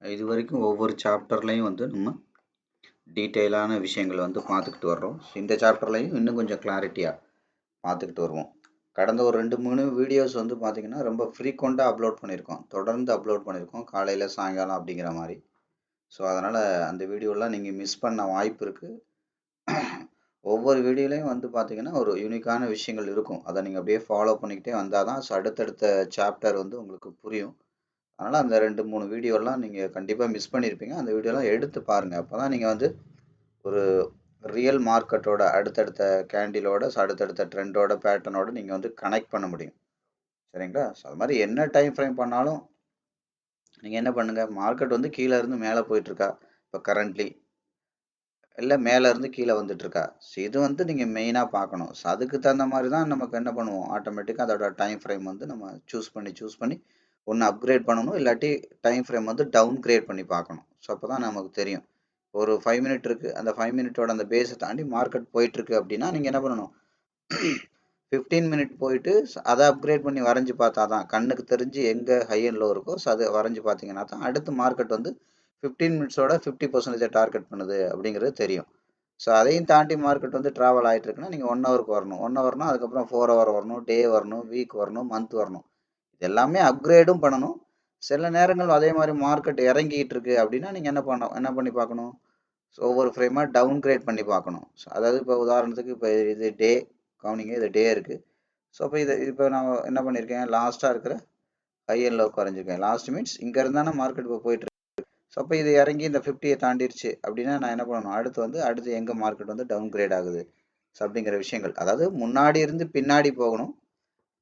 இதுவரைக்கும் ஒவ்வொரு சாப்டர்லையும் வந்து நம்ம டீட்டெயிலான விஷயங்கள் வந்து பார்த்துக்கிட்டு வர்றோம். இந்த சாப்டர்லையும் இன்னும் கொஞ்சம் கிளாரிட்டியாக பார்த்துக்கிட்டு வருவோம். கடந்த ஒரு 2-3 வீடியோஸ் வந்து பார்த்திங்கன்னா ரொம்ப ஃப்ரீக்வெண்ட்டாக அப்லோட் பண்ணியிருக்கோம். தொடர்ந்து அப்லோட் பண்ணியிருக்கோம். காலையில் சாயங்காலம் அப்படிங்கிற மாதிரி. ஸோ அதனால் அந்த வீடியோலாம் நீங்கள் மிஸ் பண்ண வாய்ப்பு இருக்குது. ஒவ்வொரு வீடியோலையும் வந்து பார்த்திங்கன்னா ஒரு யூனிக்கான விஷயங்கள் இருக்கும். அதை நீங்கள் அப்படியே ஃபாலோ பண்ணிக்கிட்டே வந்தால் தான் அடுத்தடுத்த சாப்டர் வந்து உங்களுக்கு புரியும். அதனால் அந்த 2-3 வீடியோலாம் நீங்கள் கண்டிப்பாக மிஸ் பண்ணியிருப்பீங்க. அந்த வீடியோலாம் எடுத்து பாருங்கள். அப்போ தான் நீங்கள் வந்து ஒரு ரியல் மார்க்கெட்டோட அடுத்தடுத்த கேண்டிலோட அடுத்தடுத்த ட்ரெண்டோட பேட்டர்னோட நீங்கள் வந்து கனெக்ட் பண்ண முடியும். சரிங்களா? ஸோ அது மாதிரி என்ன டைம் ஃப்ரேம் பண்ணாலும் நீங்கள் என்ன பண்ணுங்கள், மார்க்கெட் வந்து கீழே இருந்து மேலே போயிட்டுருக்கா இப்போ கரண்ட்லி, இல்லை மேலே இருந்து கீழே வந்துட்டுருக்கா. ஸோ இது வந்து நீங்கள் மெயினாக பார்க்கணும். ஸோ அதுக்கு தகுந்த மாதிரி தான் நமக்கு என்ன பண்ணுவோம், ஆட்டோமேட்டிக்காக அதோட டைம் ஃப்ரேம் வந்து நம்ம சூஸ் பண்ணி ஒன்று அப்கிரேட் பண்ணணும், இல்லாட்டி டைம் ஃப்ரேம் வந்து டவுன் கிரேட் பண்ணி பார்க்கணும். ஸோ அப்போ தான் நமக்கு தெரியும். ஒரு 5 மினிட் இருக்குது, அந்த 5 மினிட்டோட அந்த பேஸை தாண்டி மார்க்கெட் போயிட்டுருக்கு அப்படின்னா நீங்கள் என்ன பண்ணணும், 15 மினிட் போயிட்டு அதை அப்கிரேட் பண்ணி வரைஞ்சி பார்த்தா தான் கண்ணுக்கு தெரிஞ்சு எங்கே ஹை அண்ட் லோ இருக்கோ. ஸோ அதை வரைஞ்சி பார்த்தீங்கன்னா தான் அடுத்து மார்க்கெட் வந்து 15 மினிட்ஸோட 50% டார்கெட் பண்ணுது அப்படிங்கிறது தெரியும். ஸோ அதையும் தாண்டி மார்க்கெட் வந்து ட்ராவல் ஆகிட்டு இருக்குன்னா நீங்கள் 1 ஹவருக்கு வரணும். 1 ஹவர்னால் அதுக்கப்புறம் 4 ஹவர் வரணும், டே வரணும், வீக் வரணும், மந்த் வரணும். இது எல்லாமே அப்கிரேடும் பண்ணணும். சில நேரங்கள் அதே மாதிரி மார்க்கெட் இறங்கிட்டு இருக்கு அப்படின்னா நீங்கள் என்ன பண்ணி பார்க்கணும், ஸோ ஒவ்வொரு ஃப்ரேமாக டவுன் கிரேட் பண்ணி பார்க்கணும். ஸோ அதாவது இப்போ உதாரணத்துக்கு இப்போ இது டே கவனிங்க, இது டே இருக்குது. ஸோ அப்போ இப்போ நான் என்ன பண்ணியிருக்கேன், லாஸ்ட்டாக இருக்கிற ஹை அண்ட் லோ குறைஞ்சிருக்கேன். லாஸ்ட் மீன்ஸ் இங்கே இருந்தானே மார்க்கெட் இப்போ போயிட்டு இருக்கு. ஸோ அப்போ இது இறங்கி இந்த 50யை தாண்டிடுச்சு அப்படின்னா நான் என்ன பண்ணணும், அடுத்து எங்கே மார்க்கெட் வந்து டவுன் கிரேட் ஆகுது ஸோ அப்படிங்கிற விஷயங்கள். அதாவது முன்னாடி இருந்து பின்னாடி போகணும்,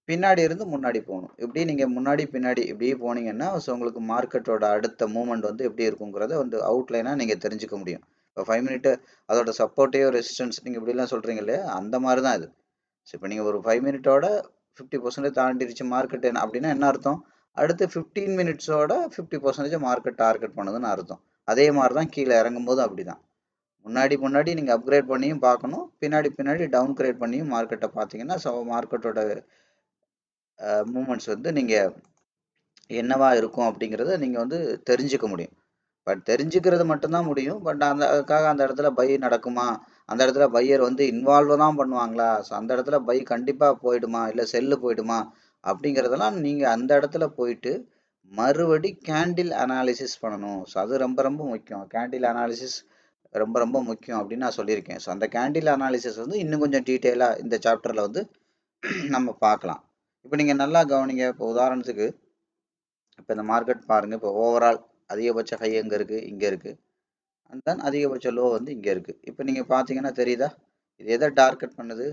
பின்னாடி இருந்து முன்னாடி போகணும். இப்படி நீங்கள் முன்னாடி பின்னாடி இப்படியே போனீங்கன்னா ஸோ உங்களுக்கு மார்க்கெட்டோட அடுத்த மூவ்மெண்ட் வந்து எப்படி இருக்குங்கிறத வந்து அவுட்லைனாக நீங்கள் தெரிஞ்சுக்க முடியும். இப்போ 5 மினிட் அதோட சப்போர்ட்டிவ் ரெசிஸ்டன்ஸ் நீங்கள் இப்படிலாம் சொல்கிறீங்க இல்லையா, அந்த மாதிரி தான் இது. ஸோ இப்போ நீங்கள் ஒரு 5 மினிட்டோட 50% தாண்டிடுச்சு மார்க்கெட் அப்படின்னா என்ன அர்த்தம், அடுத்து 15 மினிட்ஸோட 50% மார்க்கெட் டார்கெட் பண்ணுதுன்னு அர்த்தம். அதே மாதிரி தான் கீழே இறங்கும் போது அப்படி தான் முன்னாடி நீங்கள் அப்கிரேட் பண்ணியும் பார்க்கணும், பின்னாடி டவுன் கிரேட் பண்ணியும் மார்க்கெட்டை பார்த்தீங்கன்னா ஸோ மார்க்கெட்டோட மூமெண்ட்ஸ் வந்து நீங்கள் என்னவா இருக்கும் அப்படிங்கிறத நீங்கள் வந்து தெரிஞ்சுக்க முடியும். பட் தெரிஞ்சுக்கிறது மட்டும்தான் முடியும். பட் அதுக்காக அந்த இடத்துல பை நடக்குமா, அந்த இடத்துல பையர் வந்து இன்வால்வ் தான் பண்ணுவாங்களா, ஸோ அந்த இடத்துல பை கண்டிப்பாக போயிடுமா, இல்லை செல்லு போயிடுமா அப்படிங்கிறதெல்லாம் நீங்கள் அந்த இடத்துல போயிட்டு மறுபடி கேண்டில் அனாலிசிஸ் பண்ணணும். ஸோ அது ரொம்ப ரொம்ப முக்கியம். கேண்டில் அனாலிசிஸ் ரொம்ப ரொம்ப முக்கியம் அப்படின்னு நான் சொல்லியிருக்கேன். ஸோ அந்த கேண்டில் அனாலிசிஸ் வந்து இன்னும் கொஞ்சம் டீட்டெயிலாக இந்த சாப்டரில் வந்து நம்ம பார்க்கலாம். இப்போ நீங்கள் நல்லா கவனிங்க. இப்போ உதாரணத்துக்கு இப்போ இந்த மார்க்கெட் பாருங்கள். இப்போ ஓவரால் அதிகபட்ச ஹை எங்கே இருக்குது, இங்கே இருக்குது. அண்ட் தென் அதிகபட்ச லோ வந்து இங்கே இருக்குது. இப்போ நீங்கள் பார்த்தீங்கன்னா தெரியுதா, இது எதை டார்கெட் பண்ணுது,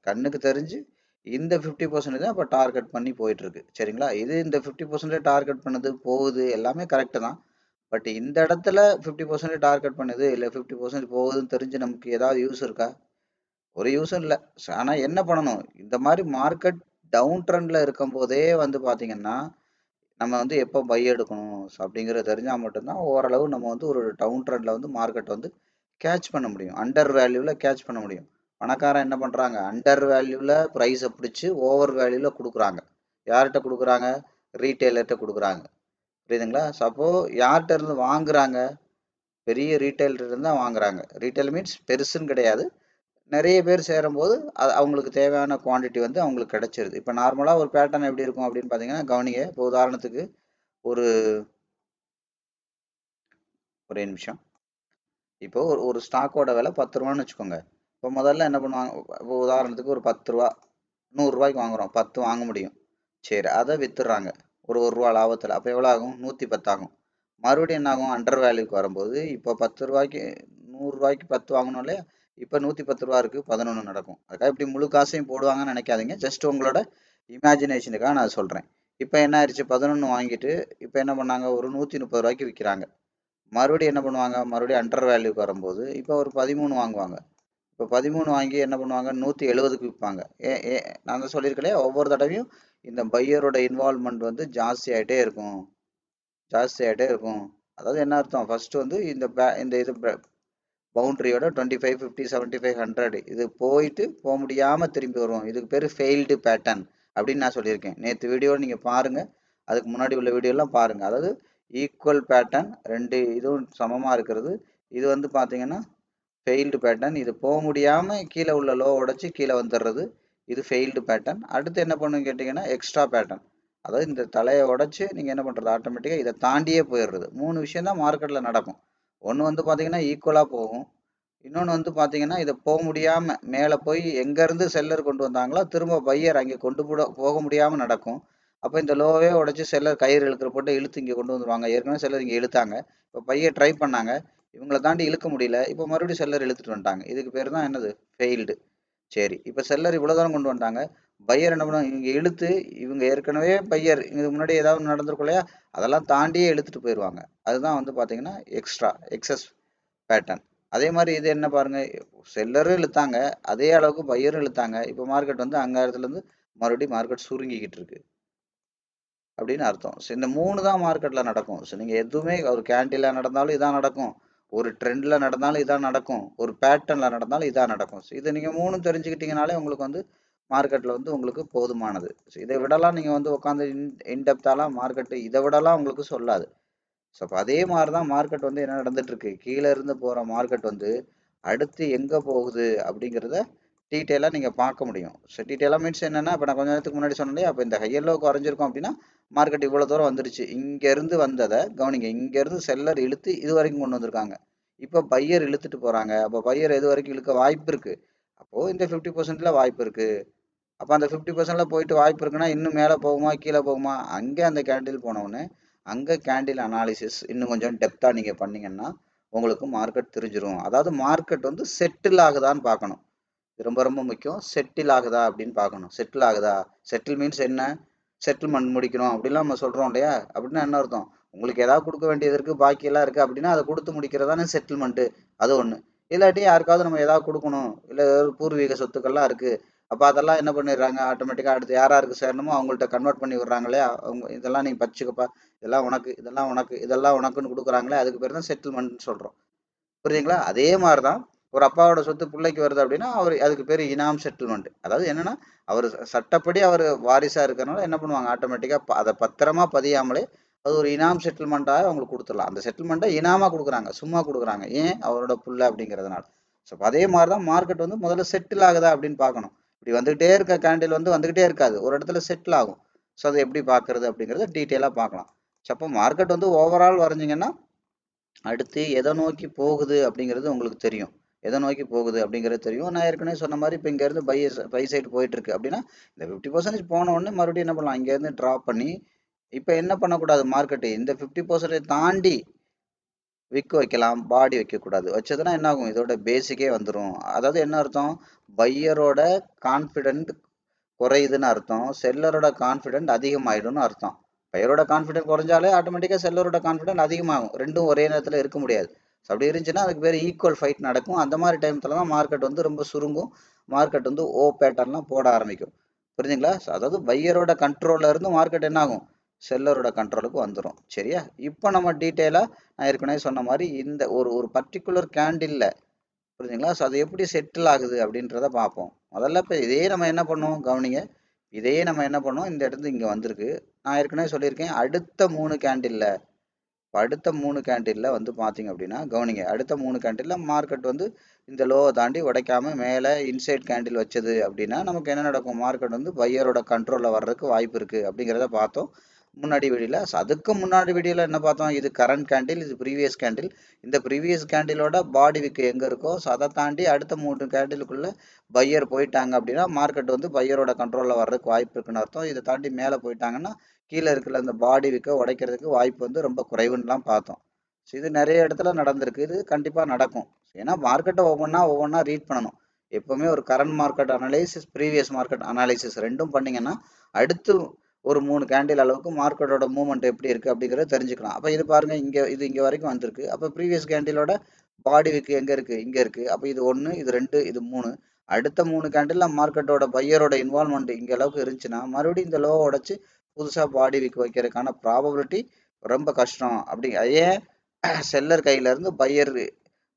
கண்ணுக்கு தெரிஞ்சு இந்த 50% தான் இப்போ டார்கெட் பண்ணி போயிட்டுருக்கு. சரிங்களா, இது இந்த 50% டார்கெட் பண்ணுது போகுது எல்லாமே கரெக்டு தான். பட் இந்த இடத்துல 50% டார்கெட் பண்ணுது இல்லை 50% போகுதுன்னு தெரிஞ்சு நமக்கு ஏதாவது யூஸ் இருக்கா, ஒரு யூஸும் இல்லை. ஆனால் என்ன பண்ணணும், இந்த மாதிரி மார்க்கெட் டவுன் ட்ரெண்டில் இருக்கும் போதே வந்து பார்த்தீங்கன்னா நம்ம வந்து எப்போ பை எடுக்கணும் அப்படிங்கிறத தெரிஞ்சால் மட்டும்தான் ஓரளவு நம்ம வந்து ஒரு டவுன் ட்ரெண்டில் வந்து மார்க்கெட் வந்து கேட்ச் பண்ண முடியும், அண்டர் வேல்யூவில் கேட்ச் பண்ண முடியும். பணக்காரன் என்ன பண்ணுறாங்க, அண்டர் வேல்யூவில் ப்ரைஸை பிடிச்சி ஓவர் வேல்யூவில் கொடுக்குறாங்க. யார்கிட்ட கொடுக்குறாங்க, ரீட்டைலர்கிட்ட கொடுக்குறாங்க. புரியுதுங்களா? சப்போ யார்கிட்ட இருந்து வாங்குறாங்க, பெரிய ரீட்டைலர் தான் வாங்குறாங்க. ரீட்டைல் மீன்ஸ் பெருசுன்னு கிடையாது, நிறைய பேர் சேரும்போது அவங்களுக்கு தேவையான குவான்டிட்டி வந்து அவங்களுக்கு கிடைச்சிருது. இப்போ நார்மலாக ஒரு பேட்டர்ன் எப்படி இருக்கும் அப்படின்னு பார்த்தீங்கன்னா கவனிங்க. இப்போ உதாரணத்துக்கு ஒரு ஒரே நிமிஷம். இப்போ ஒரு ஸ்டாக்கோட விலை 10 ரூபான்னு வச்சுக்கோங்க. இப்போ முதல்ல என்ன பண்ணுவாங்க, இப்போ உதாரணத்துக்கு ஒரு 10 ரூபா 100 ரூபாய்க்கு வாங்குறோம், 10 வாங்க முடியும். சரி, அதை வித்துடுறாங்க ஒரு ரூபா லாபத்தில். அப்போ எவ்வளோ ஆகும், 110 ஆகும். மறுபடியும் என்ன ஆகும், அண்டர் வேல்யூக்கு வரும்போது இப்போ 10 ரூபாய்க்கு 100 ரூபாய்க்கு 10 வாங்கணும் இல்லையா, இப்போ 110 ரூபா இருக்குது, 11 நடக்கும். அதுக்காக இப்படி முழு காசையும் போடுவாங்கன்னு நினைக்காதீங்க, ஜஸ்ட் உங்களோட இமேஜினேஷனுக்காக நான் சொல்கிறேன். இப்போ என்ன ஆயிடுச்சு, 11 வாங்கிட்டு இப்போ என்ன பண்ணாங்க, ஒரு 130 ரூபாய்க்கு விற்கிறாங்க. மறுபடியும் என்ன பண்ணுவாங்க, மறுபடியும் அண்டர் வேல்யூக்கு வரும்போது இப்போ ஒரு 13 வாங்குவாங்க. இப்போ 13 வாங்கி என்ன பண்ணுவாங்க, 170க்கு விற்பாங்க. நான் தான் சொல்லியிருக்கேன், ஒவ்வொரு தடவையும் இந்த பையரோட இன்வால்மெண்ட் வந்து ஜாஸ்தியாகிட்டே இருக்கும். அதாவது என்ன அர்த்தம், ஃபர்ஸ்ட் வந்து இந்த இது பவுண்டரியோட 25, 50, 75, 100 இது போயிட்டு போக முடியாமல் திரும்பி வரும். இதுக்கு பேர் ஃபெயில்டு பேட்டர்ன் அப்படின்னு நான் சொல்லியிருக்கேன். நேற்று வீடியோ நீங்கள் பாருங்கள், அதுக்கு முன்னாடி உள்ள வீடியோலாம் பாருங்கள். அதாவது ஈக்குவல் பேட்டர்ன், ரெண்டு இதுவும் சமமாக இருக்கிறது. இது வந்து பார்த்தீங்கன்னா ஃபெயில்டு பேட்டர்ன். இது போக முடியாமல் கீழே உள்ள லோ உடச்சி கீழே வந்துடுறது. இது ஃபெயில்டு பேட்டர்ன். அடுத்து என்ன பண்ணுன்னு கேட்டிங்கன்னா எக்ஸ்ட்ரா பேட்டர்ன். அதாவது இந்த தலையை உடச்சி நீங்கள் என்ன பண்ணுறது, ஆட்டோமேட்டிக்காக இதை தாண்டியே போயிடுறது. 3 விஷயம் தான் மார்க்கெட்டில் நடக்கும். ஒன்று வந்து பார்த்தீங்கன்னா ஈக்குவலாக போகும். இன்னொன்று வந்து பார்த்தீங்கன்னா இதை போக முடியாமல் மேலே போய் எங்கேருந்து செல்லர் கொண்டு வந்தாங்களோ திரும்ப பையர் அங்கே போக முடியாமல் நடக்கும். அப்போ இந்த லோவே உடச்சி செல்லர் கயிறு இழுக்கிற போட்டு இழுத்து இங்கே கொண்டு வந்துடுவாங்க. ஏற்கனவே செல்லர் இங்கே இழுத்தாங்க, இப்போ பையர் ட்ரை பண்ணாங்க, இவங்களை தாண்டி இழுக்க முடியல, இப்போ மறுபடியும் செல்லர் இழுத்துட்டு வந்துட்டாங்க. இதுக்கு பேர் தான் என்னது, ஃபெயில்டு. சரி, இப்போ செல்லர் இவ்வளோ தூரம் கொண்டு வந்துட்டாங்க, பையர் என்ன பண்ணுவாங்க, இங்கே இழுத்து இவங்க ஏற்கனவே பையர் இதுக்கு முன்னாடி ஏதாவது நடந்திருக்கும் இல்லையா, அதெல்லாம் தாண்டியே இழுத்துட்டு போயிடுவாங்க. அதுதான் வந்து பார்த்தீங்கன்னா எக்ஸஸ் பேட்டர்ன். அதே மாதிரி இது என்ன பாருங்க, செல்லரும் இழுத்தாங்க, அதே அளவுக்கு பையரும் இழுத்தாங்க. இப்போ மார்க்கெட் வந்து அங்க இடத்துலேருந்து மறுபடியும் மார்க்கெட் சுருங்கிக்கிட்டு இருக்கு அப்படின்னு அர்த்தம். ஸோ இந்த 3 தான் மார்க்கெட்டில் நடக்கும். ஸோ நீங்கள் எதுவுமே ஒரு கேண்டில் நடந்தாலும் இதான் நடக்கும், ஒரு ட்ரெண்டில் நடந்தாலும் இதான் நடக்கும், ஒரு பேட்டர்னில் நடந்தாலும் இதான் நடக்கும். ஸோ இதை நீங்கள் 3 தெரிஞ்சுக்கிட்டீங்கனாலே உங்களுக்கு வந்து மார்க்கெட்டில் வந்து உங்களுக்கு போதுமானது. ஸோ இதை விடலாம் நீங்கள் வந்து உட்காந்து இன்டெப்த்தாலாம் மார்க்கெட்டு இதை விடலாம் உங்களுக்கு சொல்லாது. ஸோ அப்போ அதே மாதிரி தான் மார்க்கெட் வந்து என்ன நடந்துட்டு இருக்கு, கீழே இருந்து போகிற மார்க்கெட் வந்து அடுத்து எங்கே போகுது அப்படிங்கிறத டீட்டெயிலாக நீங்கள் பார்க்க முடியும். ஸோ டீட்டெயிலாக மீன்ஸ் என்னென்னா, இப்போ நான் கொஞ்ச நேரத்துக்கு முன்னாடி சொன்னேன், அப்போ இந்த ஹையர் லோ குறைஞ்சிருக்கும் அப்படின்னா மார்க்கெட் இவ்வளோ தூரம் வந்துருச்சு. இங்கேருந்து வந்ததை கவனிங்க, இங்கேருந்து செல்லர் இழுத்து இது வரைக்கும் கொண்டு வந்திருக்காங்க. இப்போ பையர் இழுத்துட்டு போகிறாங்க. அப்போ பையர் எது வரைக்கும் இழுக்க வாய்ப்பு இருக்குது, அப்போது இந்த 50% வாய்ப்பு இருக்குது. அப்போ அந்த 50% போயிட்டு வாய்ப்பு இருக்குன்னா இன்னும் மேலே போகுமா கீழே போகுமா, அங்கே அந்த கேண்டில் போனவுடனே அங்கே கேண்டில் அனாலிசிஸ் இன்னும் கொஞ்சம் டெப்த்தாக நீங்கள் பண்ணீங்கன்னா உங்களுக்கு மார்க்கெட் தெரிஞ்சிடும். அதாவது மார்க்கெட் வந்து செட்டில் ஆகுதான்னு பார்க்கணும். இது ரொம்ப ரொம்ப முக்கியம். செட்டில் ஆகுதா அப்படின்னு பார்க்கணும். செட்டில் ஆகுதா, செட்டில் மீன்ஸ் என்ன, செட்டில்மெண்ட் முடிக்கணும் அப்படிலாம் நம்ம சொல்கிறோம் இல்லையா, அப்படின்னா என்ன அர்த்தம், உங்களுக்கு ஏதாவது கொடுக்க வேண்டியது இருக்குது, பாக்கியெல்லாம் இருக்குது அப்படின்னா அதை கொடுத்து முடிக்கிறதானே செட்டில்மெண்ட்டு. அது ஒன்று. இல்லாட்டி யாருக்காவது நம்ம ஏதாவது கொடுக்கணும், இல்லை பூர்வீக சொத்துக்கள்லாம் இருக்குது, அப்போ அதெல்லாம் என்ன பண்ணிடுறாங்க, ஆட்டோமேட்டிக்காக அடுத்து யாராருக்கு சேரணுமோ அவங்கள்ட்ட கன்வெர்ட் பண்ணி விடுறாங்களே, அவங்க இதெல்லாம் நீங்கள் பச்சுக்கப்பா, இதெல்லாம் உனக்கு, இதெல்லாம் உனக்கு, இதெல்லாம் உனக்குன்னு கொடுக்குறாங்களே, அதுக்கு பேர் தான் செட்டில்மெண்ட்னு சொல்கிறோம். புரியுதுங்களா? அதே மாதிரி தான் ஒரு அப்பாவோட சொத்து பிள்ளைக்கு வருது அப்படின்னா அவர் அதுக்கு பேர் இனாம் செட்டில்மெண்ட். அதாவது என்னன்னா, அவர் சட்டப்படி அவர் வாரிசா இருக்கிறனால என்ன பண்ணுவாங்க, ஆட்டோமேட்டிக்காக அதை பத்திரமா பதியாமலே அது ஒரு இனாம் செட்டில்மெண்ட்டாக அவங்களுக்கு கொடுத்துடலாம். அந்த செட்டில்மெண்ட்டை இனாமா கொடுக்குறாங்க, சும்மா கொடுக்குறாங்க. ஏன், அவரோட புள்ள அப்படிங்கிறதுனால. ஸோ அதே மாதிரி தான் மார்க்கெட் வந்து முதல்ல செட்டில் ஆகுதா அப்படின்னு பார்க்கணும். இப்படி வந்துகிட்டே இருக்க கேண்டில் வந்து வந்துகிட்டே இருக்காது, ஒரு இடத்துல செட்டில் ஆகும். ஸோ அதை எப்படி பார்க்கறது அப்படிங்கிறத டீட்டெயிலாக பார்க்கலாம். ஸோ அப்போ மார்க்கெட் வந்து ஓவரால் வரைஞ்சிங்கன்னா அடுத்து எதை நோக்கி போகுது அப்படிங்கிறது உங்களுக்கு தெரியும். எதை நோக்கி போகுது அப்படிங்கிறது தெரியும். நான் ஏற்கனவே சொன்ன மாதிரி இப்போ இங்கேருந்து பை சைடு போயிட்டு இருக்கு அப்படின்னா இந்த 50% போன உடனே மறுபடியும் என்ன பண்ணலாம், இங்கேருந்து ட்ராப் பண்ணி இப்போ என்ன பண்ணக்கூடாது, மார்க்கெட்டு இந்த 50% தாண்டி விற்க வைக்கலாம், பாடி வைக்கக்கூடாது. வச்சதுன்னா என்ன ஆகும், இதோட பேசிக்கே வந்துடும். அதாவது என்ன அர்த்தம், பையரோட கான்ஃபிடென்ட் குறையுதுன்னு அர்த்தம், செல்லரோட கான்ஃபிடென்ட் அதிகமாயிடும்னு அர்த்தம். பையரோட கான்ஃபிடென்ட் குறைஞ்சாலே ஆட்டோமேட்டிக்காக செல்லரோட கான்ஃபிடென்ட் அதிகமாகும். ரெண்டும் ஒரே நேரத்தில் இருக்க முடியாது. அப்படி இருந்துச்சுன்னா அதுக்கு பேர் ஈக்குவல் ஃபைட் நடக்கும். அந்த மாதிரி டைம்ல தான் மார்க்கெட் வந்து ரொம்ப சுருங்கும், மார்க்கெட் வந்து ஓ பேட்டர்ன்லாம் போட ஆரம்பிக்கும். புரியுதுங்களா? அதாவது பையரோட கண்ட்ரோல்ல இருந்து மார்க்கெட் என்ன ஆகும், செல்லரோட கண்ட்ரோலுக்கு வந்துடும். சரியா? இப்போ நம்ம டீட்டெயிலாக நான் ஏற்கனவே சொன்ன மாதிரி இந்த ஒரு ஒரு பர்டிகுலர் கேண்டில்ல, புரியுதுங்களா, ஸோ அது எப்படி செட்டில் ஆகுது அப்படின்றத பார்ப்போம். முதல்ல இப்போ இதே நம்ம என்ன பண்ணுவோம் கவனிங்க, இதையே நம்ம என்ன பண்ணோம், இந்த இடத்துல இங்கே வந்திருக்கு. நான் ஏற்கனவே சொல்லியிருக்கேன் அடுத்த 3 கேண்டில்ல, இப்போ அடுத்த 3 கேண்டில்ல வந்து பார்த்தீங்க அப்படின்னா கவனிங்க, அடுத்த 3 கேண்டில்ல மார்க்கெட் வந்து இந்த லோவை தாண்டி உடைக்காம மேலே இன்சைட் கேண்டில் வச்சது அப்படின்னா நமக்கு என்ன நடக்கும், மார்க்கெட் வந்து பையரோட கண்ட்ரோலில் வர்றதுக்கு வாய்ப்பு இருக்குது அப்படிங்கிறத பார்த்தோம் முன்னாடி வீடியோல. அதுக்கு முன்னாடி வீடியோல என்ன பார்த்தோம், இது கரண்ட் கேண்டில், இது ப்ரீவியஸ் கேண்டில். இந்த ப்ரீவியஸ் கேண்டிலோட பாடி விக்கு எங்கே இருக்கோ, ஸோ அதை தாண்டி அடுத்த 3 கேண்டிலுக்குள்ள பையர் போயிட்டாங்க அப்படின்னா மார்க்கெட் வந்து பையரோட கண்ட்ரோலில் வர்றதுக்கு வாய்ப்பு இருக்குன்னு அர்த்தம். இதை தாண்டி மேலே போயிட்டாங்கன்னா கீழே இருக்கிற அந்த பாடி விக்க உடைக்கிறதுக்கு வாய்ப்பு வந்து ரொம்ப குறைவுன்னுலாம் பார்த்தோம். ஸோ இது நிறைய இடத்துல நடந்திருக்கு, இது கண்டிப்பாக நடக்கும். ஏன்னா மார்க்கெட்டை ஒவ்வொன்றா ரீட் பண்ணணும். எப்போவுமே ஒரு current market analysis, previous market analysis ரெண்டும் பண்ணிங்கன்னா அடுத்து ஒரு 3 கேண்டில் அளவுக்கு மார்க்கெட்டோட மூவ்மெண்ட் எப்படி இருக்குது அப்படிங்கிறத தெரிஞ்சுக்கலாம். அப்போ இது பாருங்கள், இங்கே வரைக்கும் வந்திருக்கு. அப்போ ப்ரீவியஸ் கேண்டிலோட பாடி விக்கு எங்கே இருக்குது, இங்கே இருக்குது. அப்போ இது 1, இது 2, இது 3. அடுத்த 3 கேண்டில் மார்க்கெட்டோட பையரோட இன்வால்மெண்ட் இங்கே அளவுக்கு இருந்துச்சுன்னா மறுபடியும் இந்த லோவை உடச்சி புதுசாக பாடி விக்கு வைக்கிறதுக்கான ப்ராபபிலிட்டி ரொம்ப கஷ்டம். அப்படி ஏன், செல்லர் கையிலேருந்து பையர்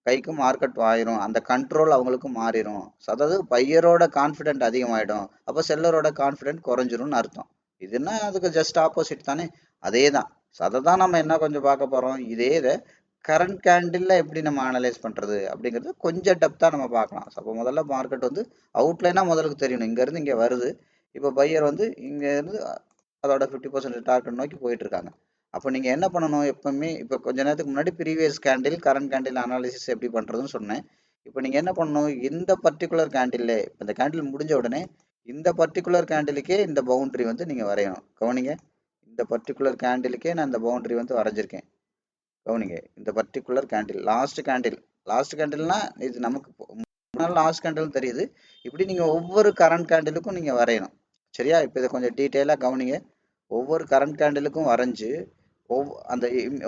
கைக்கு மார்க்கெட் ஆயிரும், அந்த கண்ட்ரோல் அவங்களுக்கு மாறிடும். அதாவது பையரோட கான்ஃபிடென்ட் அதிகமாகிடும், அப்போ செல்லரோட கான்ஃபிடென்ட் குறைஞ்சிரும்னு அர்த்தம். இதுன்னா அதுக்கு ஜஸ்ட் ஆப்போசிட் தானே, அதே தான். ஸோ அதை தான் நம்ம என்ன கொஞ்சம் பார்க்க போகிறோம். இதை கரண்ட் கேண்டில் எப்படி நம்ம அனலைஸ் பண்ணுறது அப்படிங்கிறது கொஞ்சம் டெப்த்தாக நம்ம பார்க்கலாம். ஸோ அப்போ முதல்ல மார்க்கெட் வந்து அவுட்லைனாக முதலுக்கு தெரியணும். இங்கேருந்து இங்கே வருது. இப்போ பையர் வந்து இங்கேருந்து அதோட 50% டார்கெட் நோக்கி போயிட்டு இருக்காங்க. அப்போ நீங்கள் என்ன பண்ணணும் எப்பவுமே, இப்போ கொஞ்ச நேரத்துக்கு முன்னாடி previous candle current candle analysis எப்படி பண்ணுறதுன்னு சொன்னேன். இப்போ நீங்கள் என்ன பண்ணணும், இந்த பர்டிகுலர் கேண்டில் இந்த கேண்டில் முடிஞ்ச உடனே இந்த பர்டிகுலர் கேண்டிலுக்கே இந்த பவுண்டரி வந்து நீங்கள் வரையணும். கவனிங்க, இந்த பர்டிகுலர் கேண்டிலுக்கே நான் இந்த பவுண்டரி வந்து வரைஞ்சிருக்கேன். கவனிங்க, இந்த பர்டிகுலர் கேண்டில் லாஸ்ட் கேண்டில்னா இது நமக்கு லாஸ்ட் கேண்டில் தெரியுது. இப்படி நீங்கள் ஒவ்வொரு கரண்ட் கேண்டிலுக்கும் நீங்கள் வரையணும். சரியா? இப்போ இதை கொஞ்சம் டீட்டெயிலாக கவனிங்க. ஒவ்வொரு கரண்ட் கேண்டிலுக்கும் வரைஞ்சி அந்த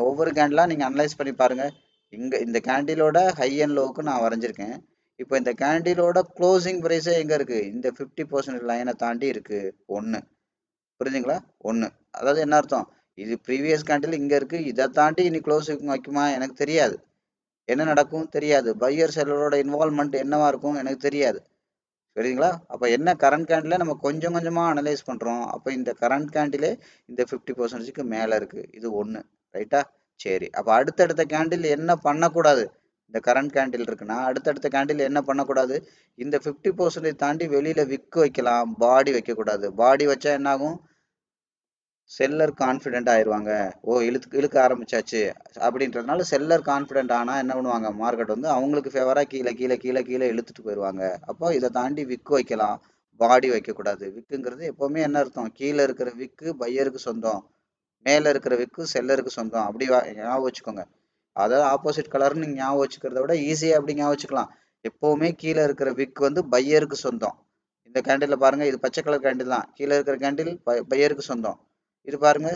ஒவ்வொரு கேண்டிலாக நீங்கள் அனலைஸ் பண்ணி பாருங்கள். இங்கே இந்த கேண்டிலோட ஹை அண்ட் லோவுக்கு நான் வரைஞ்சிருக்கேன். இப்போ இந்த கேண்டிலோட க்ளோசிங் ப்ரைஸே எங்கே இருக்குது? இந்த 50% லைனை தாண்டி இருக்குது. 1 புரிஞ்சுங்களா? 1 அதாவது என்ன அர்த்தம், இது ப்ரீவியஸ் கேண்டில் இங்கே இருக்குது, இதை தாண்டி இனி க்ளோசிங் வைக்குமா எனக்கு தெரியாது, என்ன நடக்கும் தெரியாது, பையர் செல்லரோட இன்வால்மெண்ட் என்னவா இருக்கும் எனக்கு தெரியாது. சரிங்களா? அப்போ என்ன கரண்ட் கேண்டில் நம்ம கொஞ்சம் கொஞ்சமாக அனலைஸ் பண்ணுறோம். அப்போ இந்த கரண்ட் கேண்டிலே இந்த 50%க்கு மேலே இருக்குது. இது 1 ரைட்டா? சரி, அப்போ அடுத்தடுத்த கேண்டில் என்ன பண்ணக்கூடாது? இந்த கரண்ட் கேண்டில் இருக்குன்னா அடுத்தடுத்த கேண்டில் என்ன பண்ணக்கூடாது? இந்த 50% தாண்டி வெளியில் விக்கு வைக்கலாம், பாடி வைக்கக்கூடாது. பாடி வச்சா என்ன ஆகும்? செல்லர் கான்ஃபிடென்ட் ஆயிடுவாங்க. ஓ இழுக்க ஆரம்பிச்சாச்சு அப்படின்றதுனால செல்லர் கான்ஃபிடென்ட் ஆனால் என்ன பண்ணுவாங்க, மார்க்கெட் வந்து அவங்களுக்கு ஃபேவராக கீழே கீழே கீழே கீழே இழுத்துட்டு போயிடுவாங்க. அப்போ இதை தாண்டி விக்கு வைக்கலாம், பாடி வைக்கக்கூடாது. விக்குங்கிறது எப்போவுமே என்ன அர்த்தம், கீழே இருக்கிற விக்கு பையருக்கு சொந்தம், மேலே இருக்கிற விக்கு செல்லருக்கு சொந்தம். அப்படி ஞாபகம் வச்சுக்கோங்க. அதாவது ஆப்போசிட் கலர்னு நீங்கள் ஞாபகம் வச்சுக்கிறத விட ஈஸியாக அப்படி ஞாபகம் வச்சுக்கலாம். எப்போவுமே கீழே இருக்கிற விக்கு வந்து பையருக்கு சொந்தம். இந்த கேண்டில் பாருங்கள், இது பச்சை கலர் கேண்டில் தான். கீழே இருக்கிற கேண்டில் பையருக்கு சொந்தம். இது பாருங்க,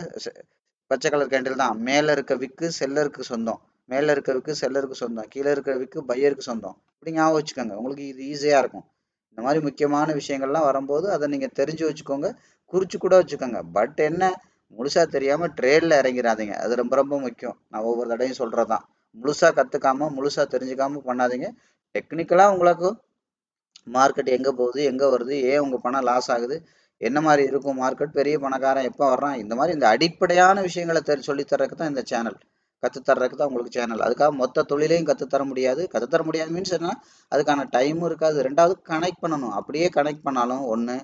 பச்சை கலர் கேண்டில் தான். மேலே இருக்க விக்கு செல்லருக்கு சொந்தம், மேலே இருக்க விக்கு செல்லருக்கு சொந்தம், கீழே இருக்கிற விக்கு பையருக்கு சொந்தம். இப்படி ஞாபகம் வச்சுக்கோங்க, உங்களுக்கு இது ஈஸியாக இருக்கும். இந்த மாதிரி முக்கியமான விஷயங்கள்லாம் வரும்போது அதை நீங்கள் தெரிஞ்சு வச்சுக்கோங்க, குறிச்சு கூட வச்சுக்கோங்க. பட் என்ன, முழுசாக தெரியாமல் ட்ரேடில் இறங்கிறாதீங்க. அது ரொம்ப ரொம்ப முக்கியம். நான் ஒவ்வொரு தடையும் சொல்கிறது தான். முழுசாக கற்றுக்காமல் முழுசாக தெரிஞ்சுக்காமல் பண்ணாதீங்க. டெக்னிக்கலாக உங்களுக்கு மார்க்கெட் எங்கே போகுது, எங்கே வருது, ஏன் உங்கள் பணம் லாஸ் ஆகுது, என்ன மாதிரி இருக்கும் மார்க்கெட், பெரிய பணக்காரன் எப்போ வர்றான், இந்த மாதிரி இந்த அடிப்படையான விஷயங்களை சொல்லித்தரக்கு தான் இந்த சேனல், கற்றுத்தர்றதுக்கு தான் உங்களுக்கு சேனல். அதுக்காக மொத்த தொழிலையும் கற்றுத்தர முடியாது. கற்றுத்தர முடியாது மீன்ஸ் என்ன, அதுக்கான டைமும் இருக்காது. ரெண்டாவது கனெக்ட் பண்ணணும். அப்படியே கனெக்ட் பண்ணாலும் ஒன்று,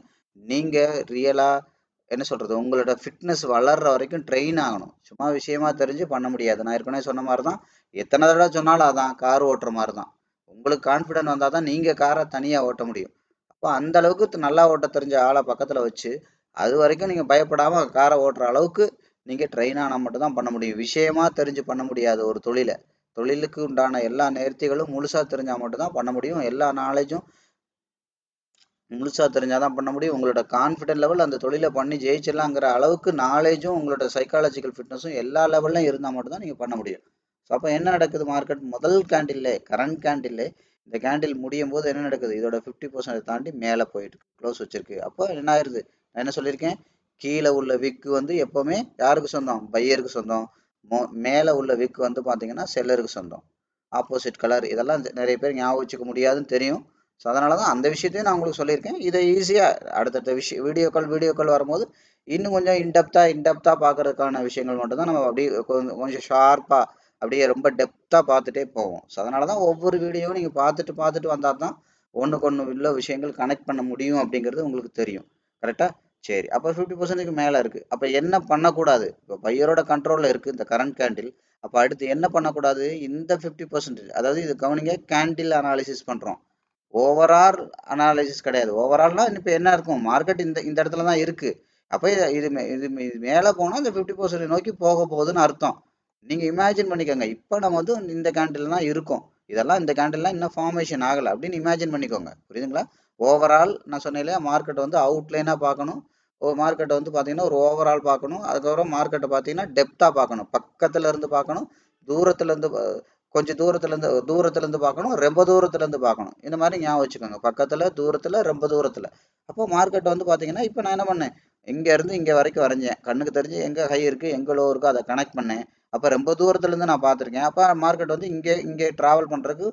நீங்கள் ரியலாக என்ன சொல்கிறது, உங்களோட ஃபிட்னஸ் வளர்கிற வரைக்கும் ட்ரெயின் ஆகணும். சும்மா விஷயமா தெரிஞ்சு பண்ண முடியாது. நான் ஏற்கனவே சொன்ன மாதிரி தான், எத்தனை தடவை சொன்னாலும் அதான் கார் ஓட்டுற மாதிரி தான். உங்களுக்கு கான்ஃபிடென்ட் வந்தால் தான் நீங்கள் காரை தனியாக ஓட்ட முடியும். அப்போ அந்த அளவுக்கு நல்லா ஓட்ட தெரிஞ்ச ஆளை பக்கத்தில் வச்சு அது வரைக்கும் நீங்கள் பயப்படாமல் காரை ஓட்டுற அளவுக்கு நீங்கள் ட்ரெயின் ஆனால் மட்டும்தான் பண்ண முடியும். விஷயமா தெரிஞ்சு பண்ண முடியாது ஒரு தொழிலை. தொழிலுக்கு உண்டான எல்லா நேர்த்திகளும் முழுசாக தெரிஞ்சால் மட்டும்தான் பண்ண முடியும். எல்லா நாலேஜும் முழுசாக தெரிஞ்சால் தான் பண்ண முடியும். உங்களோட கான்ஃபிடென்ட் லெவல் அந்த தொழிலை பண்ணி ஜெயிச்சிடலாங்கிற அளவுக்கு நாலேஜும் உங்களோட சைக்காலஜிக்கல் ஃபிட்னஸும் எல்லா லெவல்லையும் இருந்தால் மட்டும்தான் நீங்கள் பண்ண முடியும். ஸோ அப்போ என்ன நடக்குது, மார்க்கெட் முதல் கேண்டில்லே கரண்ட் கேண்டில்லே இந்த கேண்டில் முடியும் போது என்ன நடக்குது, இதோட 50% தாண்டி மேலே போயிட்டு க்ளோஸ் வச்சிருக்கு. அப்போ என்ன ஆயிடுது, நான் என்ன சொல்லியிருக்கேன், கீழே உள்ள விக்கு வந்து எப்போவுமே யாருக்கு சொந்தம், பையருக்கு சொந்தம். மேலே உள்ள விக்கு வந்து பார்த்தீங்கன்னா செல்லருக்கு சொந்தம். ஆப்போசிட் கலர், இதெல்லாம் நிறைய பேர் ஞாபகம் வச்சுக்க முடியாதுன்னு தெரியும். ஸோ அதனால தான் அந்த விஷயத்தையும் நான் உங்களுக்கு சொல்லியிருக்கேன். இதை ஈஸியாக அடுத்தடுத்த வீடியோக்கள் வரும்போது இன்னும் கொஞ்சம் இன்டெப்த்தாக பார்க்கறதுக்கான விஷயங்கள் மட்டும்தான் நம்ம அப்படியே கொஞ்சம் ஷார்ப்பாக அப்படியே ரொம்ப டெப்த்தாக பார்த்துட்டே போவோம். ஸோ அதனால தான் ஒவ்வொரு வீடியோவும் நீங்கள் பார்த்துட்டு வந்தால் தான் ஒன்றுக்கு ஒன்று உள்ள விஷயங்கள் கனெக்ட் பண்ண முடியும் அப்படிங்கிறது உங்களுக்கு தெரியும். கரெக்டாக? சரி, அப்போ 50%க்கு மேலே இருக்குது. அப்போ என்ன பண்ணக்கூடாது, இப்போ பையரோட கண்ட்ரோலில் இருக்குது இந்த கரண்ட் கேண்டில். அப்போ அடுத்து என்ன பண்ணக்கூடாது, இந்த 50%, அதாவது இது கவனிங்க, கேண்டில் அனாலிசிஸ் பண்ணுறோம், ஓவரால் அனாலிசிஸ் கிடையாது. ஓவரால்னா இப்போ என்ன இருக்கும், மார்க்கெட் இந்த இந்த இடத்துல தான் இருக்குது. அப்போ இது மேலே போனால் இந்த 50% நோக்கி போக போகுதுன்னு அர்த்தம். நீங்கள் இமேஜின் பண்ணிக்கோங்க, இப்போ நம்ம வந்து இந்த கேண்டில் தான் இருக்கும், இதெல்லாம் இந்த கேண்டில்லாம் இன்னும் ஃபார்மேஷன் ஆகலை அப்படின்னு இமேஜின் பண்ணிக்கோங்க. புரியுதுங்களா? ஓவரால் நான் சொன்னேன் இல்லையா, மார்க்கெட் வந்து அவுட்லைனாக பார்க்கணும். மார்க்கெட்டை வந்து பார்த்தீங்கன்னா ஒரு ஓவரால் பார்க்கணும். அதுக்கப்புறம் மார்க்கெட்டை பார்த்தீங்கன்னா டெப்த்தாக பார்க்கணும், பக்கத்தில் இருந்து பார்க்கணும், தூரத்துலேருந்து கொஞ்சம் தூரத்துலேருந்து பார்க்கணும், ரொம்ப தூரத்துலேருந்து பார்க்கணும். இந்த மாதிரி ஞாபகம் வச்சுக்கோங்க, பக்கத்தில் தூரத்தில் ரொம்ப தூரத்தில். அப்போ மார்க்கெட் வந்து பார்த்தீங்கன்னா இப்போ நான் என்ன பண்ணேன், இங்கேருந்து இங்கே வரைக்கும் வரைஞ்சேன், கண்ணுக்கு தெரிஞ்சு எங்கே ஹை இருக்குது எங்கே லோ இருக்கோ அதை கனெக்ட் பண்ணேன். அப்போ ரொம்ப தூரத்துலேருந்து நான் பார்த்துருக்கேன். அப்போ மார்க்கெட் வந்து இங்கே ட்ராவல் பண்ணுறதுக்கு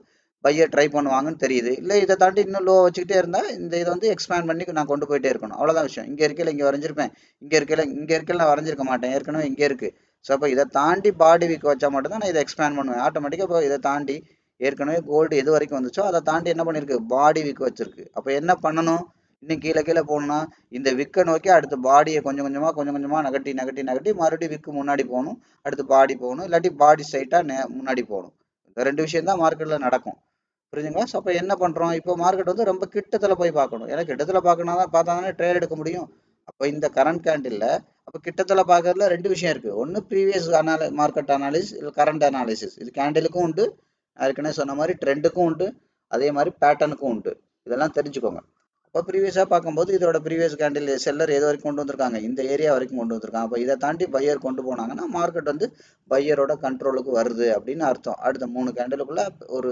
பையர் ட்ரை பண்ணுவாங்கன்னு தெரியுது. இல்லை இதை தாண்டி இன்னும் லோ வச்சுக்கிட்டே இருந்தால் இந்த இதை வந்து எக்ஸ்பேண்ட் பண்ணி நான் கொண்டு போயிட்டே இருக்கணும். அவ்வளோதான் விஷயம். இங்கே இருக்கையில் இங்கே வரைஞ்சிருப்பேன், இங்கே இருக்கையில் நான் வரைஞ்சிருக்க மாட்டேன், ஏற்கனவே இங்கே இருக்குது. ஸோ அப்போ இதை தாண்டி பாடி விக் வச்சா மட்டும்தான் நான் இதை எக்ஸ்பேண்ட் பண்ணுவேன். ஆட்டோமேட்டிக்காக இப்போ இதை தாண்டி ஏற்கனவே கோல்டு எது வரைக்கும் வந்துச்சோ அதை தாண்டி என்ன பண்ணியிருக்கு, பாடி விக் வச்சிருக்கு. அப்போ என்ன பண்ணணும், இன்னும் கீழே கீழே போகணும்னா இந்த விக்கை நோக்கி அடுத்து பாடியை கொஞ்சம் கொஞ்சமாக நகட்டி மறுபடியும் விக்கு முன்னாடி போகணும், அடுத்து பாடி போகணும், இல்லாட்டி பாடி ஸ்ட்ரைட்டாக முன்னாடி போகணும். இந்த 2 விஷயம் தான் மார்க்கெட்டில் நடக்கும். புரிஞ்சுங்களா? ஸோ அப்போ என்ன பண்ணுறோம், இப்போ மார்க்கெட் வந்து ரொம்ப கிட்டத்தில் போய் பார்க்கணும். ஏன்னா கிட்டத்தில் பார்த்தா தானே ட்ரேட் எடுக்க முடியும். அப்போ இந்த கரண்ட் கேண்டில் அப்போ கிட்டத்தில் பார்க்கறதுல 2 விஷயம் இருக்குது. ஒன்று ப்ரீவியஸ் மார்க்கெட் அனாலிசிஸ், இல்லை கரண்ட் அனாலிசிஸ். இது கேண்டிலுக்கும் உண்டு, ஏற்கனவே சொன்ன மாதிரி ட்ரெண்டுக்கும் உண்டு, அதே மாதிரி பேட்டர்னுக்கும் உண்டு. இதெல்லாம் தெரிஞ்சுக்கோங்க. அப்போ ப்ரீவியஸாக பார்க்கும்போது இதோட ப்ரீவியஸ் கேண்டில் செல்லர் எது வரைக்கும் கொண்டு வந்திருக்காங்க, இந்த ஏரியா வரைக்கும் கொண்டு வந்திருக்காங்க. அப்போ இதை தாண்டி பையர் கொண்டு போனாங்கன்னா மார்க்கெட் வந்து பையரோட கண்ட்ரோலுக்கு வருது அப்படின்னு அர்த்தம். அடுத்த 3 கேண்டிலுக்குள்ள ஒரு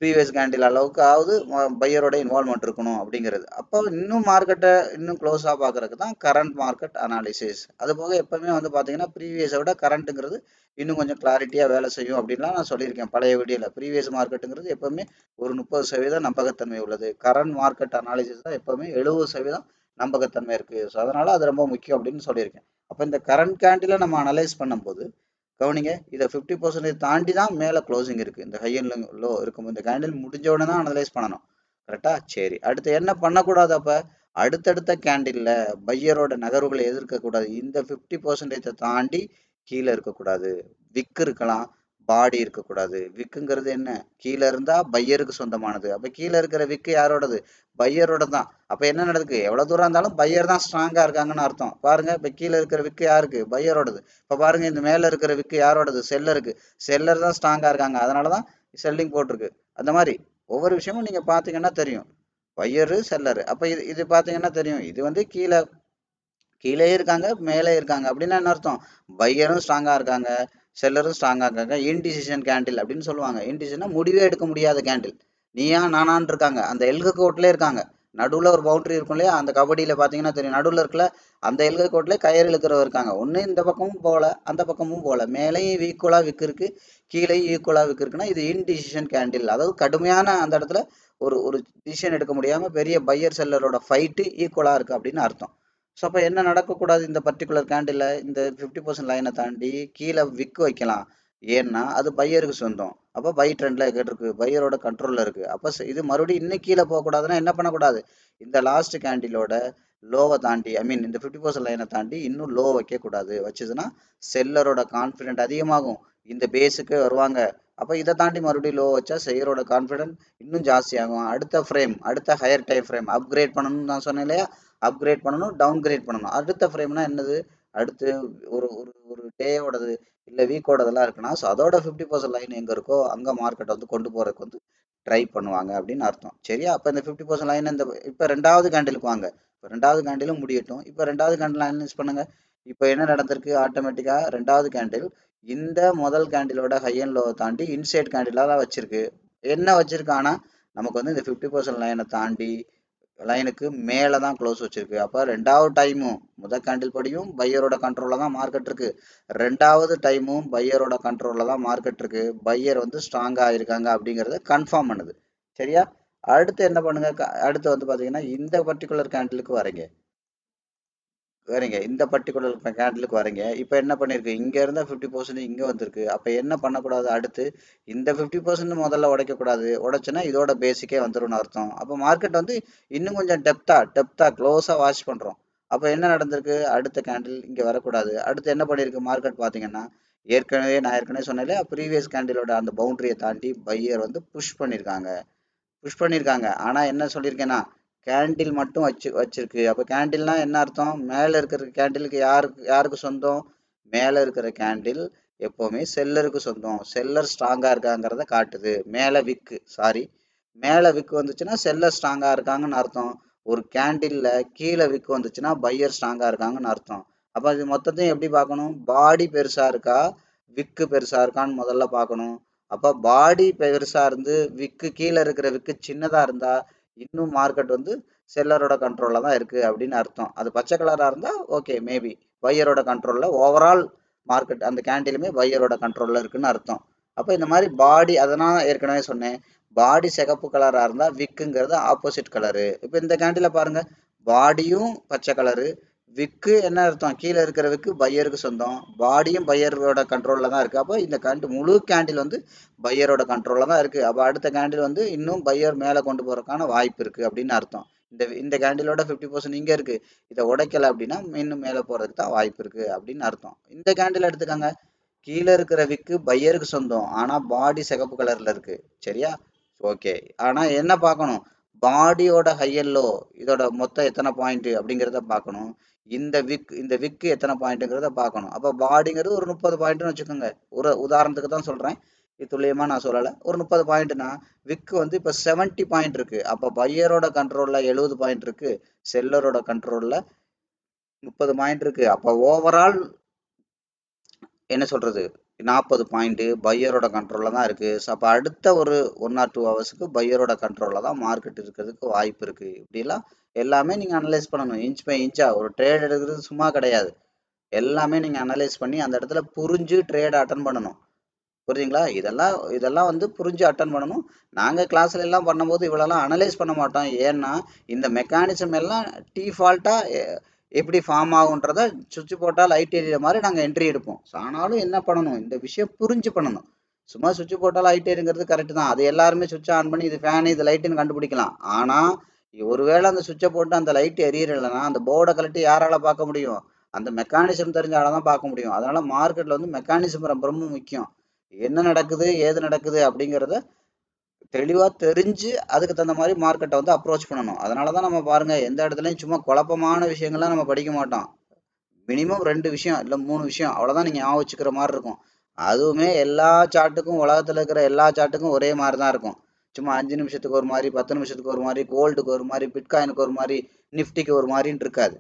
ப்ரீவியஸ் கேண்டில் அளவுக்கு ஆகுது பையரோட இன்வால்மெண்ட் இருக்கணும் அப்படிங்கிறது. அப்போ இன்னும் மார்க்கெட்டை இன்னும் க்ளோஸாக பார்க்கறதுக்கு தான் கரண்ட் மார்க்கெட் அனாலிசிஸ். அது போக எப்பவுமே வந்து பார்த்தீங்கன்னா ப்ரீவியஸை விட கரண்ட்டுங்கிறது இன்னும் கொஞ்சம் கிளாரிட்டியாக வேலை செய்யும் அப்படின்லாம் நான் சொல்லியிருக்கேன் பழைய வீடியோவில். ப்ரீவியஸ் மார்க்கெட்டுங்கிறது எப்பவுமே ஒரு 30% நம்பகத்தன்மை உள்ளது. கரண்ட் மார்க்கெட் அனாலிசிஸ் தான் எப்பவுமே 70% நம்பகத்தன்மை இருக்குது. ஸோ அதனால் அது ரொம்ப முக்கியம் அப்படின்னு சொல்லியிருக்கேன். அப்போ இந்த கரண்ட் கேண்டிலை நம்ம அனலைஸ் பண்ணும்போது கவனிங்க, இதை 50% தாண்டி தான் மேலே க்ளோசிங் இருக்குது. இந்த ஹை அண்ட் லோ இருக்கும். இந்த கேண்டில் முடிஞ்ச உடனே தான் அனலைஸ் பண்ணணும். கரெக்டா? சரி, அடுத்து என்ன பண்ணக்கூடாது, அப்போ அடுத்தடுத்த கேண்டில்ல பையரோட நகர்வுகளை எதிர்க்கக்கூடாது. இந்த 50% தாண்டி கீழே இருக்கக்கூடாது. விக் இருக்கலாம், பாடி இருக்கக்கூடாது. விக்குங்கிறது என்ன, கீழே இருந்தா பையருக்கு சொந்தமானது. அப்போ கீழே இருக்கிற விக்கு யாரோடது, பையரோட தான். அப்போ என்ன நடக்குது, எவ்வளோ தூரம் இருந்தாலும் பையர் தான் ஸ்ட்ராங்காக இருக்காங்கன்னு அர்த்தம். பாருங்க, இப்போ கீழே இருக்கிற விக்கு யாருக்கு, பையரோடது. இப்போ பாருங்க, இந்த மேலே இருக்கிற விக்கு யாரோடது, செல்லருக்கு. செல்லர் தான் ஸ்ட்ராங்காக இருக்காங்க, அதனால தான் செல்லிங் போட்டிருக்கு. அந்த மாதிரி ஒவ்வொரு விஷயமும் நீங்கள் பார்த்தீங்கன்னா தெரியும். Buyer seller. அப்போ இது இது பார்த்தீங்கன்னா தெரியும், இது வந்து கீழே கீழே இருக்காங்க, மேலே இருக்காங்க. அப்படின்னா என்ன அர்த்தம், பையரும் ஸ்ட்ராங்காக இருக்காங்க, செல்லரும் ஸ்ட்ராங்காக இருக்காங்க. இன்டிசிஷன் கேண்டில் அப்படின்னு சொல்லுவாங்க. இன்டிசிஷன்னா முடிவே எடுக்க முடியாத கேண்டில். நீயா நானான் இருக்காங்க, அந்த எல்கை கோட்லேயே இருக்காங்க. நடுவில் ஒரு பவுண்டரி இருக்கும் இல்லையா, அந்த கபடியில் பார்த்தீங்கன்னா தெரியும், நடுவில் இருக்கல அந்த எல்கை கோட்லேயே கயிறு இழுக்கிறவர் இருக்காங்க. ஒன்று இந்த பக்கமும் போகல, அந்த பக்கமும் போகல, மேலேயும் ஈக்குவலாக விக்கு இருக்கு, கீழேயும் ஈக்குவலாக விக்கு இருக்குன்னா இது இன்டிசிஷன் கேண்டில். அதாவது கடுமையான அந்த இடத்துல ஒரு ஒரு டிசிஷன் எடுக்க முடியாமல் பெரிய பையர் செல்லரோட ஃபைட்டு ஈக்குவலாக இருக்குது அப்படின்னு அர்த்தம். ஸோ அப்போ என்ன நடக்கக்கூடாது, இந்த பர்டிகுலர் கேண்டில் இந்த 50% லைனை தாண்டி கீழே விக்கு வைக்கலாம். ஏன்னா அது பையருக்கு சொந்தம். அப்போ பை ட்ரெண்டில் இருக்கு, பையரோட கண்ட்ரோலில் இருக்குது. அப்போ இது மறுபடியும் இன்னும் கீழே போகக்கூடாதுன்னா என்ன பண்ணக்கூடாது, இந்த லாஸ்ட் கேண்டிலோட லோவை தாண்டி, ஐ மீன் இந்த 50% லைனை தாண்டி இன்னும் லோ வைக்கக்கூடாது. வச்சுதுன்னா செல்லரோட கான்ஃபிடென்ட் அதிகமாகும், இந்த பேஸுக்கு வருவாங்க. அப்போ இதை தாண்டி மறுபடியும் லோ வச்சா செய்யரோட கான்ஃபிடென்ட் இன்னும் ஜாஸ்தியாகும். அடுத்த ஃப்ரேம், அடுத்த ஹையர் டைம் ஃப்ரேம் அப்கிரேட் பண்ணணும்னு நான் சொன்னேன் இல்லையா, அப்கிரேட் பண்ணணும், டவுன் கிரேட் பண்ணணும். அடுத்த ஃப்ரேம்னா என்னது, அடுத்து ஒரு ஒரு ஒரு டேயோடது இல்லை வீக்கோடதெல்லாம் இருக்குன்னா, ஸோ அதோட 50% லைன் எங்கே இருக்கோ அங்கே மார்க்கெட்டை வந்து கொண்டு போகிறதுக்கு வந்து ட்ரை பண்ணுவாங்க அப்படின்னு அர்த்தம். சரியா? அப்போ இந்த 50% லைன் இந்த இப்போ 2வது கேண்டிலுக்கு வாங்க. இப்போ 2வது கேண்டிலும் முடியட்டும். இப்போ 2வது கேண்டில் அனலைஸ் பண்ணுங்க. இப்போ என்ன நடந்திருக்கு, ஆட்டோமேட்டிக்காக 2வது கேண்டில் இந்த முதல் கேண்டிலோட ஹை அண்ட் லோவை தாண்டி இன்சைட் கேண்டிலாக தான் வச்சிருக்கு. என்ன வச்சிருக்கானா, நமக்கு வந்து இந்த 50% லைனை தாண்டி லைனுக்கு மேலே தான் க்ளோஸ் வச்சிருக்கு. அப்போ 2வது டைமும் முதல் கேண்டில் படியும் பையரோட கண்ட்ரோலில் தான் மார்க்கெட் இருக்கு, 2வது டைமும் பையரோட கண்ட்ரோலில் தான் மார்க்கெட் இருக்கு. பையர் வந்து ஸ்ட்ராங்காக இருக்காங்க அப்படிங்கிறத கன்ஃபார்ம் பண்ணுது. சரியா? அடுத்து என்ன பண்ணுங்க, அடுத்து வந்து பார்த்தீங்கன்னா இந்த பர்டிகுலர் கேண்டிலுக்கு வரீங்க, இந்த பர்டிகுலர் கேண்டிலுக்கு வரீங்க. இப்போ என்ன பண்ணியிருக்கு, இங்கே இருந்தால் 50% இங்கே வந்திருக்கு. அப்போ என்ன பண்ணக்கூடாது, அடுத்து இந்த 50% முதல்ல உடைக்கக்கூடாது. உடைச்சுன்னா இதோட பேசிக்கே வந்துரும்னு அர்த்தம். அப்போ மார்க்கெட் வந்து இன்னும் கொஞ்சம் டெப்த்தாக க்ளோஸாக வாட்ச் பண்ணுறோம். அப்போ என்ன நடந்திருக்கு, அடுத்த கேண்டில் இங்கே வரக்கூடாது. அடுத்து என்ன பண்ணியிருக்கு மார்க்கெட் பார்த்தீங்கன்னா, நான் ஏற்கனவே சொன்னேன், ப்ரீவியஸ் கேண்டிலோட அந்த பவுண்டரியை தாண்டி பையர் வந்து புஷ் பண்ணியிருக்காங்க. ஆனால் என்ன சொல்லியிருக்கேன்னா, கேண்டில் மட்டும் வச்சிருக்கு. அப்போ கேண்டில்னா என்ன அர்த்தம், மேலே இருக்கிற கேண்டிலுக்கு யாருக்கு சொந்தம், மேலே இருக்கிற கேண்டில் எப்போவுமே செல்லருக்கு சொந்தம். செல்லர் ஸ்ட்ராங்காக இருக்காங்கிறத காட்டுது. மேலே விக்கு வந்துச்சுன்னா செல்லர் ஸ்ட்ராங்காக இருக்காங்கன்னு அர்த்தம். ஒரு கேண்டில்ல கீழே விக்கு வந்துச்சுன்னா பையர் ஸ்ட்ராங்காக இருக்காங்கன்னு அர்த்தம். அப்போ இது மொத்தத்தையும் எப்படி பார்க்கணும், பாடி பெருசாக இருக்கா விக்கு பெருசாக இருக்கான்னு முதல்ல பார்க்கணும். அப்போ பாடி பெருசாக இருந்து விக்கு கீழே இருக்கிற விக்கு சின்னதாக இருந்தால் இன்னும் மார்க்கெட் வந்து செல்லரோட கண்ட்ரோலில் தான் இருக்குது அப்படின்னு அர்த்தம். அது பச்சை கலராக இருந்தால் ஓகே, மேபி பையரோட கண்ட்ரோலில் ஓவரால் மார்க்கெட் அந்த கேண்டிலுமே பையரோட கண்ட்ரோலில் இருக்குன்னு அர்த்தம். அப்போ இந்த மாதிரி பாடி, அதனால் ஏற்கனவே சொன்னேன், பாடி சிகப்பு கலராக இருந்தால் விக்குங்கிறது ஆப்போசிட் கலரு. இப்போ இந்த கேண்டில் பாருங்கள், பாடியும் பச்சை கலரு, விக்கு என்ன அர்த்தம்? கீழே இருக்கிற விக்கு பையருக்கு சொந்தம், பாடியும் பையரோட கண்ட்ரோல்ல தான் இருக்கு. அப்போ இந்த முழு கேண்டில் வந்து பையரோட கண்ட்ரோல்ல தான் இருக்கு. அப்போ அடுத்த கேண்டில் வந்து இன்னும் பையர் மேலே கொண்டு போறதுக்கான வாய்ப்பு இருக்கு அப்படின்னு அர்த்தம். இந்த கேண்டிலோட 50% இங்க இருக்கு. இதை உடைக்கல அப்படின்னா இன்னும் மேலே போறதுக்கு தான் வாய்ப்பு இருக்கு அப்படின்னு அர்த்தம். இந்த கேண்டில் எடுத்துக்கங்க. கீழே இருக்கிற விக்கு பையருக்கு சொந்தம், ஆனா பாடி சிகப்பு கலர்ல இருக்கு. சரியா? ஓகே. ஆனா என்ன பார்க்கணும்? பாடியோட ஹையல்லோ இதோட மொத்தம் எத்தனை பாயிண்ட் அப்படிங்கிறத பார்க்கணும். இந்த விக்கு எத்தனை பாயிண்ட்ங்கிறத பார்க்கணும். அப்போ பாடிங்கிறது ஒரு 30 பாயிண்ட்னு வச்சுக்கோங்க. ஒரு உதாரணத்துக்கு தான் சொல்றேன். இது துல்லியமா நான் சொல்லலை. ஒரு 30 பாயிண்ட்னா விக்கு வந்து இப்போ 70 பாயிண்ட் இருக்கு. அப்போ பையரோட கண்ட்ரோல்ல 70 பாயிண்ட் இருக்கு, செல்லரோட கண்ட்ரோல்ல 30 பாயிண்ட் இருக்கு. அப்போ ஓவரால் என்ன சொல்றது, 40 பாயிண்ட் பையரோட கண்ட்ரோல்ல தான் இருக்கு. ஸோ அப்போ அடுத்த ஒரு 1 or 2 ஹவர்ஸ்க்கு பையரோட கண்ட்ரோல்ல தான் மார்க்கெட் இருக்கிறதுக்கு வாய்ப்பு இருக்கு. இப்படிலாம் எல்லாமே நீங்க அனலைஸ் பண்ணணும். இன்ச் பை இன்ச்சா ஒரு ட்ரேட் எடுக்கிறது சும்மா கிடையாது. எல்லாமே நீங்க அனலைஸ் பண்ணி அந்த இடத்துல புரிஞ்சு ட்ரேட் அட்டன் பண்ணணும். புரியுதுங்களா? இதெல்லாம் இதெல்லாம் வந்து புரிஞ்சு அட்டன் பண்ணணும். நாங்க கிளாஸ்ல எல்லாம் பண்ணும்போது இவ்வளோலாம் அனலைஸ் பண்ண மாட்டோம். ஏன்னா இந்த மெக்கானிசம் எல்லாம் டிஃபால்ட்டா எப்படி ஃபார்ம் ஆகுன்றத சுவிட்ச் போட்டால் லைட் எரியிற மாதிரி நாங்கள் என்ட்ரி எடுப்போம். ஆனாலும் என்ன பண்ணணும், இந்த விஷயம் புரிஞ்சு பண்ணணும். சும்மா சுவிட்ச் போட்டால் லைட் எரிங்கிறது கரெக்ட் தான். அது எல்லாருமே சுவிட்ச் ஆன் பண்ணி இது ஃபேன் இது லைட்டுன்னு கண்டுபிடிக்கலாம். ஆனால் ஒருவேளை அந்த சுவிட்சை போட்டு அந்த லைட் எரியலைன்னா அந்த போர்டை கழட்டி யாரால பார்க்க முடியும்? அந்த மெக்கானிசம் தெரிஞ்சால தான் பார்க்க முடியும். அதனால மார்க்கெட்ல வந்து மெக்கானிசம் ரொம்ப ரொம்ப முக்கியம். என்ன நடக்குது ஏது நடக்குது அப்படிங்கிறத தெளிவா தெரிஞ்சு அதுக்கு தகுந்த மாதிரி மார்க்கெட்டை வந்து அப்ரோச் பண்ணணும். அதனாலதான் நம்ம பாருங்க எந்த இடத்துலயும் சும்மா குழப்பமான விஷயங்கள்லாம் நம்ம படிக்க மாட்டோம். மினிமம் 2 விஷயம் இல்ல 3 விஷயம் அவ்வளவுதான் நீங்க ஞாபகம் வச்சுக்கிற மாதிரி இருக்கும். அதுவுமே எல்லா சார்ட்டுக்கும் உலகத்துல இருக்கிற எல்லா சார்ட்டுக்கும் ஒரே மாதிரி தான் இருக்கும். சும்மா 5 நிமிஷத்துக்கு ஒரு மாதிரி, 10 நிமிஷத்துக்கு ஒரு மாதிரி, கோல்டுக்கு ஒரு மாதிரி, பிட்காயினுக்கு ஒரு மாதிரி, நிஃப்டிக்கு ஒரு மாதிரின்னு இருக்காது.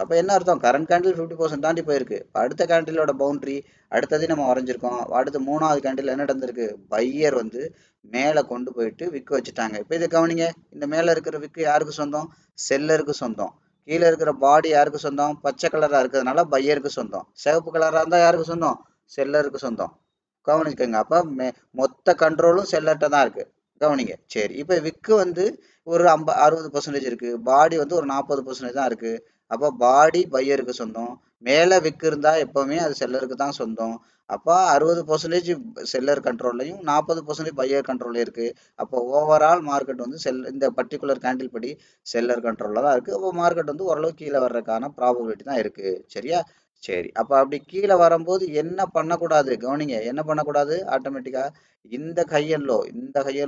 அப்ப என்ன அர்த்தம்? கரண்ட் கேண்டில் 50% தாண்டி போயிருக்கு. அடுத்த கேண்டிலோட பவுண்டரி அடுத்ததையும் நம்ம வரைஞ்சிருக்கோம். அடுத்து 3வது கேண்டில் என்ன நடந்திருக்கு? பையர் வந்து மேல கொண்டு போயிட்டு விக்கு வச்சுட்டாங்க. இப்ப இதை கவனிங்க. இந்த மேல இருக்கிற விக்கு யாருக்கு சொந்தம்? செல்லருக்கு சொந்தம். கீழே இருக்கிற பாடி யாருக்கு சொந்தம்? பச்சை கலரா இருக்கிறதுனால பையருக்கு சொந்தம். சிவப்பு கலரா இருந்தா யாருக்கு சொந்தம்? செல்லருக்கு சொந்தம். கவனிச்சுக்கோங்க. அப்ப மொத்த கண்ட்ரோலும் செல்லர்கிட்ட தான் இருக்கு. கவனிங்க. சரி, இப்ப விக்கு வந்து ஒரு 60% இருக்கு, பாடி வந்து ஒரு 40% தான் இருக்கு. அப்ப பாடி பையருக்கு சொந்தம், மேல விக்கு இருந்தா எப்பவுமே அது செல்லருக்கு தான் சொந்தம். அப்ப 60% செல்லர் கண்ட்ரோல்லையும் 40% பையர் கண்ட்ரோல்ல இருக்கு. அப்போ ஓவரால் மார்க்கெட் வந்து இந்த பர்டிகுலர் கேண்டில் படி செல்லர் கண்ட்ரோல்ல தான் இருக்கு. அப்போ மார்க்கெட் வந்து ஓரளவு கீழே வர்றதுக்கான ப்ராபபிலிட்டி தான் இருக்கு. சரியா? சரி, அப்ப அப்படி கீழே வரும்போது என்ன பண்ணக்கூடாது? கவனிங்க. என்ன பண்ணக்கூடாது? ஆட்டோமேட்டிக்கா இந்த ஹை அண்ட்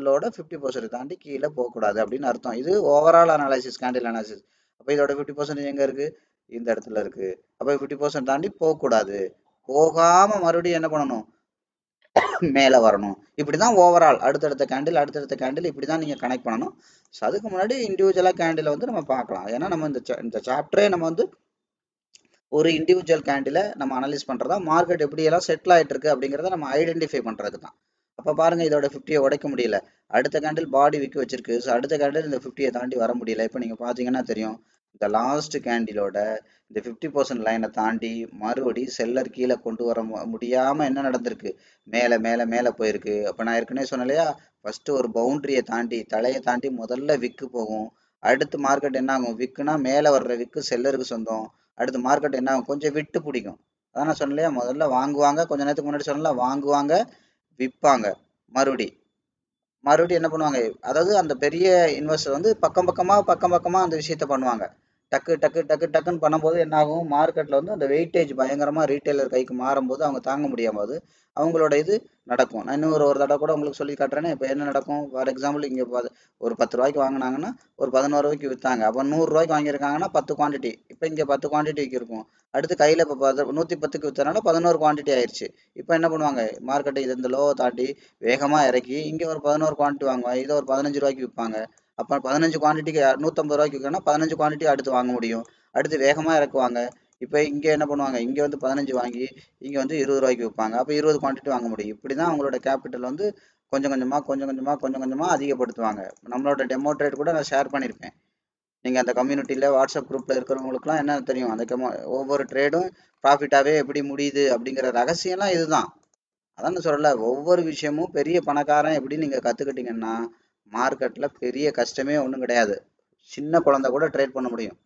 லோட 50% தாண்டி கீழே போகக்கூடாது அப்படின்னு அர்த்தம். இது ஓவரால் அனாலிசிஸ், கேண்டில் அனாலிசிஸ். அப்ப இதோட 50% எங்க இருக்கு? இந்த இடத்துல இருக்கு. அப்ப 50% தாண்டி போகக்கூடாது. போகாம மறுபடியும் என்ன பண்ணணும்? மேல வரணும். இப்படிதான் ஓவரால் அடுத்தடுத்த கேண்டில் இப்படிதான் நீங்க கனெக்ட் பண்ணணும். அதுக்கு முன்னாடி இண்டிவிஜுவலா கேண்டில வந்து நம்ம பார்க்கலாம். ஏன்னா நம்ம இந்த சாப்டரே நம்ம வந்து ஒரு இண்டிவிஜுவல் கேண்டில நம்ம அனலைஸ் பண்றதா, மார்க்கெட் எப்படியெல்லாம் செட்டில் ஆயிட்டு இருக்கு அப்படிங்கிறத நம்ம ஐடென்டிஃபை பண்றதுக்கு தான். அப்ப பாருங்க, இதோட 50யை உடைக்க முடியல. அடுத்த கேண்டில் பாடி விக்கு வச்சிருக்கு. ஸோ அடுத்த கேண்டில் இந்த 50யை தாண்டி வர முடியல. இப்போ நீங்க பாத்தீங்கன்னா தெரியும், இந்த லாஸ்ட் கேண்டிலோட இந்த 50% லைனை தாண்டி மறுபடி செல்லர் கீழே கொண்டு வர முடியாம என்ன நடந்திருக்கு? மேல மேல மேல போயிருக்கு. அப்ப நான் ஏற்கனவே சொன்னேன் இல்லையா, ஃபர்ஸ்ட் ஒரு பவுண்டரியை தாண்டி தலையை தாண்டி முதல்ல விக்கு போகும். அடுத்து மார்க்கெட் என்ன ஆகும்? விக்குனா மேல வர்ற விக்கு செல்லருக்கு சொந்தம். அடுத்து மார்க்கெட் என்ன ஆகும்? கொஞ்சம் விட்டு பிடிக்கும். அதான் நான் சொன்னேன் இல்லையா, முதல்ல வாங்குவாங்க, கொஞ்ச நேரத்துக்கு முன்னாடி சொன்னல, வாங்குவாங்க, விற்பாங்க, மறுபடி மறுபடியும் என்ன பண்ணுவாங்க? அதாவது அந்த பெரிய இன்வெஸ்டர் வந்து பக்கம் பக்கமா அந்த விஷயத்த பண்ணுவாங்க. டக்கு டக்கு டக்கு டக்குன்னு பண்ணும்போது என்ன ஆகும்? மார்க்கெட்ல வந்து அந்த வெயிட்டேஜ் பயங்கரமா ரீட்டைலர் கைக்கு மாறும்போது அவங்க தாங்க முடியாம போது அவங்களோட இது நடக்கும். நான் இன்னும் ஒரு தடவை கூட உங்களுக்கு சொல்லி காட்டுறேனே. இப்போ என்ன நடக்கும்? ஃபார் எக்ஸாம்பிள் இங்கே ஒரு 10 ரூபாய்க்கு வாங்கினாங்கன்னா ஒரு 11 ரூபாய்க்கு விற்றாங்க. அப்போ 100 ரூபாய்க்கு வாங்கியிருக்காங்கன்னா 10 குவான்டிட்டி. இப்போ இங்கே 10 குவான்டிட்டிக்கு இருக்கும். அடுத்து கையில் இப்போ 110க்கு விற்றனால 11 குவான்டிட்டி ஆயிடுச்சு. இப்போ என்ன பண்ணுவாங்க? மார்க்கெட்டை இது இந்த லோவை தாண்டி வேகமா இறக்கி இங்க ஒரு 11 குவான்டிட்டி வாங்குவாங்க. இதை ஒரு 15 ரூபாய்க்கு விற்பாங்க. அப்ப 15 குவான்டிட்டிக்கு 150 ரூபாய்க்கு விற்கணும்னா 15 குவான்டிட்டி அடுத்து வாங்க முடியும். அடுத்து வேகமா இறக்குவாங்க. இப்ப இங்க என்ன பண்ணுவாங்க? இங்க வந்து 15 வாங்கி இங்க வந்து 20 ரூபாய்க்கு விற்பாங்க. அப்ப 20 குவான்டிட்டி வாங்க முடியும். இப்படிதான் அவங்களோட கேபிட்டல் வந்து கொஞ்சம் கொஞ்சமா அதிகப்படுத்துவாங்க. நம்மளோட டெமோ ட்ரேட் கூட நான் ஷேர் பண்ணியிருப்பேன். நீங்க அந்த கம்யூனிட்டியில வாட்ஸ்அப் குரூப்ல இருக்கிறவங்களுக்குலாம் என்ன தெரியும்? அந்த ஒவ்வொரு ட்ரேடும் ப்ராஃபிட்டாவே எப்படி முடியுது அப்படிங்கிற ரகசியம்லாம் இதுதான். அதான் சொல்லல, ஒவ்வொரு விஷயமும் பெரிய பணக்காரன் எப்படி நீங்க கத்துக்கிட்டீங்கன்னா மார்க்கெட்ல பெரிய கஷ்டமே ஒன்றும் கிடையாது. சின்ன குழந்தை கூட ட்ரேட் பண்ண முடியும்.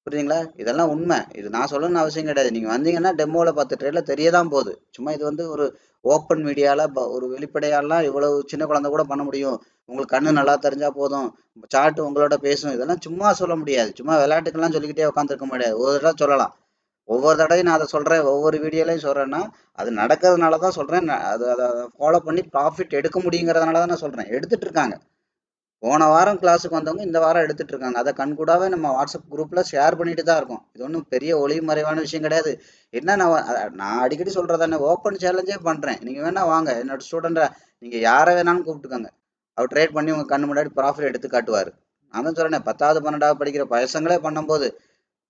புரியுதுங்களா? இதெல்லாம் உண்மை. இது நான் சொல்லணும்னு அவசியம் கிடையாது. நீங்க வந்தீங்கன்னா டெமோல 10 ட்ரேட்ல தெரியதான் போகுது. சும்மா இது வந்து ஒரு ஓப்பன் மீடியால ஒரு வெளிப்படையாலாம் இவ்வளவு சின்ன குழந்தை கூட பண்ண முடியும். உங்களுக்கு கண்ணு நல்லா தெரிஞ்சா போதும். சார்ட் உங்களோட பேசும். இதெல்லாம் சும்மா சொல்ல முடியாது. சும்மா விளையாட்டுக்கெல்லாம் சொல்லிக்கிட்டே உட்காந்துருக்க முடியாது. ஒரு தடவை சொல்லலாம். ஒவ்வொரு தடவையும் நான் அதை சொல்றேன். ஒவ்வொரு வீடியோலையும் சொல்றேன்னா, அது நடக்கிறதுனால தான் சொல்றேன். அது அதை ஃபாலோ பண்ணி ப்ராஃபிட் எடுக்க முடியுங்கிறதுனால தான் நான் சொல்றேன். எடுத்துட்டு இருக்காங்க. போன வாரம் கிளாஸுக்கு வந்தவங்க இந்த வாரம் எடுத்துட்டு இருக்காங்க. அதை கண்கூடாவே நம்ம வாட்ஸ்அப் குரூப்ல ஷேர் பண்ணிட்டு தான் இருக்கோம். இது ஒன்றும் பெரிய ஒளிவு மறைவான விஷயம் கிடையாது. என்ன நான் அடிக்கடி சொல்றதானே, ஓப்பன் சேலஞ்சே பண்றேன். நீங்க வேணா வாங்க, என்னோட ஸ்டூடெண்ட நீங்க யாரை வேணாலும் கூப்பிட்டுக்கோங்க. அவர் ட்ரேட் பண்ணி உங்க கண்ணு முன்னாடி ப்ராஃபிட் எடுத்து காட்டுவாரு. நான் தான் சொல்றேன், 10வது 12வது படிக்கிற பசங்களே பண்ணும்போது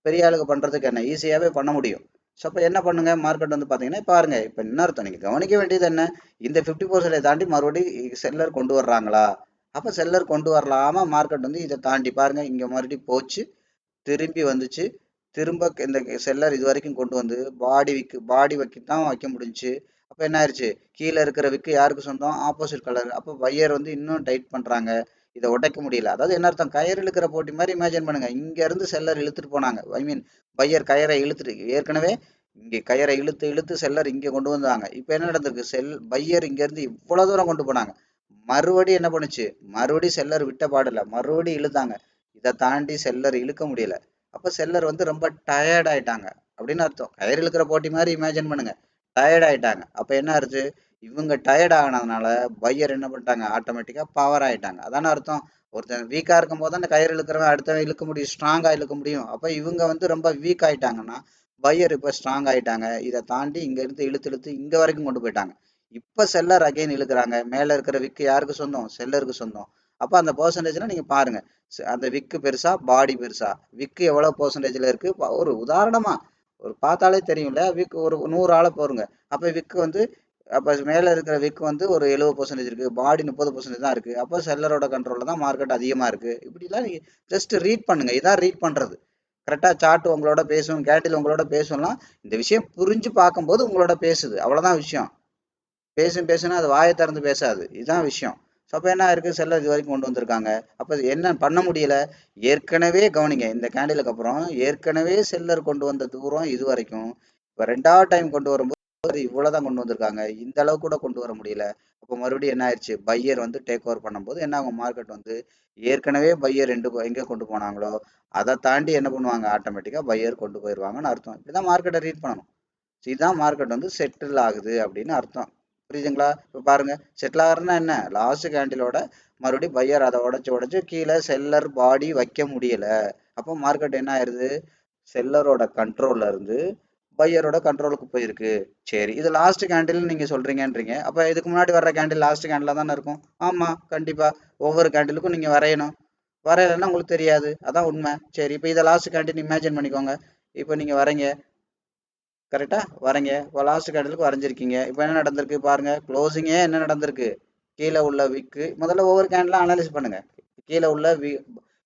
பெரிய ஆளுக்கு பண்றதுக்கு என்ன ஈஸியாவே பண்ண முடியும். ஸோ அப்போ என்ன பண்ணுங்க, மார்க்கெட் வந்து பாத்தீங்கன்னா பாருங்க, இப்போ என்ன அர்த்தம், நீங்க கவனிக்க வேண்டியது என்ன, இந்த 50% தாண்டி மறுபடியும் செல்லர் கொண்டு வர்றாங்களா? அப்ப செல்லர் கொண்டு வரலாம மார்க்கெட் வந்து இதை தாண்டி பாருங்க, இங்க மறுபடியும் போச்சு, திரும்பி வந்துச்சு, திரும்ப இந்த செல்லர் இது வரைக்கும் கொண்டு வந்து பாடி தான் வைக்க முடிஞ்சுச்சு. அப்ப என்ன ஆயிடுச்சு, கீழே இருக்கிற விக்கு யாருக்கு சொந்தம், ஆப்போசிட் கலர். அப்போ பையர் வந்து இன்னும் டைட் பண்றாங்க, இதை உடைக்க முடியல. அதாவது என்ன அர்த்தம், கயிறு இழுக்கிற போட்டி மாதிரி இமேஜின் பண்ணுங்க. இங்க இருந்து செல்லர் இழுத்துட்டு போனாங்க, ஐ மீன் பையர் கயிறை இழுத்துட்டு, ஏற்கனவே இங்க கயிறை இழுத்து இழுத்து செல்லர் இங்க கொண்டு வந்தாங்க. இப்ப என்ன நடந்திருக்கு, பையர் இங்க இருந்து இவ்வளவு தூரம் கொண்டு போனாங்க, மறுபடியும் என்ன பண்ணுச்சு, மறுபடியும் செல்லர் விட்ட பாடல, மறுபடியும் இழுத்தாங்க. இதை தாண்டி செல்லர் இழுக்க முடியல. அப்ப செல்லர் வந்து ரொம்ப டயர்ட் ஆயிட்டாங்க அப்படின்னு அர்த்தம். கயிறு இழுக்கிற போட்டி மாதிரி இமேஜின் பண்ணுங்க. டயர்ட் ஆயிட்டாங்க. அப்ப என்ன ஆச்சு, இவங்க டயர்ட் ஆனதுனால பையர் என்ன பண்ணிட்டாங்க, ஆட்டோமேட்டிக்கா பவர் ஆயிட்டாங்க. அதான அர்த்தம். ஒருத்தன் வீக்கா இருக்கும் போது அந்த கயிறு இழுக்கிறவன் அடுத்தவன் இழுக்க முடியும், ஸ்ட்ராங்கா இழுக்க முடியும். அப்ப இவங்க வந்து ரொம்ப வீக் ஆயிட்டாங்கன்னா பையர் இப்ப ஸ்ட்ராங் ஆயிட்டாங்க. இதை தாண்டி இங்க இருந்து இழுத்து இழுத்து இங்க வரைக்கும் கொண்டு போயிட்டாங்க. இப்ப செல்லர் அகைன் இழுக்கிறாங்க. மேல இருக்கிற விக்கு யாருக்கு சொந்தம், செல்லருக்கு சொந்தம். அப்ப அந்த பெர்சன்டேஜ்ல நீங்க பாருங்க, அந்த விக்கு பெருசா பாடி பெருசா, விக்கு எவ்வளவு பெர்சன்டேஜ்ல இருக்கு. ஒரு உதாரணமா ஒரு பார்த்தாலே தெரியும்ல, விக்கு ஒரு 100 ஆளை போருங்க. அப்ப விக்கு வந்து, அப்ப மேல இருக்கிற விக்கு வந்து ஒரு 70% இருக்கு, பாடி 30% தான் இருக்கு. அப்ப செல்லரோட கண்ட்ரோல்ல தான் மார்க்கெட் அதிகமா இருக்கு. இப்படி எல்லாம் நீங்க ஜஸ்ட் ரீட் பண்ணுங்க. இதான் ரீட் பண்றது. கரெக்டா சார்ட் உங்களோட பேசும், கேண்டில் உங்களோட பேசும்லாம் இந்த விஷயம் புரிஞ்சு பார்க்கும்போது உங்களோட பேசுது, அவ்வளவுதான் விஷயம். பேசுனா அது வாயை திறந்து பேசாது, இதுதான் விஷயம். ஸோ அப்போ என்ன இருக்கு, செல்லர் இது வரைக்கும் கொண்டு வந்திருக்காங்க. அப்போ என்ன பண்ண முடியல, ஏற்கனவே கவனிங்க, இந்த கேண்டிலுக்கு அப்புறம் ஏற்கனவே செல்லர் கொண்டு வந்த தூரம் இது வரைக்கும், இப்போ 2வது டைம் கொண்டு வரும்போது இவ்வளவுதான் கொண்டு வந்திருக்காங்க, இந்த அளவு கூட கொண்டு வர முடியல. அப்போ மறுபடியும் என்ன ஆயிடுச்சு, பையர் வந்து டேக் ஓவர் பண்ணும்போது என்ன ஆகும், மார்க்கெட் வந்து ஏற்கனவே பையர் எங்க கொண்டு போனாங்களோ அதை தாண்டி என்ன பண்ணுவாங்க, ஆட்டோமேட்டிக்கா பையர் கொண்டு போயிடுவாங்கன்னு அர்த்தம். இப்படிதான் மார்க்கெட்டை ரீட் பண்ணணும். இதுதான் மார்க்கெட் வந்து செட்டில் ஆகுது அப்படின்னு அர்த்தம். புரியுதுங்களா? இப்போ பாருங்க, செட்டில் ஆகுறதுன்னா என்ன, லாஸ்ட் கேண்டிலோட மறுபடியும் பையர் அதை உடச்சு உடச்சு கீழே செல்லர் பாடி வைக்க முடியல. அப்போ மார்க்கெட் என்ன ஆயிருது, செல்லரோட கண்ட்ரோல்ல இருந்து பையரோட கண்ட்ரோலுக்கு போயிருக்கு. சரி, இது லாஸ்ட் கேண்டில் நீங்க சொல்றீங்கன்றீங்க. அப்ப இதுக்கு முன்னாடி வர்ற கேண்டில் லாஸ்ட் கேண்டில் தானே இருக்கும். ஆமா, கண்டிப்பா. ஒவ்வொரு கேண்டிலுக்கும் நீங்க வரையணும். வரையலைன்னா உங்களுக்கு தெரியாது, அதான் உண்மை. சரி, இப்போ இதை லாஸ்ட் கேண்டில் இமேஜின் பண்ணிக்கோங்க. இப்போ நீங்க வரைங்க, கரெக்டா வரீங்க. இப்போ லாஸ்ட் கேண்டலுக்கு வரைஞ்சிருக்கீங்க. இப்போ என்ன நடந்திருக்கு பாருங்க, க்ளோசிங்கே என்ன நடந்திருக்கு, கீழே உள்ள விக்கு முதல்ல ஒவ்வொரு கேண்டிலும் அனலைஸ் பண்ணுங்க. கீழே உள்ள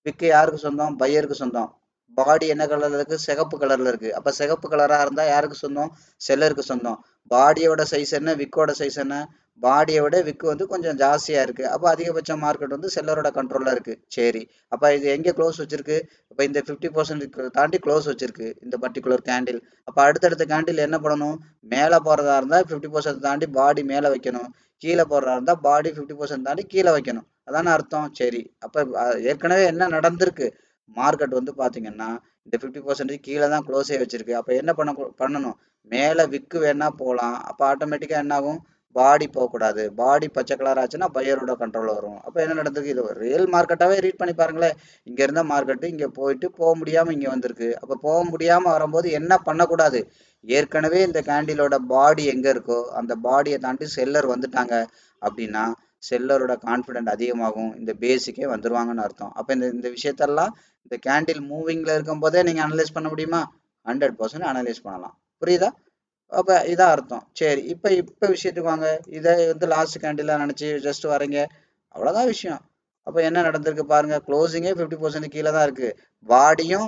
விக்கு யாருக்கு சொந்தம், பையருக்கு சொந்தம். பாடி என்ன கலர்ல இருக்கு, சிகப்பு கலர்ல இருக்கு. அப்ப சிகப்பு கலரா இருந்தா யாருக்கு சொந்தம், செல்லருக்கு சொந்தம். பாடியோட சைஸ் என்ன, விக்கோட சைஸ் என்ன, பாடியை விட விக்கு வந்து கொஞ்சம் ஜாஸ்தியா இருக்கு. அப்ப அதிகபட்ச மார்க்கெட் வந்து செல்லரோட கண்ட்ரோல்ல இருக்கு. சரி, அப்ப இது எங்க க்ளோஸ் வச்சிருக்கு, இப்ப இந்த 50% தாண்டி க்ளோஸ் வச்சிருக்கு இந்த பர்டிகுலர் கேண்டில். அப்ப அடுத்தடுத்த கேண்டில் என்ன பண்ணணும், மேல போறதா இருந்தா 50% தாண்டி பாடி மேல வைக்கணும், கீழே போறதா இருந்தா பாடி 50% தாண்டி கீழே வைக்கணும். அதான அர்த்தம். சரி, அப்ப ஏற்கனவே என்ன நடந்திருக்கு, மார்க்கெட் வந்து பாத்தீங்கன்னா இந்த 50% கீழே தான் க்ளோஸே வச்சிருக்கு. அப்ப என்ன பண்ணணும், மேல விக்கு வேணா போகலாம். அப்ப ஆட்டோமேட்டிக்கா என்ன ஆகும், பாடி போகக்கூடாது. பாடி பச்சை கலர் ஆச்சுன்னா பையரோட கண்ட்ரோல் வரும். அப்ப என்ன நடந்திருக்கு, இது ரியல் மார்க்கெட்டாவே ரீட் பண்ணி பாருங்களேன். இங்க இருந்த மார்க்கெட்டு இங்க போயிட்டு போக முடியாம இங்க வந்திருக்கு. அப்ப போக முடியாம வரும்போது என்ன பண்ணக்கூடாது, ஏற்கனவே இந்த கேண்டிலோட பாடி எங்க இருக்கோ அந்த பாடியை தாண்டி செல்லர் வந்துட்டாங்க அப்படின்னா செல்லரோட கான்ஃபிடென்ட் அதிகமாகும், இந்த பேசிக்கே வந்துருவாங்கன்னு அர்த்தம். அப்ப இந்த இந்த விஷயத்தெல்லாம் இந்த கேண்டில் மூவிங்ல இருக்கும் போதே நீங்க அனலைஸ் பண்ண முடியுமா, 100% அனலைஸ் பண்ணலாம். புரியுதா? அப்ப இதான் அர்த்தம். சரி, இப்ப இப்ப விஷயத்துக்கு வாங்க. இதை வந்து லாஸ்ட் கேண்டிலா நினைச்சு ஜஸ்ட் வரீங்க, அவ்வளவுதான் விஷயம். அப்ப என்ன நடந்திருக்கு பாருங்க, க்ளோசிங்கே 50% கீழே தான் இருக்கு. பாடியும்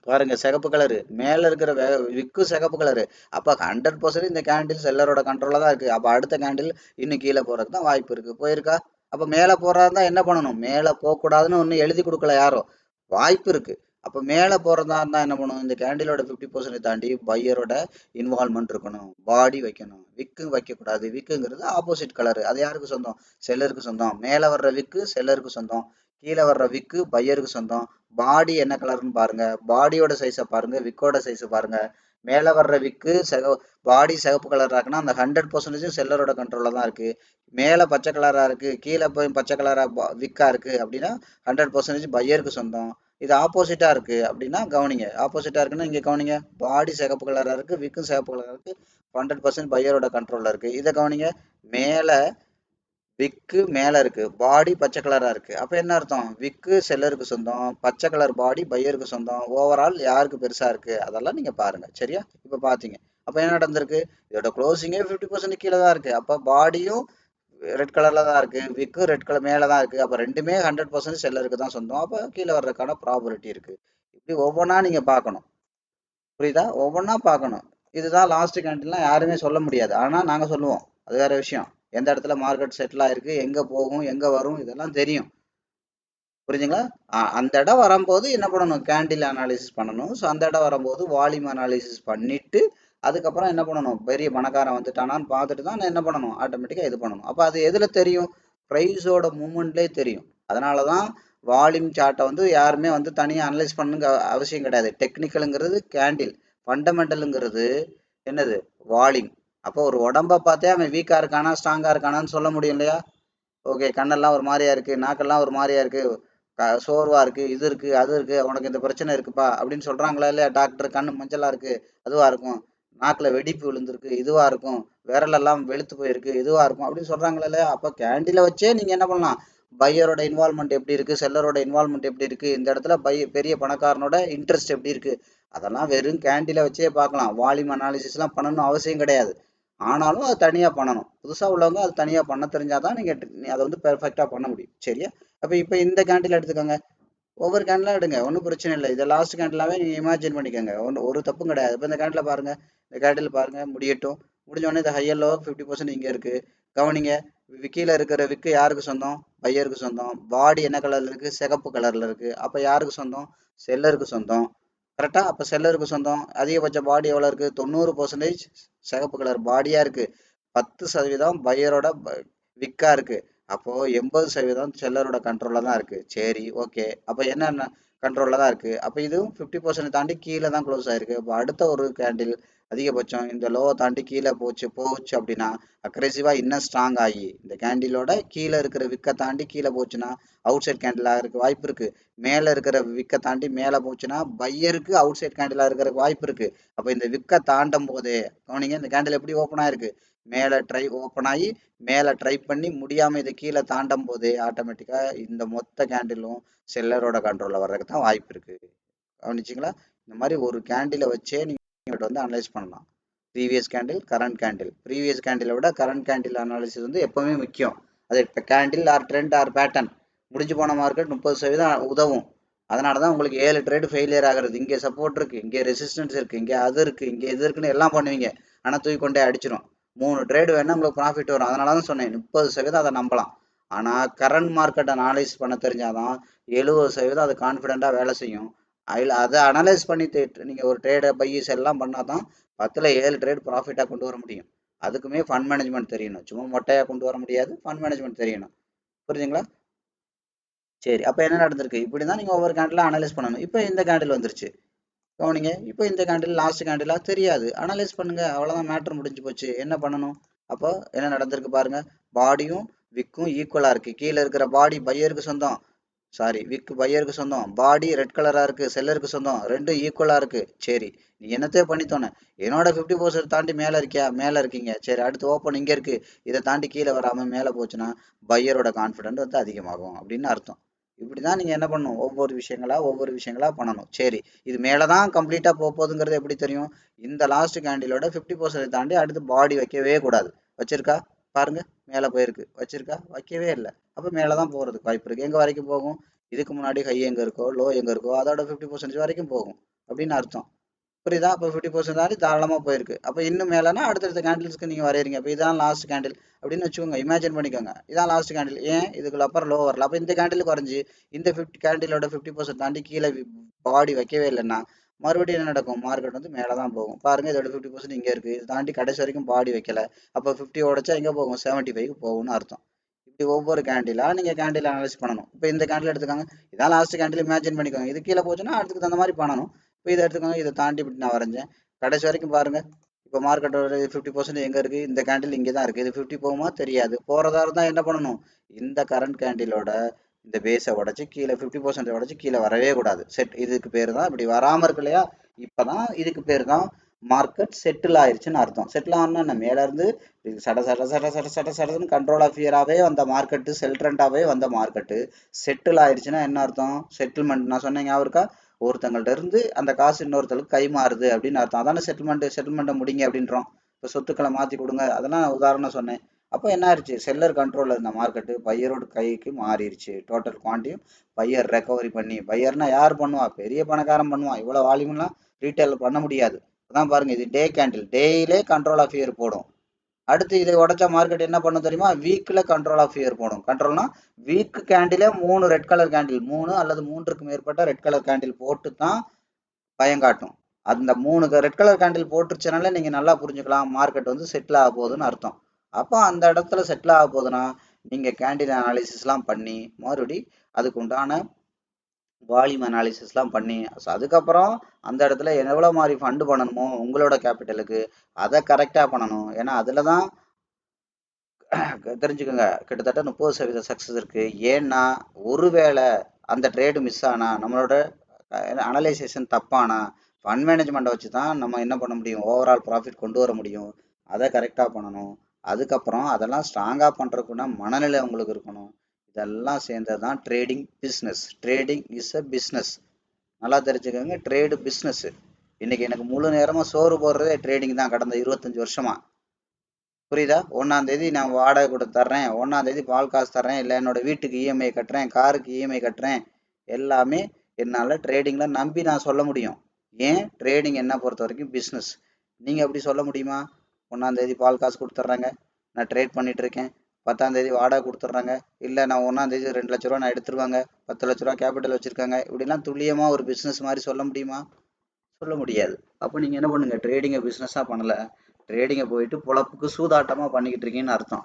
பாருங்க சிகப்பு கலரு, மேல இருக்கிற விக்கு சிகப்பு கலரு. அப்ப 100% இந்த கேண்டில் செல்லரோட கண்ட்ரோல்ல தான் இருக்கு. அப்ப அடுத்த கேண்டில் இன்னும் கீழே போறதுக்கு தான் வாய்ப்பு இருக்கு. போயிருக்கா? அப்ப மேல போறதா இருந்தா என்ன பண்ணணும், மேல போக கூடாதுன்னு ஒண்ணு எழுதி கொடுக்கல யாரும், வாய்ப்பு இருக்கு. அப்போ மேலே போகிறதா இருந்தால் என்ன பண்ணணும், இந்த கேண்டிலோட 50% தாண்டி பையரோட இன்வால்மெண்ட் இருக்கணும், பாடி வைக்கணும். விக்கு வைக்கக்கூடாது. விக்குங்கிறது ஆப்போசிட் கலரு, அது யாருக்கு சொந்தம், செல்லருக்கு சொந்தம். மேலே வர்ற விக்கு செல்லருக்கு சொந்தம், கீழே வர்ற விக்கு பையருக்கு சொந்தம். பாடி என்ன கலர்னு பாருங்க, பாடியோட சைஸை பாருங்க, விக்கோட சைஸை பாருங்க. மேலே வர்ற விக்கு பாடி சிகப்பு கலராக இருக்குன்னா அந்த 100% செல்லரோட கண்ட்ரோலில் தான் இருக்குது. மேலே பச்சை கலராக இருக்குது, கீழே போய் பச்சை கலராக விக்கா இருக்குது அப்படின்னா 100% பையருக்கு சொந்தம். இது ஆப்போசிட்டா இருக்கு அப்படின்னா கவனிங்க, ஆப்போசிட்டா இருக்குன்னா இங்க கவனிங்க, பாடி சிகப்பு கலரா இருக்கு, விக்கும் சிகப்பு கலரா இருக்கு, 100% பையரோட கண்ட்ரோல்ல இருக்கு. இதை கவனிங்க, மேல விக்கு மேல இருக்கு, பாடி பச்சை கலரா இருக்கு. அப்ப என்ன அர்த்தம், விக்கு செல்லருக்கு சொந்தம், பச்சை கலர் பாடி பையருக்கு சொந்தம். ஓவரால் யாருக்கு பெருசா இருக்கு அதெல்லாம் நீங்க பாருங்க. சரியா, இப்ப பாத்தீங்க. அப்ப என்ன நடந்திருக்கு, இதோட க்ளோசிங்கே 50% கீழே தான் இருக்கு. அப்ப பாடியும் ரெட் கலர்ல தான் இருக்கு, விக்கு ரெட் கலர் மேல தான் இருக்கு. அப்ப ரெண்டுமே 100% செல்லருக்கு தான் சொந்தம். அப்ப கீழே வர்றதுக்கான ப்ராபபிலிட்டி இருக்கு. இப்படி ஒவ்வொன்றா நீங்க பார்க்கணும். புரியுதா, ஒவ்வொன்றா பார்க்கணும். இதுதான் லாஸ்ட் கேண்டில்லாம் யாருமே சொல்ல முடியாது, ஆனா நாங்க சொல்லுவோம், அது வேற விஷயம். எந்த இடத்துல மார்க்கெட் செட்டில் ஆயிருக்கு, எங்க போகும் எங்க வரும் இதெல்லாம் தெரியும். புரிஞ்சுங்களா. அந்த இடம் வரும்போது என்ன பண்ணணும், கேண்டில் அனாலிசிஸ் பண்ணணும். ஸோ அந்த இடம் வரும்போது வால்யூம் அனாலிசிஸ் பண்ணிட்டு அதுக்கப்புறம் என்ன பண்ணணும், பெரிய பணக்காரன் வந்துட்டானான்னு பார்த்துட்டு தான் நான் என்ன பண்ணணும், ஆட்டோமேட்டிக்காக இது பண்ணணும். அப்போ அது எதில் தெரியும், ப்ரைஸோட மூமெண்ட்லேயே தெரியும். அதனால தான் வால்யூம் சார்ட்டை வந்து யாருமே வந்து தனியாக அனலைஸ் பண்ணுங்க அவசியம் கிடையாது. டெக்னிக்கலுங்கிறது கேண்டில், ஃபண்டமெண்டலுங்கிறது என்னது, வால்யூம். அப்போ ஒரு உடம்பை பார்த்தே அவன் வீக்காக இருக்கானா ஸ்ட்ராங்காக இருக்கானான்னு சொல்ல முடியும் இல்லையா. ஓகே, கண்ணெல்லாம் ஒரு மாதிரியா இருக்கு, நாக்கெல்லாம் ஒரு மாதிரியா இருக்கு, சோர்வா இருக்கு, இது இருக்கு அது இருக்கு, உனக்கு இந்த பிரச்சனை இருக்குப்பா அப்படின்னு சொல்றாங்களா இல்லையா டாக்டர். கண்ணு மஞ்சளா இருக்கு, அதுவா இருக்கும். நாக்குல வெடிப்பு விழுந்திருக்கு, இதுவா இருக்கும். விரலெல்லாம் வெளுத்து போயிருக்கு, இதுவா இருக்கும் அப்படின்னு சொல்றாங்களா இல்லையா. அப்ப கேண்டில வச்சே நீங்க என்ன பண்ணலாம், பையரோட இன்வால்மெண்ட் எப்படி இருக்கு, செல்லரோட இன்வால்மெண்ட் எப்படி இருக்கு, இந்த இடத்துல பெரிய பணக்காரனோட இன்ட்ரெஸ்ட் எப்படி இருக்கு, அதெல்லாம் வெறும் கேண்டில வச்சே பார்க்கலாம். வால்யூம் அனாலிசிஸ் எல்லாம் பண்ணணும் அவசியம் கிடையாது. ஆனாலும் அது தனியாக பண்ணணும். புதுசாக உள்ளவங்க அது தனியாக பண்ண தெரிஞ்சாதான் நீங்கள் அதை வந்து பெர்ஃபெக்டாக பண்ண முடியும். சரியா, அப்போ இப்போ இந்த கேண்டில் எடுத்துக்கோங்க, ஒவ்வொரு கேண்டிலாக எடுங்க, ஒன்றும் பிரச்சனை இல்லை. இதை லாஸ்ட் கேண்டிலாவே நீங்கள் இமேஜின் பண்ணிக்கோங்க, ஒரு தப்பும் கிடையாது. இப்போ இந்த கேண்டில் பாருங்க, இந்த கேண்டில் பாருங்க, முடியட்டும். முடிஞ்சோடனே இந்த ஹையர் 50% இங்கே இருக்கு. கவனிங்க, கீழே இருக்கிற விக்கு யாருக்கு சொந்தம், பையருக்கு சொந்தம். பாடி என்ன கலர்ல இருக்கு, சிகப்பு கலர்ல இருக்கு. அப்போ யாருக்கு சொந்தம், செல்லருக்கு சொந்தம். கரெக்டா, அப்போ செல்லருக்கு சொந்தம். அதிகபட்ச பாடி எவ்வளோ இருக்கு, 90% சிகப்பு கலர் பாடியா இருக்கு, 10% பையரோட விக்கா இருக்கு. அப்போ 80% செல்லரோட கண்ட்ரோல்ல தான் இருக்கு. சரி, ஓகே. அப்போ என்னென்ன கண்ட்ரோல்ல தான் இருக்கு. அப்போ இதுவும் 50% தாண்டி கீழே தான் க்ளோஸ் ஆயிருக்கு. அப்போ அடுத்த ஒரு கேண்டில் அதிகபட்சம் இந்த லோவை தாண்டி கீழே போச்சு அப்படின்னா அக்ரெசிவா இன்னும் ஸ்ட்ராங் ஆகி இந்த கேண்டிலோட கீழே இருக்கிற விக்கை தாண்டி கீழே போச்சுன்னா அவுட் சைட் கேண்டிலாக இருக்க வாய்ப்பு இருக்கு. மேலே இருக்கிற விக்கை தாண்டி மேலே போச்சுன்னா பையருக்கு அவுட் சைட் கேண்டிலாக இருக்கிறதுக்கு வாய்ப்பு இருக்கு. அப்போ இந்த விக்கை தாண்டும் போதே கவனிங்க, இந்த கேண்டில் எப்படி ஓப்பன் ஆயிருக்கு, மேலே ஓப்பன் ஆகி மேலே ட்ரை பண்ணி முடியாமல் இதை கீழே தாண்டும் போதே ஆட்டோமேட்டிக்காக இந்த மொத்த கேண்டிலும் செல்லரோட கண்ட்ரோலில் வர்றதுக்கு தான் வாய்ப்பு இருக்கு. கவனிச்சிங்களா. இந்த மாதிரி ஒரு கேண்டிலை வச்சே நீங்கள் வந்து அனலைஸ் பண்ணலாம். Previous candle, current candle. ப்ரீவியஸ் கேண்டிலை விட கரண்ட் கேண்டில் அனாலிசிஸ் வந்து எப்பவுமே முக்கியம். அது இப்போ candle or trend or pattern முடிஞ்சு போன மார்க்கெட் 30% உதவும். அதனால தான் உங்களுக்கு 7 ட்ரேடு ஃபெயிலியர் ஆகிறது. இங்கே சப்போர்ட் இருக்கு, இங்கே ரெசிஸ்டன்ஸ் இருக்கு, இங்கே அது இருக்கு, இங்கே இது இருக்குன்னு எல்லாம் பண்ணுவீங்க, ஆனால் தூக்கி கொண்டே அடிச்சிடும். 3 ட்ரேடு வேணா உங்களுக்கு ப்ராஃபிட் வரும். அதனால தான் சொன்னேன் 30% அதை நம்பலாம். ஆனால் கரண்ட் மார்க்கெட் அனாலிஸ் பண்ண தெரிஞ்சாதான் 70% அது கான்ஃபிடென்ட்டாக வேலை செய்யும். அதில் அதை அனலைஸ் பண்ணி நீங்கள் ஒரு ட்ரேடை பைஸ் எல்லாம் பண்ணால் தான் 10ல் 7 ட்ரேட் ப்ராஃபிட்டாக கொண்டு வர முடியும். அதுக்குமே ஃபண்ட் மேனேஜ்மெண்ட் தெரியணும், சும்மா மொட்டையாக கொண்டு வர முடியாது. ஃபண்ட் மேனேஜ்மெண்ட் தெரியணும். புரிஞ்சுங்களா. சரி, அப்போ என்ன நடந்திருக்கு, இப்படி தான் நீங்கள் ஒவ்வொரு கேண்டிலாக அனலைஸ் பண்ணணும். இப்போ இந்த கேண்டில் வந்துருச்சு, கவனிங்க. இப்போ இந்த கேண்டில் லாஸ்ட் கேண்டிலாக தெரியாது, அனலைஸ் பண்ணுங்க, அவ்வளோதான், மேட்ரு முடிஞ்சு போச்சு. என்ன பண்ணணும், அப்போ என்ன நடந்திருக்கு பாருங்க, பாடியும் விக்கும் ஈக்குவலாக இருக்குது. கீழே இருக்கிற பாடி பையருக்கு சொந்தம், சாரி விக்கு பையருக்கு சொந்தம், பாடி ரெட் கலராக இருக்குது, செல்லருக்கு சொந்தம், ரெண்டும் ஈக்குவலாக இருக்குது. சரி, நீ என்னத்தே பண்ணித்தோணே, என்னோட 50% தாண்டி மேலே இருக்கியா, மேலே இருக்கீங்க. சரி, அடுத்து ஓப்பன் இங்கே இருக்குது, இதை தாண்டி கீழே வராமல் மேலே போச்சுன்னா பையரோட கான்ஃபிடென்ட் வந்து அதிகமாகும் அப்படின்னு அர்த்தம். இப்படி தான் நீங்கள் என்ன பண்ணணும், ஒவ்வொரு விஷயங்களா பண்ணணும். சரி, இது மேலே தான் கம்ப்ளீட்டாக போகுதுங்கிறது எப்படி தெரியும், இந்த லாஸ்ட் கேண்டிலோட 50% தாண்டி அடுத்து பாடி வைக்கவே கூடாது. வச்சிருக்கா பாருங்க, மேலே போயிருக்கு, வச்சிருக்கா, வைக்கவே இல்லை. அப்போ மேலே தான் போகிறதுக்கு வாய்ப்பு இருக்குது. எங்கே வரைக்கும் போகும், இதுக்கு முன்னாடி ஹை எங்கே இருக்கோ லோ எங்கே இருக்கோ அதோட 50% வரைக்கும் போகும் அப்படின்னு அர்த்தம். புரியுதா. அப்போ 50% தாண்டி தாராளமாக போயிருக்கு. அப்போ இன்னும் மேலேனா அடுத்தடுத்த கேண்டில்ஸ்க்கு நீங்கள் வரையறீங்க. இப்போ இதான் லாஸ்ட் கேண்டில் அப்படின்னு வச்சுக்கோங்க, இமேஜின் பண்ணிக்கோங்க, இதான் லாஸ்ட் கேண்டில். ஏன் இதுக்குள்ள அப்புறம் லோ வரல, அப்போ இந்த கேண்டிலுக்கு வரைஞ்சி இந்த 50 கேண்டிலோட 50% தாண்டி கீழே பாடி வைக்கவே இல்லைன்னா மறுபடியும் என்ன நடக்கும்? மார்க்கெட் வந்து மேலே தான் போகும். பாருங்க இதோட 50% இங்கே இருக்குது. இது தாண்டி கடைசி வரைக்கும் பாடி வைக்கல. அப்போ 50 உடைச்சா எங்கே போகும்? 75க்கு போகும்னு அர்த்தம். இப்படி ஒவ்வொரு கேண்டிலா நீங்கள் கேண்டில் அனலைஸ் பண்ணணும். இப்போ இந்த கேண்டில் எடுத்துக்காங்க. இதான் லாஸ்ட் கேண்டில் இமேஜின் பண்ணிக்கோங்க. இது கீழே போச்சுன்னா அதுக்கு தகுந்த மாதிரி பண்ணணும். இப்போ இதை எடுத்துக்கோங்க. இதை தாண்டி இப்படி நான் வரைஞ்சேன். கடைசி வரைக்கும் பாருங்க. இப்போ மார்க்கெட்டோட 50% எங்கே இருக்குது? இந்த கேண்டில் இங்கே தான் இருக்குது. இது 50 போகுமா? தெரியாது. போகிறதா இருந்தால் என்ன பண்ணணும்? இந்த கரண்ட் கேண்டிலோட இந்த பேஸை உடச்சி கீழே 50% உடச்சி கீழே வரவே கூடாது. செட் இதுக்கு பேர் தான். இப்படி வராமல் இருக்கு இல்லையா? இப்போதான் இதுக்கு பேர் தான் மார்க்கெட் செட்டில் ஆயிடுச்சுன்னு அர்த்தம். செட்டில் ஆனா என்ன? மேல இருந்து சட சட சட சட சட சடன்னு கண்ட்ரோல் ஆஃப் இயராகவே வந்த மார்க்கெட்டு, செல்ட்ரண்டாகவே வந்த மார்க்கெட்டு செட்டில் ஆயிடுச்சுன்னா என்ன அர்த்தம்? செட்டில்மெண்ட் நான் சொன்னேன் ஞாபகம் இருக்கா? ஒருத்தங்கள்ட்ட இருந்து அந்த காசு இன்னொருத்தருக்கு கை மாறுது அப்படின்னு அர்த்தம். அதான செட்டில்மெண்ட்டை முடிங்க அப்படின்றோம். இப்போ சொத்துக்களை மாற்றி கொடுங்க, அதெல்லாம் உதாரணம் சொன்னேன். அப்போ என்ன ஆயிடுச்சு? செல்லர் கண்ட்ரோலில் இருந்த மார்க்கெட்டு பையரோட கைக்கு மாறிடுச்சு. டோட்டல் குவான்டிட்டியும் பையர் ரெக்கவரி பண்ணி, பையர்னா யார் பண்ணுவா? பெரிய பணக்காரன் பண்ணுவான். இவ்வளோ வால்யூம்லாம் ரீட்டைல் பண்ண முடியாது. அதான் பாருங்க, இது டே கேண்டில், டேயிலே கண்ட்ரோல் ஆஃப் இயர் போடும். அடுத்து இதை உடைச்ச மார்க்கெட் என்ன பண்ணும் தெரியுமா? வீக்ல கண்ட்ரோல் ஆஃப் இயர் போடும். கண்ட்ரோல்னா வீக் கேண்டிலே 3 ரெட் கலர் கேண்டில், 3 அல்லது 3க்கு மேற்பட்ட ரெட் கலர் கேண்டில் போட்டு தான் பயங்காட்டும். அந்த 3 ரெட் கலர் கேண்டில் போட்டுருச்சனால நீங்க நல்லா புரிஞ்சுக்கலாம் மார்க்கெட் வந்து செட்டில் ஆக போகுதுன்னு அர்த்தம். அப்போ அந்த இடத்துல செட்டில் ஆக போகுதுன்னா நீங்க கேண்டில் அனாலிசிஸ்லாம் பண்ணி மறுபடி அதுக்கு உண்டான வால்யூம் அனாலிசிஸ்லாம் பண்ணி அதுக்கப்புறம் அந்த இடத்துல எவ்வளோ மாதிரி ஃபண்டு பண்ணணுமோ உங்களோட கேபிட்டலுக்கு அதை கரெக்டாக பண்ணணும். ஏன்னா அதில் தான் தெரிஞ்சுக்கோங்க கிட்டத்தட்ட 30% சக்ஸஸ் இருக்கு. ஏன்னா ஒருவேளை அந்த ட்ரேடு மிஸ் ஆனா நம்மளோட அனலைசேஷன் தப்பானா ஃபண்ட் மேனேஜ்மெண்ட்டை வச்சு தான் நம்ம என்ன பண்ண முடியும்? ஓவரால் ப்ராஃபிட் கொண்டு வர முடியும். அதை கரெக்டாக பண்ணணும். அதுக்கப்புறம் அதெல்லாம் ஸ்ட்ராங்காக பண்ணுறதுக்குன்னா மனநிலை உங்களுக்கு இருக்கணும். இதெல்லாம் சேர்ந்தது தான் trading business. Trading is a business. நல்லா தெரிஞ்சுக்கோங்க, ட்ரேடு பிஸ்னஸ். இன்னைக்கு எனக்கு முழு நேரமாக சோறு போடுறதே ட்ரேடிங் தான் கடந்த 25 வருஷமா. புரியுதா? 1ஆம் தேதி நான் வாடகை கொடுத்து தர்றேன், 1ஆம் தேதி பால் காசு தர்றேன், இல்லை என்னோட வீட்டுக்கு இஎம்ஐ கட்டுறேன், காருக்கு இஎம்ஐ கட்டுறேன். எல்லாமே என்னால் ட்ரேடிங்கில் நம்பி நான் சொல்ல முடியும். ஏன்? ட்ரேடிங் என்ன பொறுத்த வரைக்கும் பிஸ்னஸ். நீங்கள் எப்படி சொல்ல முடியுமா? 1ஆம் தேதி பால் காசு கொடுத்துட்றாங்க, நான் ட்ரேட் பண்ணிட்டு இருக்கேன். 10ஆம் தேதி வாடகை கொடுத்துட்றாங்க, இல்லை நான் 1ஆம் தேதி 2 லட்ச ரூபா நான் எடுத்துருவாங்க, 10 லட்ச ரூபா கேபிட்டல் வச்சுருக்காங்க. இப்படிலாம் துல்லியமாக ஒரு பிஸ்னஸ் மாதிரி சொல்ல முடியுமா? சொல்ல முடியாது. அப்போ நீங்கள் என்ன பண்ணுங்க? ட்ரேடிங்கை பிஸ்னஸாக பண்ணலை, ட்ரேடிங்கை போயிட்டு பொழப்புக்கு சூதாட்டமாக பண்ணிக்கிட்டு இருக்கீங்கன்னு அர்த்தம்.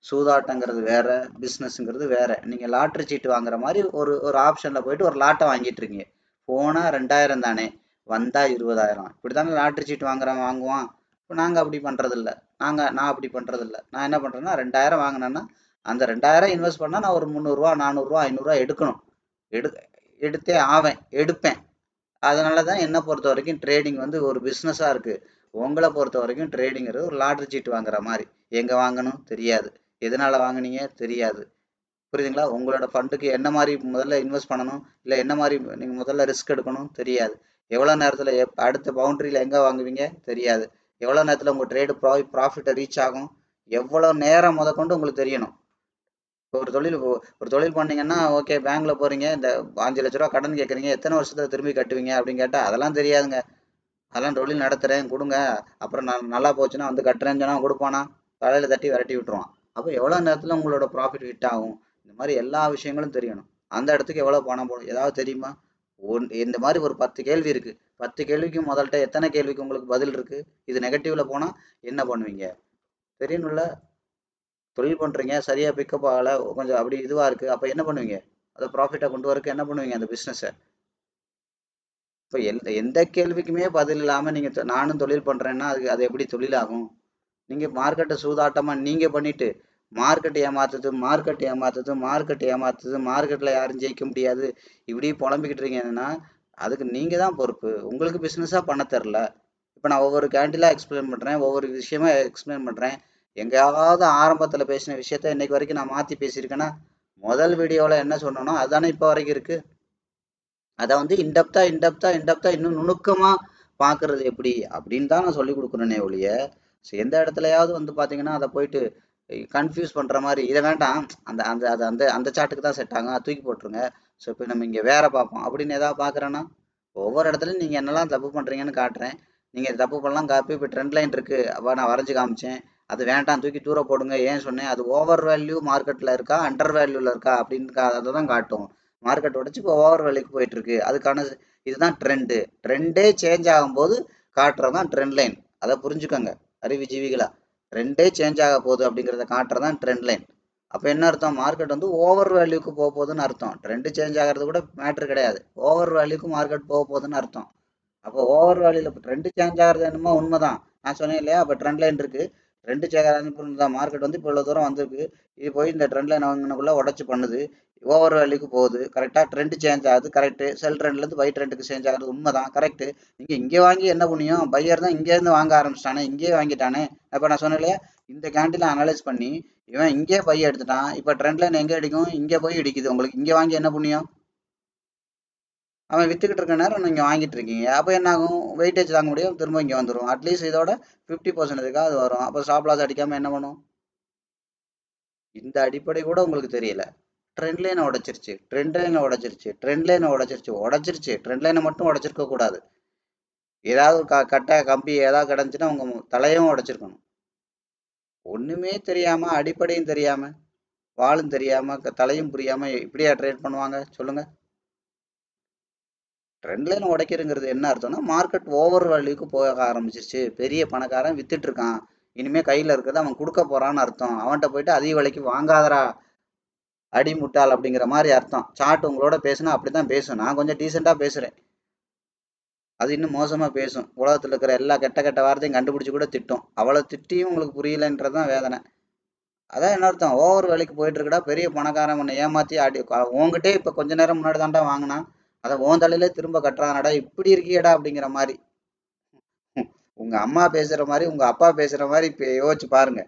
சூதாட்டங்கிறது வேற, பிஸ்னஸ்ங்கிறது வேற. நீங்கள் லாட்ரி சீட்டு வாங்குற மாதிரி ஒரு ஒரு ஆப்ஷனில் போயிட்டு ஒரு லாட்டை வாங்கிட்டு இருக்கீங்க. போனால் 2000 தானே, வந்தால் 20,000. இப்படி தானே லாட்ரி சீட்டு வாங்குவான். இப்போ நாங்கள் அப்படி பண்ணுறதில்ல. நான் அப்படி பண்ணுறதில்ல. நான் என்ன பண்ணுறேன்னா 2000 வாங்கினேன்னா அந்த 2000 இன்வெஸ்ட் பண்ணால் நான் ஒரு 300 ரூபா 400 ரூபா 500 ரூபா எடுக்கணும். எடுத்தே ஆவேன், எடுப்பேன். அதனால தான் என்னை பொறுத்த வரைக்கும் ட்ரேடிங் வந்து ஒரு பிஸ்னஸாக இருக்குது. உங்களை பொறுத்த வரைக்கும் ட்ரேடிங்கிறது ஒரு லாட்ரி சீட்டு வாங்குற மாதிரி. எங்கே வாங்கணும் தெரியாது, எதனால் வாங்குனீங்க தெரியாது. புரியுதுங்களா? உங்களோட ஃபண்டுக்கு என்ன மாதிரி முதல்ல இன்வெஸ்ட் பண்ணணும், இல்லை என்ன மாதிரி நீங்கள் முதல்ல ரிஸ்க் எடுக்கணும் தெரியாது. எவ்வளோ நேரத்தில் அடுத்த பவுண்டரியில் எங்கே வாங்குவீங்க தெரியாது. எவ்வளோ நேரத்தில் உங்கள் ட்ரேடு ப்ராஃபிட்டை ரீச் ஆகும், எவ்வளோ நேரம் முதற்கொண்டு உங்களுக்கு தெரியணும். இப்போ ஒரு தொழில் பண்ணீங்கன்னா ஓகே, பேங்க்ல போறீங்க, இந்த 5 லட்ச ரூபா கடன் கேட்குறீங்க, எத்தனை வருஷத்துல திரும்பி கட்டுவீங்க அப்படின்னு கேட்டால் அதெல்லாம் தெரியாதுங்க. அதெல்லாம் தொழில் நடத்துகிறேன் கொடுங்க, அப்புறம் நான் நல்லா போச்சுன்னா வந்து கட்டுறேன்னு சொன்னால் கொடுப்பானா? தலையில் தட்டி விரட்டி விட்டுருவான். அப்போ எவ்வளோ நேரத்தில் உங்களோட ப்ராஃபிட் ஹிட் ஆகும், இந்த மாதிரி எல்லா விஷயங்களும் தெரியணும். அந்த இடத்துக்கு எவ்வளோ பணம் போடும் ஏதாவது தெரியுமா? இந்த மாதிரி ஒரு 10 கேள்வி இருக்குது. 10 கேள்விக்கு முதல்கிட்ட எத்தனை கேள்விக்கு உங்களுக்கு பதில் இருக்குது? இது நெகட்டிவில் போனால் என்ன பண்ணுவீங்க? தெரியணும்ல. தொழில் பண்ணுறீங்க, சரியாக பிக்கப் ஆகலை, கொஞ்சம் அப்படி இதுவாக இருக்குது, அப்போ என்ன பண்ணுவீங்க? அதை ப்ராஃபிட்டை கொண்டு வரக்கு என்ன பண்ணுவீங்க அந்த பிஸ்னஸை? இப்போ எந்த எந்த கேள்விக்குமே பதில் இல்லாமல் நீங்கள் நானும் தொழில் பண்ணுறேன்னா அது எப்படி தொழிலாகும்? நீங்கள் மார்க்கெட்டை சூதாட்டமாக நீங்கள் பண்ணிவிட்டு மார்க்கெட்டில் யாரும் ஜெயிக்க முடியாது இப்படி புலம்பிக்கிட்டு இருக்கீங்கன்னா அதுக்கு நீங்கள் தான் பொறுப்பு. உங்களுக்கு பிஸ்னஸாக பண்ண தெரில. இப்போ நான் ஒவ்வொரு கேண்டிலாக எக்ஸ்பிளைன் பண்ணுறேன், ஒவ்வொரு விஷயமா எக்ஸ்பிளைன் பண்ணுறேன். எங்கேயாவது ஆரம்பத்தில் பேசின விஷயத்த இன்னைக்கு வரைக்கும் நான் மாற்றி பேசியிருக்கேன்னா? முதல் வீடியோவில் என்ன சொன்னனோ அதுதானே இப்போ வரைக்கும் இருக்குது. அதை வந்து இன்டெப்தா இன்னும் நுணுக்கமாக பார்க்கறது எப்படி அப்படின்னு தான் நான் சொல்லி கொடுக்குறேனே ஒழிய, எந்த இடத்துலையாவது வந்து பார்த்தீங்கன்னா அதை போயிட்டு கன்ஃபியூஸ் பண்ணுற மாதிரி இதை வேண்டாம், அந்த அந்த அது அந்த அந்த சாட்டுக்கு தான் செட் ஆகும், அதை தூக்கி போட்டுருங்க. ஸோ இப்போ நம்ம இங்கே வேற பார்ப்போம் அப்படின்னு எதாவது பார்க்குறேன்னா ஒவ்வொரு இடத்துலையும் நீங்கள் என்னெல்லாம் தப்பு பண்ணுறீங்கன்னு காட்டுறேன். நீங்கள் தப்பு பண்ணலாம் காப்பி. இப்போ ட்ரெண்ட் லைன் இருக்குது, அப்போ நான் வரைஞ்சி காமிச்சேன், அது வேண்டாம் தூக்கி தூர போடுங்க. ஏன் சொன்னேன்? அது ஓவர் வேல்யூ மார்க்கெட்டில் இருக்கா அண்டர் வேல்யூவில் இருக்கா அப்படின்னு அதை தான் காட்டும். மார்க்கெட் உடைச்சு இப்போ ஓவர் வேல்யூக்கு போயிட்டு இருக்கு. அதுக்கான இதுதான் ட்ரெண்டு. ட்ரெண்டே சேஞ்ச் ஆகும்போது காட்டுறதான் ட்ரெண்ட் லைன். அதை புரிஞ்சுக்கோங்க அறிவுஜீவிகளா. ட்ரெண்டே சேஞ்ச் ஆக போகுது அப்படிங்கிறத காட்டுறதான் ட்ரெண்ட் லைன். அப்போ என்ன அர்த்தம்? மார்க்கெட் வந்து ஓவர் வேல்யூக்கு போக போகுதுன்னு அர்த்தம். ட்ரெண்டு சேஞ்ச் ஆகிறது கூட மேட்ரு கிடையாது. ஓவர் வேல்யூக்கு மார்க்கெட் போக போகுதுன்னு அர்த்தம். அப்போ ஓவர் வேல்யூல இப்போ ட்ரெண்டு சேஞ்ச் ஆகிறது என்னமோ உண்மைதான். நான் சொன்னேன் இல்லையா? அப்போ ட்ரெண்ட் லைன் இருக்கு. ட்ரெண்டு சேஞ்ச் ஆகிறது தான். மார்க்கெட் வந்து இப்போ இவ்வளோ தூரம் வந்திருக்கு. இது போய் இந்த ட்ரெண்ட் லைன் வாங்கினக்குள்ள உடச்சு பண்ணுது. ஓவர் வேல்யூக்கு போகுது. கரெக்டாக ட்ரெண்டு சேஞ்ச் ஆகுது. கரெக்டு. செல் ட்ரெண்ட்லேருந்து பை ட்ரெண்டுக்கு சேஞ்ச் ஆகிறது உண்மைதான். கரெக்டு. நீங்கள் இங்கே வாங்கி என்ன புண்ணியம்? பையர் தான் இங்கேருந்து வாங்க ஆரம்பிச்சிட்டானே, இங்கேயே வாங்கிட்டானே. இப்போ நான் சொன்னேன் இல்லையா? இந்த கேண்டில் அனலைஸ் பண்ணி இவன் இங்கே பை எடுத்துட்டான். இப்போ ட்ரெண்ட் லைன் எங்கே அடிக்கும்? இங்கே போய் இடிக்குது. உங்களுக்கு இங்கே வாங்கி என்ன புண்ணியம்? அவன் வித்துக்கிட்டு இருக்க நேரம் நீங்கள் வாங்கிட்டு இருக்கீங்க. அப்போ என்ன ஆகும்? வெயிட்டேஜ் தாங்க முடியும், திரும்ப இங்கே வந்துடும். அட்லீஸ்ட் இதோட 50% அது வரும். அப்போ ஸ்டாப் லாஸ் அடிக்காமல் என்ன பண்ணும்? இந்த அடிப்படை கூட உங்களுக்கு தெரியல. ட்ரெண்ட் லைனை உடைச்சிருச்சு, ட்ரெண்ட் லைனை உடைச்சிருச்சு, ட்ரெண்ட் லைனை உடைச்சிருச்சு, உடைச்சிருச்சு. ட்ரெண்ட் லைனை மட்டும் உடைச்சிருக்க கூடாது. ஏதாவது கட்டை கம்பி ஏதாவது கிடந்துச்சுன்னா உங்க தலையும் உடைச்சிருக்கணும். ஒண்ணுமே தெரியாம, அடிப்படையும் தெரியாம, வாழும் தெரியாம, தலையும் புரியாம இப்படியா ட்ரேட் பண்ணுவாங்க சொல்லுங்க? ட்ரெண்ட் லைன் உடைக்கிறங்கிறது என்ன அர்த்தம்னா, மார்க்கெட் ஓவர் வேல்யூக்கு போக ஆரம்பிச்சிருச்சு. பெரிய பணக்காரன் வித்துட்டு இருக்கான். இனிமே கையில இருக்கிறத அவன் கொடுக்க போறான்னு அர்த்தம். அவன்கிட்ட போயிட்டு அதிக விலைக்கு வாங்காதரா அடி முட்டாள் அப்படிங்கிற மாதிரி அர்த்தம். சார்ட் உங்களோட பேசுனா அப்படிதான் பேசும். நான் கொஞ்சம் டீசெண்டா பேசுறேன். அது இன்னும் மோசமா பேசும். உலகத்துல இருக்கிற எல்லா கெட்ட கெட்ட வார்த்தையும் கண்டுபிடிச்சு கூட திட்டும். அவ்வளவு திட்டியும் உங்களுக்கு புரியலன்றதுதான் வேதனை. அதான் என்ன அர்த்தம்? ஓவர் வேலைக்கு போயிட்டு இருக்கடா, பெரிய பணக்காரன் உன்னை ஏமாத்தி அடி உங்ககிட்டே இப்ப கொஞ்ச நேரம் முன்னாடி தான்டா வாங்கினான், அதை உன் தலையிலே திரும்ப கட்டுறானடா, இப்படி இருக்கியடா அப்படிங்கிற மாதிரி. உங்க அம்மா பேசுற மாதிரி, உங்க அப்பா பேசுற மாதிரி இப்ப யோசிச்சு பாருங்க.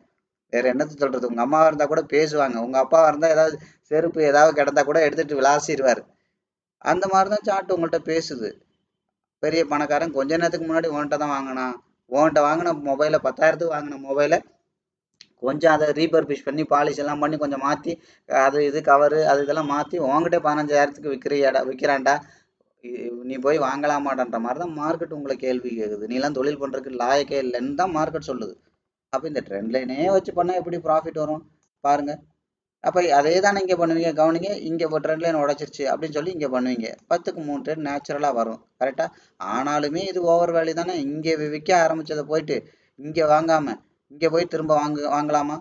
வேற என்னத்த சொல்றது? உங்க அம்மாவா இருந்தா கூட பேசுவாங்க. உங்க அப்பாவா இருந்தா ஏதாவது செருப்பு ஏதாவது கிடந்தா கூட எடுத்துட்டு விளாசிடுவாரு. அந்த மாதிரிதான் சாட்டு உங்கள்கிட்ட பேசுது. பெரிய பணக்காரன் கொஞ்ச நேரத்துக்கு முன்னாடி உன்கிட்ட தான் வாங்கினான். உன்கிட்ட வாங்கின மொபைலை 10,000த்துக்கு வாங்கின மொபைலை கொஞ்சம் அதை ரீபர்பிஷ் பண்ணி பாலிஷ் எல்லாம் பண்ணி கொஞ்சம் மாற்றி அது இது கவரு அது இதெல்லாம் மாற்றி உங்ககிட்ட 15,000த்துக்கு விற்கிறான்டா, நீ போய் வாங்கலாமாடன்ற மாதிரி தான் மார்க்கெட் உங்களை கேள்வி கேட்குது. நீலாம் தொழில் பண்ணுறதுக்கு லாயக்கே இல்லைன்னு தான் மார்க்கெட் சொல்லுது. அப்போ இந்த ட்ரெண்ட் லைனே வச்சு பண்ணால் எப்படி ப்ராஃபிட் வரும் பாருங்க. அப்போ அதே தானே இங்கே பண்ணுவீங்க. கவனிங்க, இங்கே இப்போ ட்ரெண்ட் லைன் உடச்சிருச்சு அப்படின்னு சொல்லி இங்கே பண்ணுவீங்க. 10க்கு 3 ட்ரெண்ட் நேச்சுரலாக வரும். கரெக்டாக? ஆனாலுமே இது ஓவர் வேல்யூ தானே. இங்கே விற்க ஆரம்பிச்சதை போயிட்டு இங்கே வாங்காமல் இங்கே போய் திரும்ப வாங்கலாமா?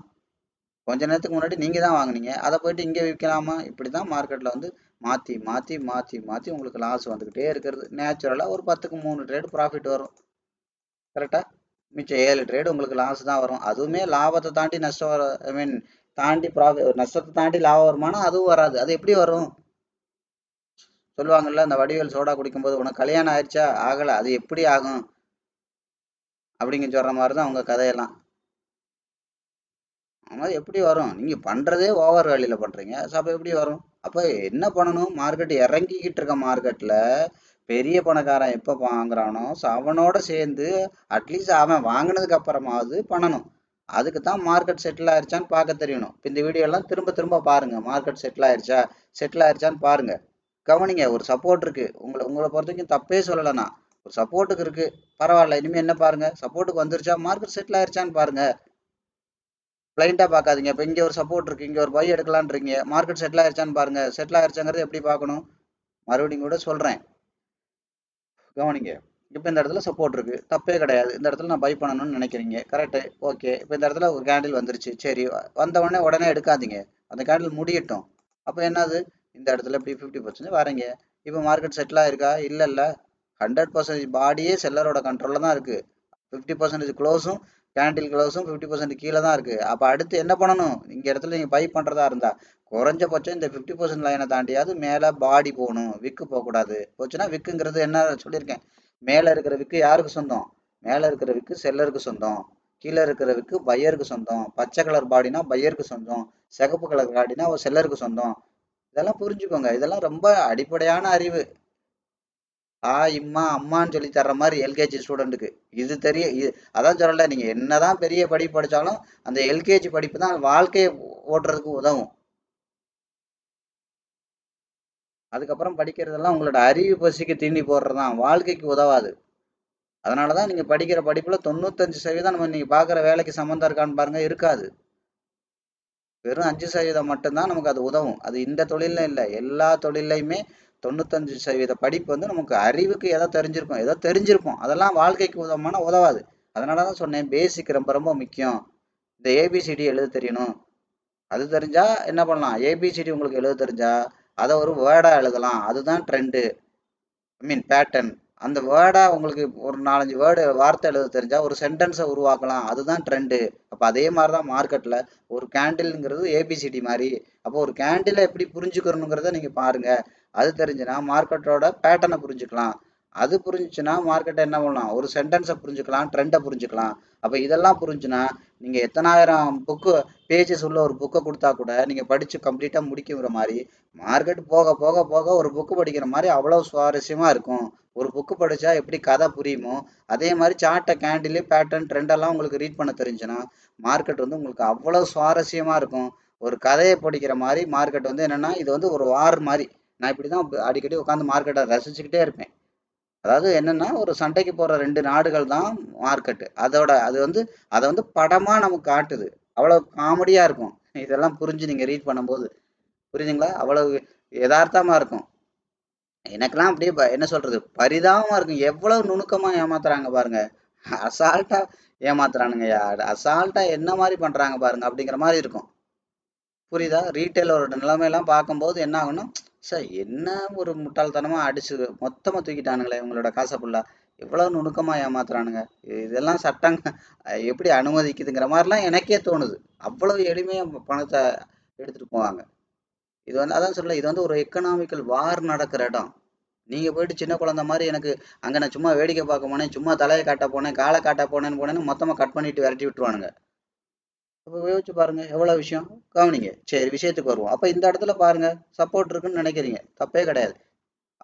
கொஞ்ச நேரத்துக்கு முன்னாடி நீங்கள் தான் வாங்குனீங்க, அதை போயிட்டு இங்கே விற்கலாமா? இப்படி தான் மார்க்கெட்டில் வந்து மாற்றி மாற்றி மாற்றி மாற்றி உங்களுக்கு லாஸ் வந்துக்கிட்டே இருக்கிறது. நேச்சுரலாக ஒரு 10க்கு 3 ட்ரேடு ப்ராஃபிட் வரும். கரெக்டாக? மிச்சம் 7 ட்ரேடு உங்களுக்கு லாஸ் தான் வரும். அதுவுமே லாபத்தை தாண்டி நஷ்டம் வர ஐ மீன் தாண்டி நஷ்டத்தை தாண்டி லாபம் வருமானா அதுவும் வராது. அது எப்படி வரும்? சொல்லுவாங்கல்ல, அந்த வடிவேல் சோடா குடிக்கும்போது உனக்கு கல்யாணம் ஆயிடுச்சா? ஆகலை, அது எப்படி ஆகும் அப்படிங்க சொல்கிற மாதிரி தான் உங்கள் கதையெல்லாம். அது எப்படி வரும்? நீங்கள் பண்ணுறதே ஓவர் வேல்யூல பண்ணுறீங்க. அப்போ எப்படி வரும்? அப்போ என்ன பண்ணணும்? மார்க்கெட் இறங்கிக்கிட்டு இருக்க மார்க்கெட்டில் பெரிய பணக்காரன் எப்போ வாங்குறானோ அவனோட சேர்ந்து அட்லீஸ்ட் அவன் வாங்கினதுக்கு அப்புறமாவது பண்ணணும். அதுக்கு தான் மார்க்கெட் செட்டில் ஆயிடுச்சான்னு பார்க்க தெரியணும். இப்போ இந்த வீடியோலாம் திரும்ப திரும்ப பாருங்கள். மார்க்கெட் செட்டில் ஆயிடுச்சான்னு பாருங்கள். கவனிங்க, ஒரு சப்போர்ட் இருக்குது. உங்களை பொறுத்த வரைக்கும் தப்பே சொல்லலைண்ணா. ஒரு சப்போர்ட்டுக்கு இருக்குது, பரவாயில்ல. இனிமேல் என்ன பாருங்கள், சப்போர்ட்டுக்கு வந்துருச்சா, மார்க்கெட் செட்டில் ஆயிடுச்சான்னு பாருங்கள். பிளைண்டாக பார்க்காதீங்க. இப்போ இங்கே ஒரு சப்போர்ட் இருக்குது, இங்கே ஒரு பை எடுக்கலான்றீங்க, மார்க்கெட் செட்டில் ஆயிடுச்சான்னு பாருங்கள். செட்டில் ஆயிடுச்சாங்கிறது எப்படி பார்க்கணும்? மறுபடியும் கூட சொல்கிறேன், கவனிங்க. இப்போ இந்த இடத்துல சப்போர்ட் இருக்குது, தப்பே கிடையாது. இந்த இடத்துல நான் பை பண்ணணும்னு நினைக்கிறீங்க, கரெக்டு, ஓகே. இப்போ இந்த இடத்துல ஒரு கேண்டில் வந்துருச்சு, சரி. வந்த உடனே எடுக்காதீங்க, அந்த கேண்டில் முடியட்டும். அப்போ என்னது? இந்த இடத்துல இப்படி 50% வரீங்க. இப்போ மார்க்கெட் செட்டில் ஆயிருக்கா? இல்லை 100% பாடியே செல்லரோட கண்ட்ரோலில் தான் இருக்குது. 50% க்ளோஸும் கேண்டில் க்ளோஸும் 50% கீழே தான் இருக்குது. அப்போ அடுத்து என்ன பண்ணணும்? இங்கே இடத்துல நீங்கள் பை பண்ணுறதா இருந்தால் குறைஞ்சபட்சம் இந்த 50% லைனை தாண்டியாவது மேலே பாடி போகணும். விக்கு போகக்கூடாது. போச்சுன்னா விக்குங்கிறது என்ன சொல்லியிருக்கேன், மேலே இருக்கிற விக்கு யாருக்கு சொந்தம்? மேலே இருக்கிற விக்கு செல்லருக்கு சொந்தம், கீழே இருக்கிற விக்கு பையருக்கு சொந்தம். பச்சை கலர் பாடினா பையருக்கு சொந்தம், சிகப்பு கலர் பாடினா செல்லருக்கு சொந்தம். இதெல்லாம் புரிஞ்சுக்கோங்க. இதெல்லாம் ரொம்ப அடிப்படையான அறிவு. இம்மா அம்மான்னு சொல்லி தர்ற மாதிரி எல்கேஜி ஸ்டூடெண்ட்டுக்கு இது அதான் சொல்லல, நீங்க என்னதான் பெரிய படிப்பு படிச்சாலும் அந்த எல்கேஜி படிப்பு தான் வாழ்க்கையை ஓட்டுறதுக்கு உதவும். அதுக்கப்புறம் படிக்கிறதெல்லாம் உங்களோட அறிவு பசிக்கு தீண்டி போடுறதுதான், வாழ்க்கைக்கு உதவாது. அதனாலதான் நீங்க படிக்கிற படிப்புல 95% நம்ம நீங்க பாக்குற வேலைக்கு சம்மந்தம் இருக்கான்னு பாருங்க, இருக்காது. வெறும் 5% மட்டும்தான் நமக்கு அது உதவும். அது இந்த தொழில்ல இல்லை, எல்லா தொழிலையுமே 95% படிப்பு வந்து நமக்கு அறிவுக்கு ஏதோ தெரிஞ்சிருக்கும், ஏதோ தெரிஞ்சிருப்போம். அதெல்லாம் வாழ்க்கைக்கு உதவுமானா உதவாது. அதனால தான் சொன்னேன், பேசிக் ரொம்ப ரொம்ப முக்கியம். இந்த ஏபிசிடி எழுத தெரியணும். அது தெரிஞ்சா என்ன பண்ணலாம், ஏபிசிடி உங்களுக்கு எழுத தெரிஞ்சா அதை ஒரு வேர்டா எழுதலாம். அதுதான் ட்ரெண்டு, ஐ மீன் பேட்டர்ன். அந்த வேர்டா உங்களுக்கு ஒரு 4-5 வேர்டு வார்த்தை எழுத தெரிஞ்சா ஒரு சென்டென்ஸை உருவாக்கலாம். அதுதான் ட்ரெண்டு. அப்போ அதே மாதிரி தான் மார்க்கெட்டில் ஒரு கேண்டில்ங்கிறது ஏபிசிடி மாதிரி. அப்போ ஒரு கேண்டிலை எப்படி புரிஞ்சுக்கணுங்கிறத நீங்கள் பாருங்க. அது தெரிஞ்சுன்னா மார்க்கெட்டோட பேட்டர்னை புரிஞ்சுக்கலாம். அது புரிஞ்சுச்சுன்னா மார்க்கெட்டை என்ன பண்ணலாம், ஒரு சென்டென்ஸை புரிஞ்சுக்கலாம், ட்ரெண்டை புரிஞ்சுக்கலாம். அப்போ இதெல்லாம் புரிஞ்சுன்னா நீங்கள் எத்தனாயிரம் புக்கு பேஜஸ் உள்ள ஒரு புக்கை கொடுத்தா கூட நீங்கள் படித்து கம்ப்ளீட்டாக முடிக்கிற மாதிரி மார்க்கெட் போக போக போக ஒரு புக்கு படிக்கிற மாதிரி அவ்வளோ சுவாரஸ்யமாக இருக்கும். ஒரு புக்கு படித்தா எப்படி கதை புரியுமோ அதே மாதிரி சார்ட்டை, கேண்டிலு, பேட்டர்ன், ட்ரெண்டெல்லாம் உங்களுக்கு ரீட் பண்ண தெரிஞ்சுன்னா மார்க்கெட் வந்து உங்களுக்கு அவ்வளோ சுவாரஸ்யமாக இருக்கும். ஒரு கதையை படிக்கிற மாதிரி மார்க்கெட் வந்து என்னென்னா, இது வந்து ஒரு வார் மாதிரி. நான் இப்படி தான் அடிக்கடி உட்காந்து மார்க்கெட்டை ரசிச்சுக்கிட்டே இருப்பேன். அதாவது என்னென்னா, ஒரு சண்டைக்கு போகிற 2 நாடுகள் தான் மார்க்கெட்டு. அது வந்து அதை வந்து படமாக நமக்கு காட்டுது. அவ்வளோ காமெடியாக இருக்கும். இதெல்லாம் புரிஞ்சு நீங்கள் ரீட் பண்ணும்போது. புரியுதுங்களா? அவ்வளவு யதார்த்தமா இருக்கும். எனக்கெல்லாம் அப்படியே என்ன சொல்றது, பரிதாபமா இருக்கும். எவ்வளவு நுணுக்கமா ஏமாத்துறாங்க பாருங்க. அசால்ட்டா ஏமாத்துறானுங்கய்யா. அசால்ட்டா என்ன மாதிரி பண்றாங்க பாருங்க அப்படிங்கிற மாதிரி இருக்கும். புரியுதா? ரீட்டைலரோட நிலைமையெல்லாம் பார்க்கும்போது என்ன ஆகும்னா, சார் என்ன ஒரு முட்டாள்தனமா அடிச்சு மொத்தமா தூக்கிட்டானுங்களே இவங்களோட காசை ஃபுல்லா. எவ்வளவு நுணுக்கமா ஏமாத்துறானுங்க. இதெல்லாம் சட்டங்க எப்படி அனுமதிக்குதுங்கிற மாதிரிலாம் எனக்கே தோணுது. அவ்வளவு எளிமையா பணத்தை எடுத்துட்டு போவாங்க. இது வந்து அதான் சொல்ல, இது வந்து ஒரு எக்கனாமிக்கல் வார் நடக்கிற இடம். நீங்க போயிட்டு சின்ன குழந்தை மாதிரி எனக்கு அங்க நான் சும்மா வேடிக்கை பார்க்க போனேன், சும்மா தலையை காட்ட போனேன், காலை காட்ட போனேன்னு மொத்தமா கட் பண்ணிட்டு விரட்டி விட்டுருவானுங்க. அப்ப யோசிச்சு பாருங்க எவ்வளவு விஷயம். கவனிங்க. சரி, விஷயத்துக்கு வருவோம். அப்ப இந்த இடத்துல பாருங்க, சப்போர்ட் இருக்குன்னு நினைக்கிறீங்க, தப்பே கிடையாது.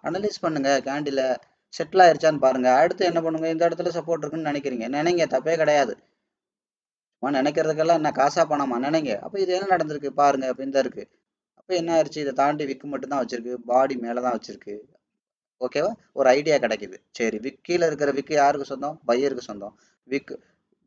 அனலைஸ் பண்ணுங்க, கேண்டில செட்டில் ஆயிருச்சான்னு பாருங்க. அடுத்து என்ன பண்ணுங்க, இந்த இடத்துல சப்போர்ட் இருக்குன்னு நினைக்கிறீங்க, நினைங்க, தப்பே கிடையாது. நினைக்கிறதுக்கெல்லாம் என்ன காசா பணமா, நினைங்க. அப்ப இது என்ன நடந்திருக்கு பாருங்க. அப்ப இந்த இருக்கு. அப்ப என்ன ஆயிடுச்சு, இதை தாண்டி விக்கு மட்டும் தான் வச்சிருக்கு, பாடி மேலதான் வச்சிருக்கு. ஓகேவா? ஒரு ஐடியா கிடைக்குது. சரி, கீழே இருக்கிற விக்கு யாருக்கு சொந்தம், பையருக்கு சொந்தம். விக்கு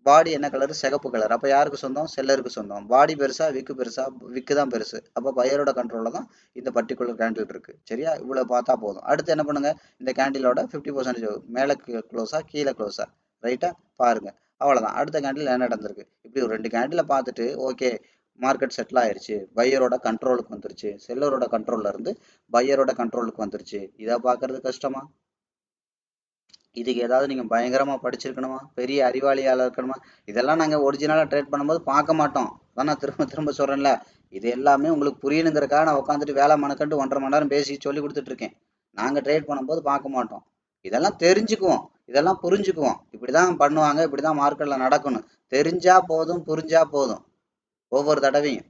பாடி என்ன கலர், சிகப்பு கலர். அப்ப யாருக்கு சொந்தம், செல்லருக்கு சொந்தம். பாடி பெருசா, விக்கு பெருசா, விக்கு தான் பெருசு. அப்ப பையரோட கண்ட்ரோல்ல தான் இந்த பர்டிகுலர் கேண்டில் இருக்கு. சரியா? இவ்வளவு பார்த்தா போதும். அடுத்து என்ன பண்ணுங்க, இந்த கேண்டிலோட 50% மேல க்ளோஸா, கீழே க்ளோஸா, ரைட்டா பாருங்க. அவ்வளவுதான். அடுத்த கேண்டில் என்ன நடந்திருக்கு, இப்படி ஒரு 2 கேண்டில பார்த்துட்டு ஓகே, மார்க்கெட் செட்டில் ஆயிருச்சு, பையரோட கண்ட்ரோலுக்கு வந்துருச்சு, செல்லரோட கண்ட்ரோல்ல இருந்து பையரோட கண்ட்ரோலுக்கு வந்துருச்சு. இதை பார்க்கறது கஷ்டமா? இதுக்கு ஏதாவது நீங்க பயங்கரமா படிச்சிருக்கணுமா, பெரிய அறிவாளியால இருக்கணுமா? இதெல்லாம் நாங்க ஒரிஜினலா ட்ரேட் பண்ணும்போது பார்க்க மாட்டோம். அதான் நான் திரும்ப திரும்ப சொல்றேன்ல, இது எல்லாமே உங்களுக்கு புரியணுங்கிறக்காக நான் உட்காந்துட்டு வேலை மனக்கண்டு 1.5 மணி நேரம் பேசி சொல்லி கொடுத்துட்டு இருக்கேன். நாங்க ட்ரேட் பண்ணும்போது பார்க்க மாட்டோம். இதெல்லாம் தெரிஞ்சுக்குவோம், இதெல்லாம் புரிஞ்சுக்குவோம். இப்படிதான் பண்ணுவாங்க, இப்படிதான் மார்க்கெட்ல நடக்கணும். தெரிஞ்சா போதும், புரிஞ்சா போதும். ஒவ்வொரு தடவையும்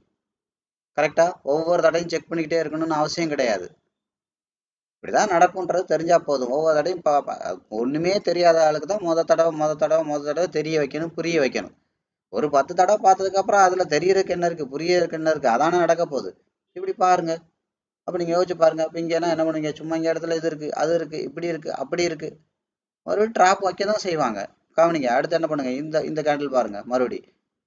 கரெக்டா, ஒவ்வொரு தடவையும் செக் பண்ணிக்கிட்டே இருக்கணும்னு அவசியம் கிடையாது. இப்படிதான் நடக்கும்ன்றது தெரிஞ்சா போதும். ஒவ்வொரு தடையும் ஒண்ணுமே தெரியாத ஆளுக்கு தான் முத தடவை தெரிய வைக்கணும், புரிய வைக்கணும். ஒரு 10 தடவை பார்த்ததுக்கு அப்புறம் அதுல தெரியறதுக்கு என்ன இருக்கு, புரியறதுக்கு என்ன இருக்கு, அதானே நடக்க போகுது. இப்படி பாருங்க. அப்ப நீங்க யோசிச்சு பாருங்க. அப்ப இங்க என்ன பண்ணுவீங்க, சும்மா இங்க இடத்துல இது இருக்கு, அது இருக்கு, இப்படி இருக்கு, அப்படி இருக்கு, மறுபடியும் டிராப் வைக்க தான் செய்வாங்க. கவனிங்க. அடுத்து என்ன பண்ணுங்க, இந்த இந்த கேண்டில் பாருங்க மறுபடி.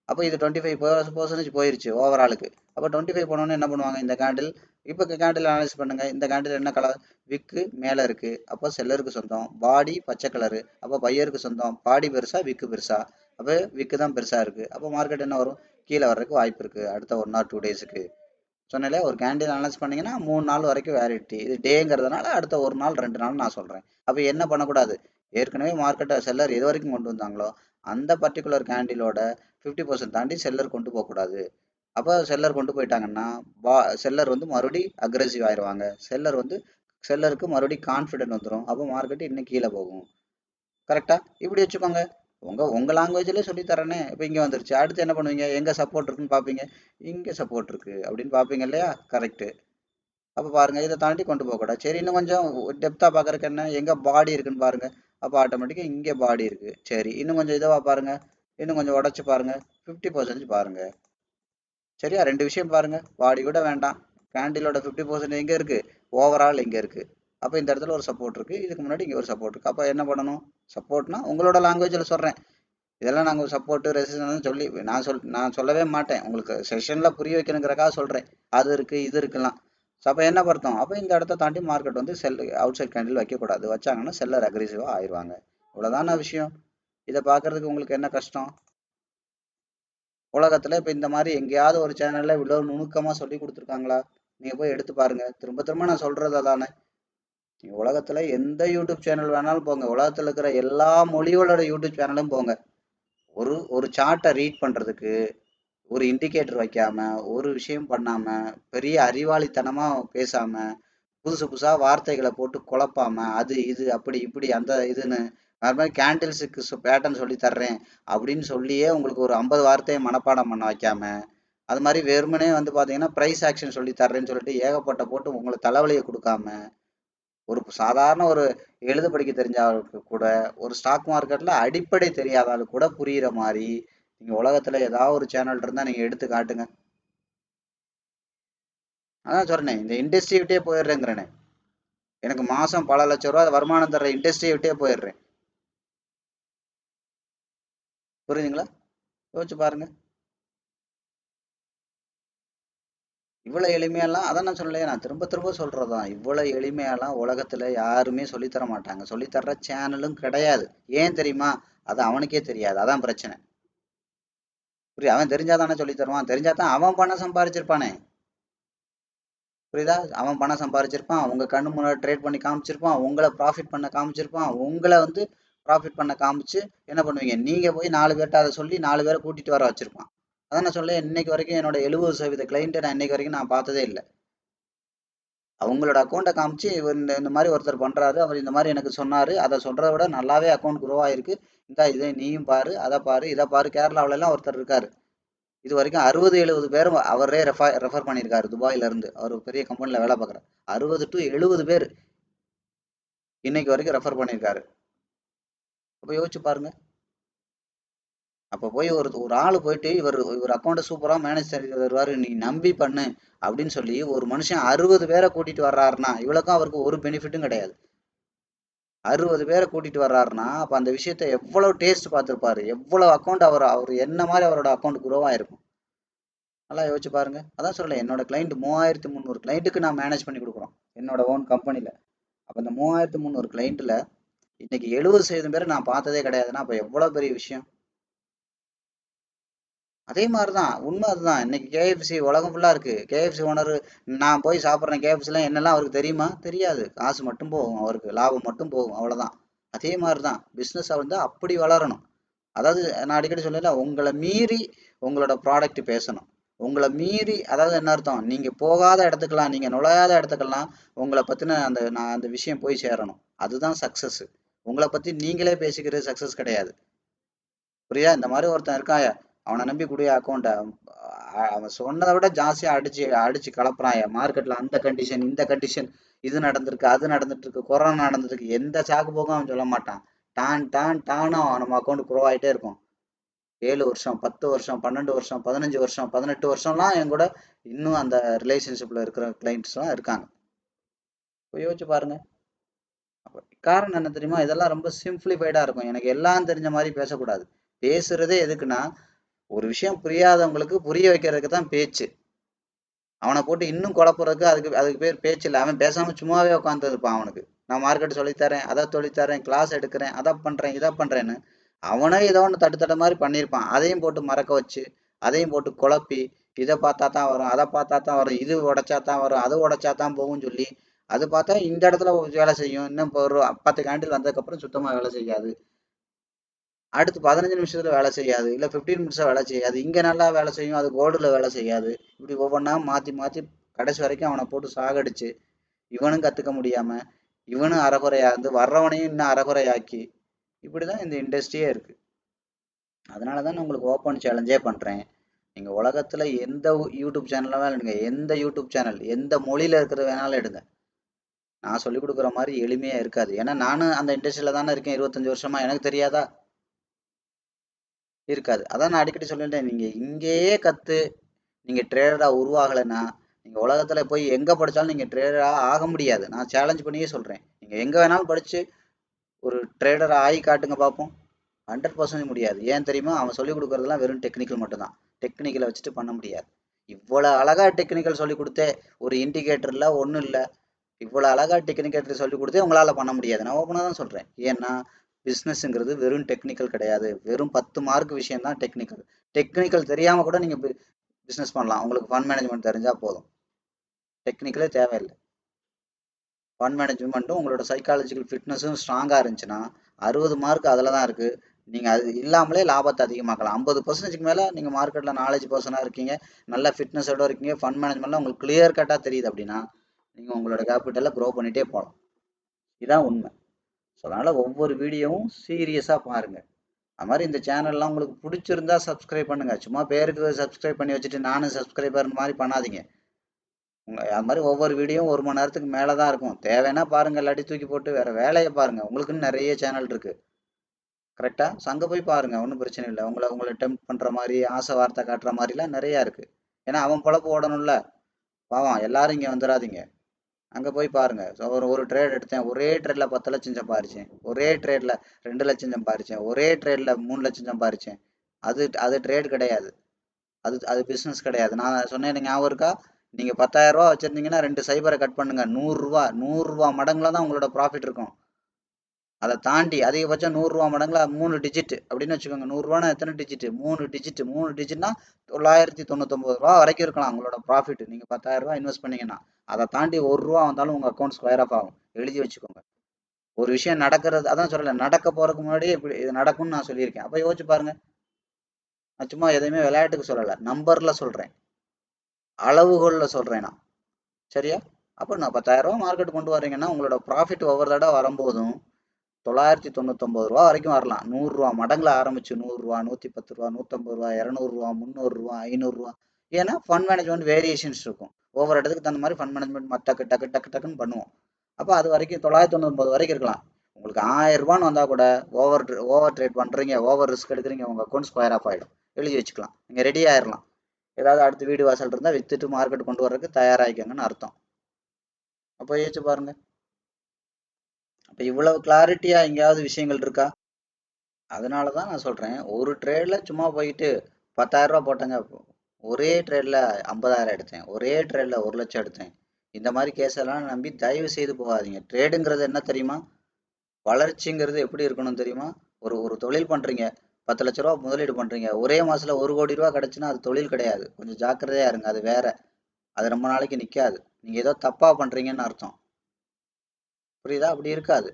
அப்போ இது 25% போயிருச்சு ஓவராலுக்கு. அப்போ 25 போனோன்னு என்ன பண்ணுவாங்க, இந்த கேண்டில். இப்போ கேண்டில் அனலைஸ் பண்ணுங்க. இந்த கேண்டில் என்ன கலர், விக்கு மேலே இருக்கு, அப்போ செல்லருக்கு சொந்தம். பாடி பச்சை கலரு, அப்போ பையருக்கு சொந்தம். பாடி பெருசா, விக்கு பெருசா? அப்போ விக்கு தான் பெருசா இருக்கு. அப்போ மார்க்கெட் என்ன வரும், கீழே வர்றதுக்கு வாய்ப்பு இருக்கு அடுத்த 1 or 2 டேஸுக்கு. சொன்னாலே ஒரு கேண்டில் அனலைஸ் பண்ணீங்கன்னா 3 நாள் வரைக்கும் வேலிடிட்டி. இது டேங்கிறதுனால அடுத்த 1 நாள் 2 நாள் நான் சொல்றேன். அப்போ என்ன பண்ணக்கூடாது, ஏற்கனவே மார்க்கெட்டை செல்லர் எது வரைக்கும் கொண்டு வந்தாங்களோ அந்த பர்டிகுலர் கேண்டிலோட 50% தாண்டி செல்லர் கொண்டு போகக்கூடாது. அப்போ செல்லர் கொண்டு போயிட்டாங்கன்னா செல்லர் வந்து மறுபடியும் அக்ரெசிவ் ஆயிடுவாங்க. செல்லருக்கு மறுபடியும் கான்ஃபிடென்ட் வந்துடும். அப்போ மார்க்கெட் இன்னும் கீழே போகும். கரெக்டா? இப்படி வச்சுக்கோங்க. உங்க லாங்குவேஜ்லேயே சொல்லி தரேனே. இப்போ இங்கே வந்துருச்சு. அடுத்து என்ன பண்ணுவீங்க, எங்கே சப்போர்ட் இருக்குன்னு பார்ப்பீங்க. இங்கே சப்போர்ட் இருக்கு அப்படின்னு பார்ப்பீங்க இல்லையா? கரெக்டு. அப்போ பாருங்க, இதை தாண்டி கொண்டு போகக்கூடாது. சரி, இன்னும் கொஞ்சம் டெப்த்தாக பார்க்கறதுக்கு என்ன, எங்கே பாடி இருக்குன்னு பாருங்க. அப்போ ஆட்டோமேட்டிக்காக இங்கே பாடி இருக்கு. சரி, இன்னும் கொஞ்சம் இதுவா பாருங்க, இன்னும் கொஞ்சம் உடச்சு பாருங்க, 50% பாருங்க. சரியா? 2 விஷயம் பாருங்க. பாடி கூட வேண்டாம், கேண்டிலோட 50% எங்க இருக்கு, ஓவரால் எங்க இருக்கு. அப்போ இந்த இடத்துல ஒரு சப்போர்ட் இருக்கு, இதுக்கு முன்னாடி இங்கே ஒரு சப்போர்ட் இருக்கு. அப்போ என்ன பண்ணணும், சப்போர்ட்னா உங்களோட லாங்குவேஜில் சொல்றேன். இதெல்லாம் நாங்கள் சப்போர்ட்டு ரெசிஸ்டன்ஸ் சொல்லி நான் சொல்லவே மாட்டேன். உங்களுக்கு செஷனில் புரிய வைக்கணுங்கிறக்காக சொல்கிறேன். அது இருக்குது இது இருக்குலாம். ஸோ அப்போ என்ன பொருத்தம், அப்போ இந்த இடத்த தாண்டி மார்க்கெட் வந்து அவுட் சைட் கேண்டில் வைக்கக்கூடாது. வச்சாங்கன்னா செல்லர் அக்ரெசிவாக ஆயிடுவாங்க. இவ்வளோதான விஷயம். இதை பார்க்குறதுக்கு உங்களுக்கு என்ன கஷ்டம்? உலகத்தில் இப்போ இந்த மாதிரி எங்கேயாவது ஒரு சேனலில் இவ்வளோ நுணுக்கமாக சொல்லி கொடுத்துருக்காங்களா? நீங்கள் போய் எடுத்து பாருங்கள். திரும்ப திரும்ப நான் சொல்கிறது அதானே. நீங்கள் உலகத்தில் எந்த யூடியூப் சேனல் வேணாலும் போங்க. உலகத்தில் இருக்கிற எல்லா மொழிகளோட யூடியூப் சேனலும் போங்க. ஒரு சார்ட்டை ரீட் பண்ணுறதுக்கு ஒரு இண்டிகேட்டர் வைக்காம, ஒரு விஷயம் பண்ணாம, பெரிய அறிவாளித்தனமா பேசாம, புதுசு புதுசா வார்த்தைகளை போட்டு குழப்பாம, அது இது அப்படி இப்படி அந்த இதுன்னு அது மாதிரி கேண்டில்ஸுக்கு பேட்டர்ன் சொல்லி தர்றேன் அப்படின்னு சொல்லியே உங்களுக்கு ஒரு 50 வார்த்தையை மனப்பாடம் பண்ண வைக்காம, அது மாதிரி வெறுமனே வந்து பார்த்தீங்கன்னா ப்ரைஸ் ஆக்ஷன் சொல்லி தர்றேன்னு சொல்லிட்டு ஏகப்பட்ட போட்டு உங்களுக்கு தலைவலியை கொடுக்காம, ஒரு சாதாரண ஒரு எழுத படிக்க தெரிஞ்சவருக்கு கூட, ஒரு ஸ்டாக் மார்க்கெட்டில் அடிப்படை தெரியாதாலும் கூட புரிகிற மாதிரி நீங்கள் உலகத்தில் ஏதாவது ஒரு சேனல் இருந்தால் நீங்கள் எடுத்து காட்டுங்க. அதான் சொல்றேனே, இந்த இண்டஸ்ட்ரி விட்டே போயிடுறேங்கிறேனே. எனக்கு மாசம் பல லட்சம் ரூபாய் வருமானம் தர்ற இண்டஸ்ட்ரியை விட்டே போயிடுறேன். புரியுதுங்களா? யோசிச்சு பாருங்க. இவ்வளவு எளிமையெல்லாம் அதான் நான் சொல்லலையே, நான் திரும்ப திரும்ப சொல்றதுதான். இவ்வளவு எளிமையெல்லாம் உலகத்துல யாருமே சொல்லித்தர மாட்டாங்க. சொல்லித்தர்ற சேனலும் கிடையாது. ஏன் தெரியுமா? அது அவனுக்கே தெரியாது. அதான் பிரச்சனை. புரியுது? அவன் தெரிஞ்சாதானே சொல்லி தருவான். தெரிஞ்சாதான் அவன் பணம் சம்பாரிச்சிருப்பானே. புரியுதா? அவன் பணம் சம்பாரிச்சிருப்பான். உங்க கண்ணு முன்னாடி ட்ரேட் பண்ணி காமிச்சிருப்பான். உங்களை ப்ராஃபிட் பண்ண காமிச்சிருப்பான். உங்களை வந்து ப்ராஃபிட் பண்ண காமிச்சு என்ன பண்ணுவீங்க? நீங்க போய் 4 பேர்ட்ட அதை சொல்லி 4 பேரை கூட்டிட்டு வர வச்சிருப்பான். அதான் நான் சொல்ல, இன்னைக்கு வரைக்கும் என்னோட 70% கிளைண்ட்டை நான் இன்னைக்கு வரைக்கும் நான் பார்த்ததே இல்லை. அவங்களோட அக்கௌண்ட்டை காமிச்சு இவர் இந்த மாதிரி ஒருத்தர் பண்றாரு, அவர் இந்த மாதிரி எனக்கு சொன்னாரு, அதை சொல்றதை விட நல்லாவே அக்கௌண்ட் குரோ ஆயிருக்கு, இந்த இதை நீயும் பாரு, அதை பாரு, இதை பாரு. கேரளாவில எல்லாம் ஒருத்தர் இருக்காரு, இது வரைக்கும் 60-70 பேரும் அவரே ரெஃபர் பண்ணியிருக்காரு. துபாயில இருந்து அவர் பெரிய கம்பெனில வேலை பார்க்குறாரு. 60 to 70 பேர் இன்னைக்கு வரைக்கும் ரெஃபர் பண்ணியிருக்காரு. அப்போ யோசிச்சு பாருங்க. அப்போ போய் ஒரு ஒரு ஆள் போயிட்டு இவர் அக்கௌண்ட்டை சூப்பராக மேனேஜ் பண்ணி வருவாரு, நீ நம்பி பண்ணு அப்படின்னு சொல்லி ஒரு மனுஷன் 60 பேரை கூட்டிட்டு வர்றாருன்னா இவ்வளோக்கும் அவருக்கு ஒரு பெனிஃபிட்டும் கிடையாது. 60 பேரை கூட்டிட்டு வர்றாருன்னா அப்போ அந்த விஷயத்த எவ்வளவு டேஸ்ட் பார்த்துருப்பாரு, எவ்வளவு அக்கௌண்ட் அவர் என்ன மாதிரி அவரோட அக்கௌண்ட் குரோ ஆயிருக்கும். நல்லா யோசிச்சு பாருங்க. அதான் சொல்லல, என்னோட கிளைண்ட் 3300 கிளைண்ட்டுக்கு நான் மேனேஜ் பண்ணி கொடுக்குறோம் என்னோட ஓன் கம்பெனியில். அப்போ இந்த 3300 கிளைண்ட்டில் இன்னைக்கு 70% பேரை நான் பார்த்ததே கிடையாதுன்னா அப்போ எவ்வளோ பெரிய விஷயம். அதே மாதிரி தான், உண்மை அதுதான். இன்னைக்கு கேஎஃப்சி உலகம் ஃபுல்லாக இருக்குது. கேஎஃப்சி ஓனர் நான் போய் சாப்பிட்றேன் கேஎஃப்சிலாம் என்னெல்லாம் அவருக்கு தெரியுமா? தெரியாது. காசு மட்டும் போகும், அவருக்கு லாபம் மட்டும் போகும், அவ்வளோதான். அதே மாதிரி தான் பிஸ்னஸை வந்து அப்படி வளரணும். அதாவது நான் அடிக்கடி சொல்லல, உங்களை மீறி உங்களோட ப்ராடக்ட் பேசணும். உங்களை மீறி, அதாவது என்ன அர்த்தம், நீங்கள் போகாத இடத்துக்கெல்லாம், நீங்கள் நுழையாத இடத்துக்கெல்லாம் உங்களை பற்றின அந்த விஷயம் போய் சேரணும். அதுதான் சக்ஸஸ். உங்களை பற்றி நீங்களே பேசிக்கிறது சக்ஸஸ் கிடையாது. புரியா? இந்த மாதிரி ஒருத்தன் இருக்காயா, அவனை நம்பி கூடிய அக்கௌண்ட்டை அவன் சொன்னதை விட ஜாஸ்தியாக அடிச்சு அடிச்சு கலப்புறான் மார்க்கெட்டில். அந்த கண்டிஷன் இந்த கண்டிஷன், இது நடந்திருக்கு அது நடந்துட்டு இருக்கு, கொரோனா நடந்துருக்கு, எந்த சாக்கு போக்கும் அவன் சொல்ல மாட்டான். டானும் நம்ம அக்கௌண்ட் குரோ ஆகிட்டே இருக்கும். 7 வருஷம் 10 வருஷம் 12 வருஷம் 15 வருஷம் 18 வருஷம்லாம் என் கூட இன்னும் அந்த ரிலேஷன்ஷிப்பில் இருக்கிற கிளைண்ட்ஸ்லாம் இருக்காங்க. யோசிச்சு பாருங்க. காரணம் என்ன தெரியுமா? இதெல்லாம் ரொம்ப சிம்பிளிஃபைடாக இருக்கும். எனக்கு எல்லாம் தெரிஞ்ச மாதிரி பேசக்கூடாது. பேசுறதே எதுக்குன்னா, ஒரு விஷயம் புரியாதவங்களுக்கு புரிய வைக்கிறதுக்கு தான் பேச்சு. அவனை போட்டு இன்னும் குழப்புறதுக்கு அதுக்கு பேர் பேச்சு இல்லை. அவன் பேசாமல் சும்மாவே உட்காந்துருப்பான். அவனுக்கு நான் மார்க்கெட் சொல்லித்தரேன், அதை சொல்லித்தரேன், கிளாஸ் எடுக்கிறேன், அதை பண்ணுறேன், இதை பண்ணுறேன்னு அவனே ஏதோ ஒன்று தட்டு மாதிரி பண்ணியிருப்பான். அதையும் போட்டு மறக்க வச்சு, அதையும் போட்டு குழப்பி, இதை பார்த்தா தான் வரும், அதை பார்த்தா தான் வரும், இது உடைச்சா தான் வரும், அது உடைச்சா தான் போகும்னு சொல்லி, அது பார்த்தா இந்த இடத்துல வேலை செய்யும், இன்னும் இப்போ ஒரு 10 கேண்டில் வந்ததுக்கப்புறம் சுத்தமாக வேலை செய்யாது, அடுத்து 15 நிமிஷத்துல வேலை செய்யாது, இல்லை 15 மினிட்ஸாக வேலை செய்யாது, இங்கே நல்லா வேலை செய்யும், அது கோல்டில் வேலை செய்யாது. இப்படி ஒவ்வொன்றா மாற்றி மாற்றி கடைசி வரைக்கும் அவனை போட்டு சாகடிச்சு, இவனும் கற்றுக்க முடியாமல், இவனும் அறகுறையாக இருந்து வர்றவனையும் இன்னும் அறகுறையாக்கி, இப்படி தான் இந்த இண்டஸ்ட்ரியே இருக்குது. அதனால தான் நான் உங்களுக்கு ஓப்பன் சேலஞ்சே பண்ணுறேன். நீங்கள் உலகத்தில் எந்த யூடியூப் சேனலாக எடுங்க, எந்த யூடியூப் சேனல் எந்த மொழியில் இருக்கிறது வேணாலும் எடுங்க, நான் சொல்லிக் கொடுக்குற மாதிரி எளிமையாக இருக்காது. ஏன்னா நானும் அந்த இண்டஸ்ட்ரியில் தானே இருக்கேன் 25 வருஷமாக. எனக்கு தெரியாதா? இருக்காது. அதான் நான் அடிக்கடி சொல்லிட்டேன், நீங்கள் இங்கேயே கற்று நீங்கள் ட்ரேடராக உருவாகலைன்னா நீங்கள் உலகத்தில் போய் எங்கே படித்தாலும் நீங்கள் ட்ரேடராக ஆக முடியாது. நான் சேலஞ்ச் பண்ணியே சொல்கிறேன். நீங்கள் எங்கே வேணாலும் படித்து ஒரு ட்ரேடராக ஆகி காட்டுங்க பார்ப்போம். 100% முடியாது. ஏன் தெரியுமா? அவன் சொல்லிக் கொடுக்குறதெல்லாம் வெறும் டெக்னிக்கல் மட்டும்தான். டெக்னிக்கலை வச்சுட்டு பண்ண முடியாது. இவ்வளோ அழகா டெக்னிக்கல் சொல்லி கொடுத்தே ஒரு இண்டிகேட்டர்ல ஒன்றும் இல்லை. இவ்வளோ அழகா டெக்னிக்கல் சொல்லி கொடுத்தே உங்களால் பண்ண முடியாது. நான் ஓப்பனாக தான் சொல்கிறேன். ஏன்னா பிஸ்னஸ்ங்கிறது வெறும் டெக்னிக்கல் கிடையாது. வெறும் 10 மார்க் விஷயம் தான் டெக்னிக்கல். டெக்னிக்கல் தெரியாமல் கூட நீங்கள் பிஸ்னஸ் பண்ணலாம். உங்களுக்கு ஃபண்ட் மேனேஜ்மெண்ட் தெரிஞ்சால் போதும். டெக்னிக்கலே தேவையில்லை. ஃபண்ட் மேனேஜ்மெண்ட்டும் உங்களோட சைக்காலஜிக்கல் ஃபிட்னஸும் ஸ்ட்ராங்காக இருந்துச்சுன்னா 60 மார்க் அதில் தான் இருக்குது. நீங்கள் அது இல்லாமலே லாபத்தை அதிகமாக்கலாம். 50%க்கு மேலே நீங்கள் மார்க்கெட்டில் நாலேஜ் பர்சனாக இருக்கீங்க, நல்ல ஃபிட்னஸோட இருக்கீங்க, ஃபண்ட் மேனேஜ்மெண்ட்லாம் உங்களுக்கு கிளியர் கட்டாக தெரியுது அப்படின்னா நீங்கள் உங்களோட கேபிட்டலை க்ரோ பண்ணிகிட்டே போகலாம். இதுதான் உண்மை. ஸோ அதனால் ஒவ்வொரு வீடியோவும் சீரியஸாக பாருங்கள். அது மாதிரி இந்த சேனல்லாம் உங்களுக்கு பிடிச்சிருந்தா சப்ஸ்கிரைப் பண்ணுங்கள். சும்மா பேருக்கு சப்ஸ்கிரைப் பண்ணி வச்சுட்டு நானும் சப்ஸ்கிரைபர் மாதிரி பண்ணாதீங்க. அது மாதிரி ஒவ்வொரு வீடியோவும் 1 மணி நேரத்துக்கு மேலே தான் இருக்கும். தேவைன்னா பாருங்கள், இல்லாட்டி தூக்கி போட்டு வேறு வேலையை பாருங்கள். உங்களுக்குன்னு நிறைய சேனல் இருக்குது. கரெக்டாக? அங்கே போய் பாருங்கள், ஒன்றும் பிரச்சனை இல்லை. உங்களை டெம்ப்ட் பண்ணுற மாதிரி, ஆசை வார்த்தை காட்டுற மாதிரிலாம் நிறையா இருக்குது. ஏன்னா அவன் பொழப்பு ஓடணும்ல. பாவம் எல்லாரும் இங்கே வந்துடாதீங்க. அங்கே போய் பாருங்கள். ஸோ ஒரு ட்ரேட் எடுத்தேன், ஒரே ட்ரேடில் 10 லட்சம் சம்பாரிச்சேன், ஒரே ட்ரேடில் 2 லட்சம் சம்பாரிச்சேன், ஒரே ட்ரேடில் 3 லட்சம் சம்பாரிச்சேன். அது ட்ரேட் கிடையாது. அது பிஸ்னஸ் கிடையாது. நான் சொன்னேன் ஞாபகம் இருக்கா? நீங்கள் 10,000 ரூபா வச்சுருந்தீங்கன்னா 2 சைபரை கட் பண்ணுங்கள். 100 ரூபா மடங்குல தான் உங்களோட ப்ராஃபிட் இருக்கும். அதை தாண்டி அதிகபட்சம் 100 ரூபா மடங்குல 3 டிஜிட் அப்படின்னு வச்சுக்கோங்க. 100 ரூபானா எத்தனை டிஜிட்? 3 டிஜிட்னா 999 ரூபா வரைக்கும் இருக்கலாம் உங்களோட ப்ராஃபிட். நீங்கள் 10,000 ரூபா இன்வெஸ்ட் பண்ணீங்கன்னா அதை தாண்டி 1 ரூபா வந்தாலும் உங்கள் அக்கௌண்ட் ஸ்கொயர் ஆஃப் ஆகும். எழுதி வச்சுக்கோங்க. ஒரு விஷயம் நடக்கிறது, அதான் சொல்லலை, நடக்க போறதுக்கு முன்னாடியே இப்படி இது நடக்கும்னு நான் சொல்லியிருக்கேன். அப்போ யோசிச்சு பாருங்க. நான் சும்மா எதையுமே விளையாட்டுக்கு சொல்லலை, நம்பர்ல சொல்றேன், அளவுகோல்ல சொல்றேன் நான். சரியா? அப்போ நான் 10,000 ரூபா மார்க்கெட் கொண்டு வரீங்கன்னா உங்களோட ப்ராஃபிட் ஒவ்வொரு தடவை வரும்போதும் 999 ரூபா வரைக்கும் வரலாம். 100 ரூபா மடங்குல ஆரம்பிச்சு 100 ரூபா, 110 ரூபா, 150 ரூபா, 200 ரூபா, 300 ரூபா, 500 ரூபா. ஏன்னா ஃபண்ட் மேனேஜ்மெண்ட் வேரியேஷன்ஸ் இருக்கும். ஒவ்வொரு இடத்துக்கு தகுந்த மாதிரி ஃபண்ட் மேனேஜ்மெண்ட் டக்கு டக்கு டக்கு டக்குன்னு பண்ணுவோம். அப்போ அது வரைக்கும் 999 வரைக்கும் இருக்கலாம். உங்களுக்கு 1000 ரூபான்னு வந்தா கூட ஓவர் ட்ரேட் பண்றீங்க, ஓவர் ரிஸ்க் எடுக்கிறீங்க, உங்க அக்கௌண்ட் ஸ்கொயர் ஆஃப் ஆயிடும். எழுதி வச்சுக்கலாம். நீங்க ரெடி ஆயிடலாம். ஏதாவது அடுத்த வீடு வாசல் இருந்தால் வித்துட்டு மார்க்கெட் கொண்டு வர்றதுக்கு தயாராகிக்கங்கன்னு அர்த்தம். அப்போ யோசிச்சு பாருங்க. அப்போ இவ்வளவு கிளாரிட்டியா எங்கேயாவது விஷயங்கள் இருக்கா? அதனால தான் நான் சொல்றேன், ஒரு ட்ரேட்ல சும்மா போயிட்டு 10,000 ரூபா போட்டேங்க, ஒரே ட்ரேட்ல 50,000 எடுத்தேன், ஒரே ட்ரேட்ல 1 லட்சம் எடுத்தேன். இந்த மாதிரி கேஸ் எல்லாம் நம்பி தயவு செய்து போகாதீங்க. ட்ரேடுங்கிறது என்ன தெரியுமா? வளர்ச்சிங்கிறது எப்படி இருக்கணும் தெரியுமா? ஒரு ஒரு தொழில் பண்றீங்க, 10 லட்ச ரூபா முதலீடு பண்றீங்க, ஒரே மாசத்துல 1 கோடி ரூபா கிடைச்சுன்னா அது தொழில் கிடையாது. கொஞ்சம் ஜாக்கிரதையா இருங்க. அது வேற. அது ரொம்ப நாளைக்கு நிக்காது. நீங்க ஏதோ தப்பா பண்றீங்கன்னு அர்த்தம். புரியுதா? அப்படி இருக்காது.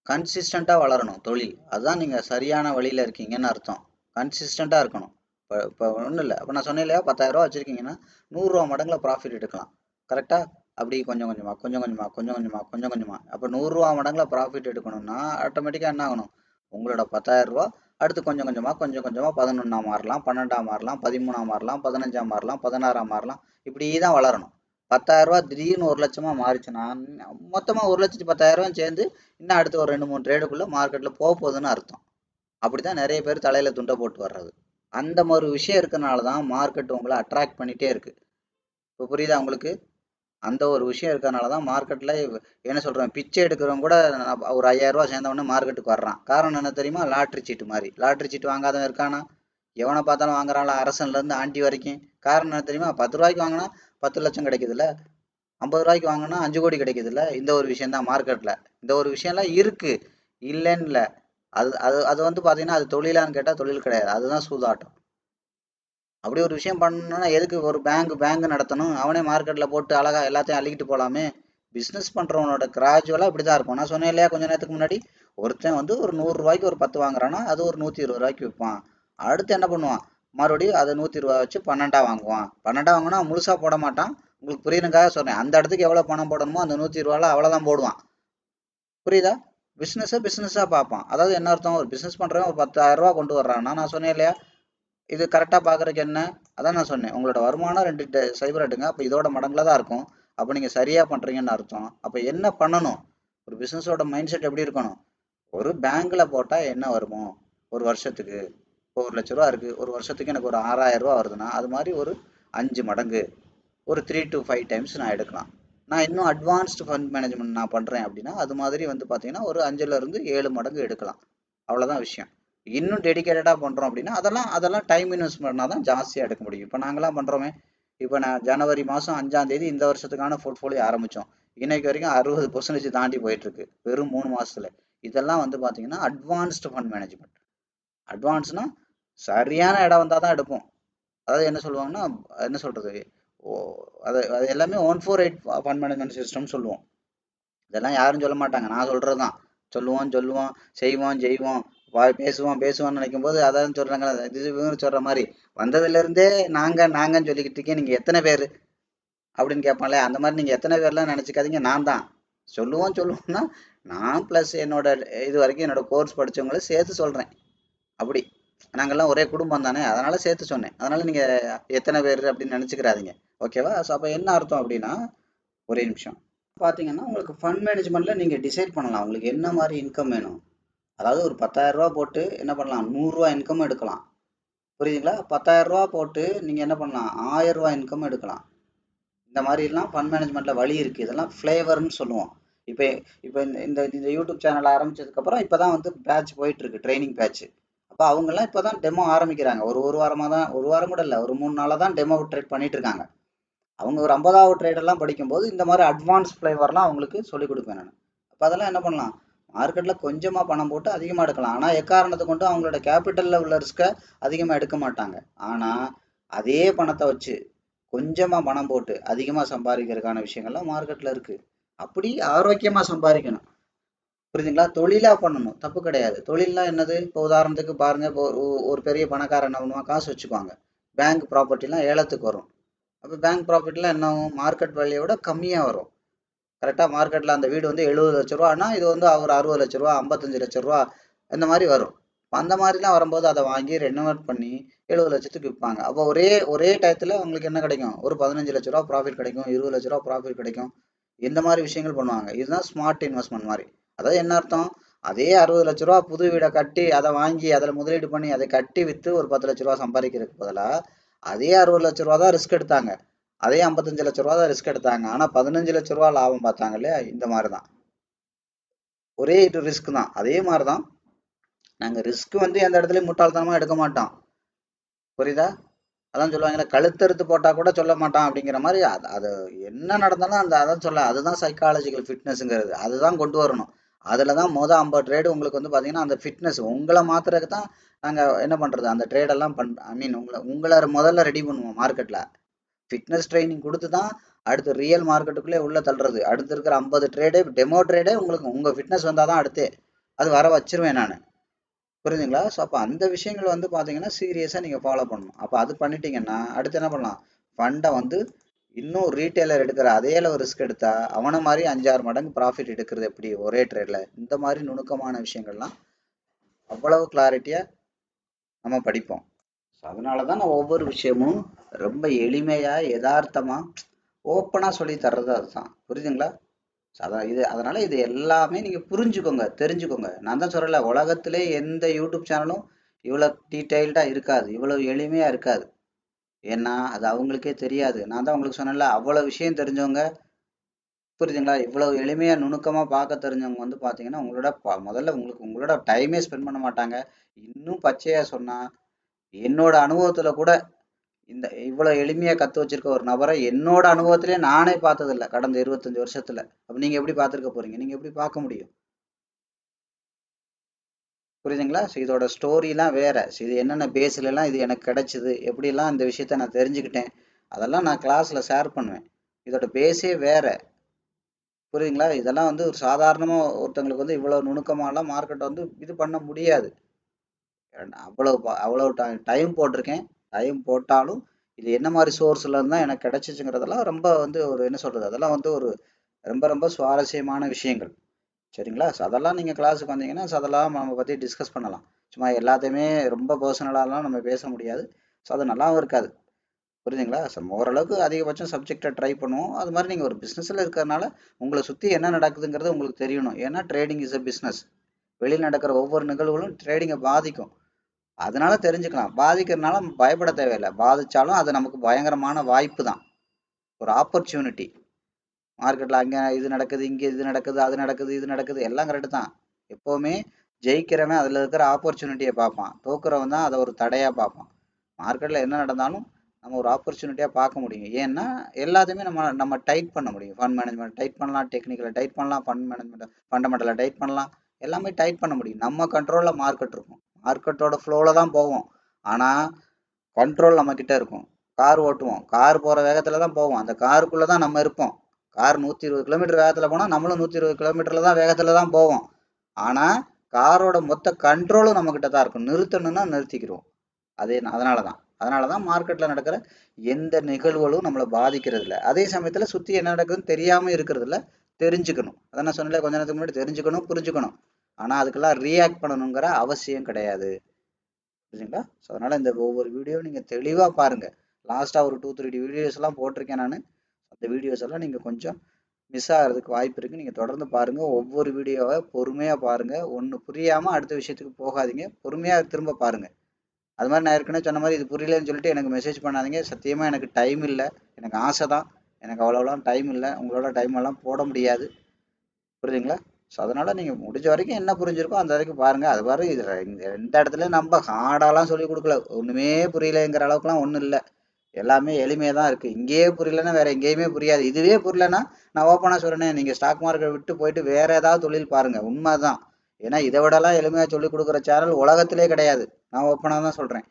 கன்சிஸ்டண்டா வளரணும் தொழில். அதுதான் நீங்க சரியான வழியில இருக்கீங்கன்னு அர்த்தம். கன்சிஸ்டண்டா இருக்கணும். இப்போ ஒன்றும் இல்லை. அப்போ நான் சொன்னேன் இல்லையா, 10,000 ரூபா வச்சிருக்கீங்கன்னா 100 ரூபா மடங்குல ப்ராஃபிட் எடுக்கலாம். கரெக்டா? அப்படி கொஞ்சம் கொஞ்சமா கொஞ்சம் கொஞ்சமா கொஞ்சம் கொஞ்சமா கொஞ்சம் கொஞ்சமா. அப்போ 100 ரூபா மடங்குல ப்ராஃபிட் எடுக்கணும்னா ஆட்டோமேட்டிக்கா என்ன ஆகணும்? உங்களோட 10,000 ரூபா அடுத்து கொஞ்சம் கொஞ்சமா 11 மாறலாம், 12 மாறலாம், 13 மாறலாம், 15 மாறலாம், 16 மாறலாம். இப்படி தான் வளரணும். 10,000 ரூபா திடீர்னு 1 லட்சமா மாறிச்சுன்னா மொத்தமா 1,10,000 சேர்ந்து இன்னும் அடுத்து ஒரு 2-3 ட்ரேடுக்குள்ள மார்க்கெட்ல போகுதுன்னு அர்த்தம். அப்படிதான் நிறைய பேர் தலையில துண்டை போட்டு வர்றது. அந்த மாதிரி விஷயம் இருக்கனால தான் மார்க்கெட் உங்களை அட்ராக்ட் பண்ணிட்டே இருக்கு. இப்போ புரியுதா உங்களுக்கு? அந்த ஒரு விஷயம் இருக்கறனால தான் மார்க்கெட்ல என்ன சொல்றேன், பிச்சை எடுக்கிறவங்க கூட ஒரு 5,000 ரூபா சேர்ந்தவொடனே மார்க்கெட்டுக்கு வர்றான். காரணம் என்ன தெரியுமா? லாட்ரி சீட்டு மாதிரி. லாட்ரி சீட்டு வாங்காதவன் இருக்கானா? எவனை பார்த்தாலும் வாங்குறான்ல, அரசன்ல இருந்து ஆண்டி வரைக்கும். காரணம் என்ன தெரியுமா? 10 ரூபாய்க்கு வாங்கினா 10 லட்சம் கிடைக்குதுல்ல, 50 ரூபாய்க்கு வாங்கினா 5 கோடி கிடைக்குதுல்ல. இந்த ஒரு விஷயம் தான் மார்க்கெட்ல. இந்த ஒரு விஷயம்லாம் இருக்கு, இல்லைன்னு இல்லை. அது அது அது வந்து பாத்தீங்கன்னா அது தொழிலான்னு கேட்டா தொழில் கிடையாது. அதுதான் சூதாட்டம். அப்படி ஒரு விஷயம் பண்ணணும்னா எதுக்கு ஒரு பேங்க் நடத்தணும்? அவனே மார்க்கெட்ல போட்டு அழகா எல்லாத்தையும் அள்ளிக்கிட்டு போலாமே. பிசினஸ் பண்றவனோட கிராஜுவலா இப்படிதான் இருக்கும். நான் சொன்னேன் இல்லையா கொஞ்ச நேரத்துக்கு முன்னாடி, ஒருத்தன் வந்து ஒரு 100 ரூபாய்க்கு ஒரு 10 வாங்குறான்னா அது ஒரு 120 ரூபாய்க்கு விற்பான். அடுத்து என்ன பண்ணுவான்? மறுபடியும் அதை 120 வச்சு 12 வாங்குவான். 12 வாங்கினா முழுசா போட மாட்டான். உங்களுக்கு புரியுதுக்காக சொன்னேன். அந்த இடத்துக்கு எவ்வளவு பணம் போடணுமோ அந்த 120 அவ்வளவுதான் போடுவான். புரியுதா? பிசினஸா பார்ப்பான். அதாவது என்ன அர்த்தம்? ஒரு பிசினஸ் பண்றவன் ஒரு 10,000 ரூபாய் கொண்டு வர்றான்னா, நான் சொன்னேன் இல்லையா, இது கரெக்டா பாக்குறதுக்கு என்ன? அதான் நான் சொன்னேன், உங்களோட வருமானம் 2 சைபர் எடுங்க. அப்ப இதோட மடங்குல தான் இருக்கும். அப்ப நீங்க சரியா பண்றீங்கன்னு அர்த்தம். அப்ப என்ன பண்ணணும்? ஒரு பிசினஸோட மைண்ட் செட் எப்படி இருக்கணும்? ஒரு பேங்க்ல போட்டா என்ன வருமோ ஒரு வருஷத்துக்கு, இப்போ 1 லட்ச ரூபா இருக்கு, ஒரு வருஷத்துக்கு எனக்கு ஒரு 6,000 ரூபா வருதுன்னா அது மாதிரி ஒரு 5 மடங்கு, ஒரு 3 to 5 டைம்ஸ் நான் எடுக்கலாம். நான் இன்னும் அட்வான்ஸ்டு ஃபண்ட் மேனேஜ்மெண்ட் நான் பண்றேன் அப்படின்னா அது மாதிரி வந்து பாத்தீங்கன்னா ஒரு 5ல இருந்து 7 மடங்கு எடுக்கலாம். அவ்வளவுதான் விஷயம். இன்னும் டெடிகேட்டடாக பண்ணுறோம் அப்படின்னா அதெல்லாம் டைம் இன்வெஸ்ட் பண்ணால் தான் ஜாஸ்தியாக எடுக்க முடியும். இப்போ நாங்களாம் பண்ணுறோமே, இப்போ நான் ஜனவரி மாதம் 5ஆம் தேதி இந்த வருஷத்துக்கான போர்ட்ஃபோலியோ ஆரம்பித்தோம். இன்னைக்கு வரைக்கும் 60% தாண்டி போயிட்டுருக்கு வெறும் 3 மாதத்துல. இதெல்லாம் வந்து பார்த்தீங்கன்னா அட்வான்ஸ்டு ஃபண்ட் மேனேஜ்மெண்ட். அட்வான்ஸ்னா சரியான இடம் வந்தால் தான் எடுப்போம். அதாவது என்ன சொல்லுவாங்கன்னா, என்ன சொல்கிறது, ஓ, அது எல்லாமே 148 ஃபண்ட் மேனேஜ்மெண்ட் சிஸ்டம்னு சொல்லுவோம். இதெல்லாம் யாரும் சொல்ல மாட்டாங்க, நான் சொல்கிறது தான். சொல்லுவோம் செய்வோம் பேசுவான்னு நினைக்கும் போது அதான் சொல்கிறாங்க. இது இவங்க சொல்கிற மாதிரி வந்ததுலேருந்தே நாங்கன்னு சொல்லிக்கிட்டு இருக்கேன், நீங்கள் எத்தனை பேர் அப்படின்னு கேட்பாங்களே, அந்த மாதிரி நீங்கள் எத்தனை பேர்லாம் நினச்சிக்காதீங்க. நான் தான் சொல்லுவோம்னா நான் ப்ளஸ் என்னோட இது வரைக்கும் என்னோட கோர்ஸ் படித்தவங்கள சேர்த்து சொல்கிறேன். அப்படி நாங்கள்லாம் ஒரே குடும்பம் தானே, அதனால சேர்த்து சொன்னேன். அதனால நீங்கள் எத்தனை பேர் அப்படின்னு நினச்சிக்கிறாதீங்க. ஓகேவா? ஸோ அப்போ என்ன அர்த்தம் அப்படின்னா, ஒரே நிமிஷம். பார்த்தீங்கன்னா உங்களுக்கு ஃபண்ட் மேனேஜ்மெண்ட்டில் நீங்கள் டிசைட் பண்ணலாம் உங்களுக்கு என்ன மாதிரி இன்கம் வேணும். அதாவது ஒரு 10,000 ரூபா போட்டு என்ன பண்ணலாம், 100 ரூபா இன்கம் எடுக்கலாம். புரியுதுங்களா? 10,000 ரூபா போட்டு நீங்கள் என்ன பண்ணலாம், 1000 ரூபா இன்கம் எடுக்கலாம். இந்த மாதிரிலாம் ஃபண்ட் மேனேஜ்மெண்ட்டில் வழி இருக்குது. இதெல்லாம் ஃப்ளேவர்னு சொல்லுவோம். இப்போ இப்போ இந்த யூடியூப் சேனல் ஆரம்பிச்சதுக்கப்புறம் இப்போ தான் வந்து பேட்ச் போயிட்டுருக்கு, ட்ரைனிங் பேட்ச். அப்போ அவங்கெல்லாம் இப்போ தான் டெமோ ஆரம்பிக்கிறாங்க. ஒரு வாரமாக தான், ஒரு வாரம் கூட இல்லை, ஒரு 3 நாளாக தான் டெமோ ட்ரேட் பண்ணிட்டு இருக்காங்க. அவங்க ஒரு 50வது ட்ரேடெல்லாம் படிக்கும்போது இந்த மாதிரி அட்வான்ஸ் ஃப்ளேவர்லாம் அவங்களுக்கு சொல்லிக் கொடுப்பேன் நான். அப்போ அதெல்லாம் என்ன பண்ணலாம், மார்க்கெட்டில் கொஞ்சமாக பணம் போட்டு அதிகமாக எடுக்கலாம். ஆனால் எக்காரணத்தை கொண்டு அவங்களோட கேபிட்டலில் உள்ள ரிஸ்க்கை அதிகமாக எடுக்க மாட்டாங்க. ஆனால் அதே பணத்தை வச்சு கொஞ்சமாக பணம் போட்டு அதிகமாக சம்பாதிக்கிறதுக்கான விஷயங்கள்லாம் மார்க்கெட்டில் இருக்குது. அப்படி ஆரோக்கியமாக சம்பாதிக்கணும். புரியுதுங்களா? தொழிலாக பண்ணணும், தப்பு கிடையாது. தொழில்னா என்னது? இப்போ உதாரணத்துக்கு பாருங்கள், இப்போ ஒரு பெரிய பணக்காரன் என்ன பண்ணுவான், காசு வச்சுக்குவாங்க. பேங்க் ப்ராப்பர்ட்டிலாம் ஏலத்துக்கு வரும். அப்போ பேங்க் ப்ராஃபிட்லாம் என்ன ஆகும், மார்க்கெட் வேல்யூ விட கம்மியாக வரும். கரெக்டாக மார்க்கெட்டில் அந்த வீடு வந்து 70 லட்ச ரூபான்னா இது வந்து ஒரு 60 லட்ச ரூபா, 55 லட்ச ரூபா இந்த மாதிரி வரும். அந்த மாதிரிலாம் வரும்போது அதை வாங்கி ரெனோவேட் பண்ணி 70 லட்சத்துக்கு விற்பாங்க. அப்போ ஒரே டயத்தில் உங்களுக்கு என்ன கிடைக்கும், ஒரு 15 லட்ச ரூபா ப்ராஃபிட் கிடைக்கும், 20 லட்ச ரூபா ப்ராஃபிட் கிடைக்கும். இந்த மாதிரி விஷயங்கள் பண்ணுவாங்க. இதுதான் ஸ்மார்ட் இன்வெஸ்ட்மெண்ட் மாதிரி. அதாவது என்ன அர்த்தம், அதே 60 லட்ச ரூபா புது வீடை கட்டி அதை வாங்கி அதில் முதலீடு பண்ணி அதை கட்டி விற்று ஒரு 10 லட்ச ரூபா சம்பாதிக்கிறதுக்கு பதிலாக அதே 60 லட்ச ரூபா தான் ரிஸ்க் எடுத்தாங்க, அதே 55 லட்ச ரூபா தான் ரிஸ்க் எடுத்தாங்க. ஆனால் 15 லட்ச ரூபா லாபம் பார்த்தாங்க இல்லையா? இந்த மாதிரி தான், ஒரே ரிஸ்க் தான். அதே மாதிரி தான் நாங்கள் ரிஸ்க் வந்து எந்த இடத்துலையும் முட்டாள்தனமாக எடுக்க மாட்டோம். புரியுதா? அதான் சொல்லுவாங்கல்ல, கழுத்தறுத்து போட்டால் கூட சொல்ல மாட்டான் அப்படிங்கிற மாதிரி. அது என்ன நடந்தாலும் அதான் சொல்ல, அதுதான் சைக்காலஜிக்கல் ஃபிட்னஸ்ங்கிறது. அதுதான் கொண்டு வரணும். அதில் தான் 50 ட்ரேடு உங்களுக்கு வந்து பார்த்தீங்கன்னா அந்த ஃபிட்னஸ் உங்களை மாத்துறதுக்கு தான் நாங்கள் என்ன பண்ணுறது, அந்த ட்ரேடெல்லாம் ஐ மீன் உங்களை முதல்ல ரெடி பண்ணுவோம் மார்க்கெட்டில். ஃபிட்னஸ் ட்ரைனிங் கொடுத்து தான் அடுத்து ரியல் மார்க்கெட்டுக்குள்ளே உள்ளே தள்ளுறது. அடுத்து இருக்கிற 50 ட்ரேடே டெமோ ட்ரேடே உங்களுக்கு உங்கள் ஃபிட்னஸ் வந்தால் தான் அடுத்து அது வர வச்சிருவேன் நான். புரியுதுங்களா? ஸோ அப்போ அந்த விஷயங்கள் வந்து பார்த்தீங்கன்னா சீரியஸாக நீங்கள் ஃபாலோ பண்ணணும். அப்போ அது பண்ணிட்டீங்கன்னா அடுத்து என்ன பண்ணலாம், ஃபண்டை வந்து இன்னும் ரீட்டைலர் எடுக்கிற அதே அளவு ரிஸ்க் எடுத்தா அவனை மாதிரி 5-6 மடங்கு ப்ராஃபிட் எடுக்கிறது எப்படி ஒரே ட்ரேடில். இந்த மாதிரி நுணுக்கமான விஷயங்கள்லாம் அவ்வளவு கிளாரிட்டியாக நம்ம படிப்போம். ஸோ அதனால தான் நான் ஒவ்வொரு விஷயமும் ரொம்ப எளிமையாக யதார்த்தமாக ஓப்பனாக சொல்லி தர்றது அதுதான். புரியுதுங்களா? அதான் இது, அதனால இது எல்லாமே நீங்கள் புரிஞ்சுக்கோங்க, தெரிஞ்சுக்கோங்க. நான் தான் சொல்கிறேன்ல, உலகத்திலே எந்த யூடியூப் சேனலும் இவ்வளோ டீட்டெயில்டாக இருக்காது, இவ்வளோ எளிமையாக இருக்காது. ஏன்னா அது அவங்களுக்கே தெரியாது. நான் தான் உங்களுக்கு சொன்னேன்ல, அவ்வளோ விஷயம் தெரிஞ்சவங்க, புரியுதுங்களா, இவ்வளோ எளிமையாக நுணுக்கமாக பார்க்க தெரிஞ்சவங்க வந்து பார்த்தீங்கன்னா உங்களோட முதல்ல உங்களோட டைமே ஸ்பெண்ட் பண்ண மாட்டாங்க. இன்னும் பச்சையாக சொன்னால், என்னோட அனுபவத்தில் கூட இந்த இவ்வளோ எளிமையாக கற்று வச்சிருக்க ஒரு நபரை என்னோட அனுபவத்திலே நானே பார்த்ததில்ல கடந்த 25 வருஷத்தில். அப்போ நீங்கள் எப்படி பார்த்துருக்க போகிறீங்க, நீங்கள் எப்படி பார்க்க முடியும்? புரியுதுங்களா? ஸோ இதோட ஸ்டோரிலாம் வேறு. ஸோ இது என்னென்ன பேஸ்லலாம் இது எனக்கு கிடச்சிது, எப்படிலாம் இந்த விஷயத்த நான் தெரிஞ்சுக்கிட்டேன், அதெல்லாம் நான் கிளாஸில் ஷேர் பண்ணுவேன். இதோட பேஸே வேறு. புரியுதுங்களா? இதெல்லாம் வந்து ஒரு சாதாரணமாக ஒருத்தங்களுக்கு வந்து இவ்வளோ நுணுக்கமாலாம் மார்க்கெட்டை வந்து இது பண்ண முடியாது. அவ்வளோ டைம் போட்டிருக்கேன். டைம் போட்டாலும் இது என்ன மாதிரி சோர்ஸ்ல இருந்து தான் எனக்கு கிடைச்சிச்சுங்கிறதெல்லாம் ரொம்ப வந்து ஒரு என்ன சொல்கிறது, அதெல்லாம் வந்து ஒரு ரொம்ப ரொம்ப சுவாரஸ்யமான விஷயங்கள். சரிங்களா? ஸோ அதெல்லாம் நீங்கள் கிளாஸுக்கு வந்தீங்கன்னா ஸோ அதெல்லாம் நம்ம பற்றி டிஸ்கஸ் பண்ணலாம். சும்மா எல்லாத்தையுமே ரொம்ப பர்சனலாலாம் நம்ம பேச முடியாது. ஸோ அது நல்லாவும் இருக்காது. புரியுதுங்களா? ஸோ ஓரளவுக்கு அதிகபட்சம் சப்ஜெக்டை ட்ரை பண்ணுவோம். அது மாதிரி நீங்கள் ஒரு பிஸ்னஸில் இருக்கிறனால உங்களை சுற்றி என்ன நடக்குதுங்கிறது உங்களுக்கு தெரியணும். ஏன்னா ட்ரேடிங் இஸ் அ பிஸ்னஸ். வெளியில் நடக்கிற ஒவ்வொரு நிகழ்வுகளும் ட்ரேடிங்கை பாதிக்கும். அதனால தெரிஞ்சுக்கலாம். பாதிக்கிறதுனால பயப்பட தேவையில்லை. பாதிச்சாலும் அது நமக்கு பயங்கரமான வாய்ப்பு தான், ஒரு ஆப்பர்ச்சுனிட்டி. மார்க்கெட்டில் அங்கே இது நடக்குது, இங்கே இது நடக்குது, அது நடக்குது, இது நடக்குது, எல்லாம் கரெக்டு தான். எப்போவுமே ஜெயிக்கிறவன் அதில் இருக்கிற ஆப்பர்ச்சுனிட்டியை பார்ப்பான், தோக்குறவன் தான் அதை ஒரு தடையாக பார்ப்பான். மார்க்கெட்டில் என்ன நடந்தாலும் நம்ம ஒரு ஆப்பர்ச்சுனிட்டியாக பார்க்க முடியும். ஏன்னா எல்லாத்தையுமே நம்ம நம்ம டைட் பண்ண முடியும். ஃபண்ட் மேனேஜ்மெண்ட் டைட் பண்ணலாம், டெக்னிக்கலை டைட் பண்ணலாம், ஃபண்ட் மேனேஜ்மெண்ட் ஃபண்டமெண்டலை டைட் பண்ணலாம், எல்லாமே டைட் பண்ண முடியும். நம்ம கண்ட்ரோலில் மார்க்கெட் இருக்கும், மார்க்கெட்டோட ஃப்ளோவில் தான் போவோம். ஆனால் கண்ட்ரோல் நம்மக்கிட்ட இருக்கும். கார் ஓட்டுவோம், கார் போகிற வேகத்தில் தான் போவோம், அந்த காருக்குள்ளே தான் நம்ம இருப்போம். கார் 120 கிலோமீட்டர் வேகத்தில் போனால் நம்மளும் 120 கிலோமீட்டரில் தான் வேகத்தில் தான் போவோம். ஆனால் காரோட மொத்த கண்ட்ரோலும் நம்மக்கிட்ட தான் இருக்கும். நிறுத்தணும்னா நிறுத்திக்கிறோம். அதனால தான் மார்க்கெட்டில் நடக்கிற எந்த நிகழ்வுகளும் நம்மளை பாதிக்கிறது இல்லை. அதே சமயத்தில் சுற்றி என்ன நடக்குதுன்னு தெரியாமல் இருக்கிறது இல்லை, தெரிஞ்சுக்கணும். அதான் நான் சொன்னல கொஞ்ச நேரத்துக்கு முன்னாடி, தெரிஞ்சுக்கணும், புரிஞ்சுக்கணும். ஆனால் அதுக்கெல்லாம் ரியாக்ட் பண்ணணுங்கிற அவசியம் கிடையாது. புரியுதுங்களா? ஸோ அதனால் இந்த ஒவ்வொரு வீடியோ நீங்கள் தெளிவாக பாருங்கள். லாஸ்ட்டாக ஒரு 2-3 வீடியோஸ்லாம் போட்டிருக்கேன் நான். அந்த வீடியோஸ் எல்லாம் நீங்கள் கொஞ்சம் மிஸ் ஆகிறதுக்கு வாய்ப்பு இருக்குது. நீங்கள் தொடர்ந்து பாருங்கள். ஒவ்வொரு வீடியோவை பொறுமையாக பாருங்கள். ஒன்று புரியாமல் அடுத்த விஷயத்துக்கு போகாதீங்க, பொறுமையாக திரும்ப பாருங்கள். அது மாதிரி நான் ஏற்கனவே சொன்ன மாதிரி இது புரியலன்னு சொல்லிட்டு எனக்கு மெசேஜ் பண்ணாதீங்க. சத்தியமாக எனக்கு டைம் இல்லை, எனக்கு ஆசை தான், எனக்கு அவ்வளோலாம் டைம் இல்லை, உங்களோட டைம் எல்லாம் போட முடியாது. புரியுதுங்களா? ஸோ அதனால் நீங்கள் முடிஞ்ச வரைக்கும் என்ன புரிஞ்சிருக்கோ அந்த வரைக்கும் பாருங்கள். அது மாதிரி இது எந்த இடத்துல நம்ம ஹார்டாலாம் சொல்லிக் கொடுக்கல, ஒன்றுமே புரியலைங்கிற அளவுக்குலாம் ஒன்றும் இல்லை. எல்லாமே எளிமையாக தான் இருக்குது. இங்கேயே புரியலன்னா வேறு எங்கேயுமே புரியாது. இதுவே புரியலன்னா நான் ஓப்பனாக சொல்கிறேனே, நீங்கள் ஸ்டாக் மார்க்கெட் விட்டு போயிட்டு வேறு ஏதாவது தொழில் பாருங்கள். உண்மை தான். ஏன்னா இதை விடலாம் எளிமையாக சொல்லிக் கொடுக்குற சேனல் உலகத்திலே கிடையாது. நான் ஓப்பனாக தான் சொல்கிறேன்.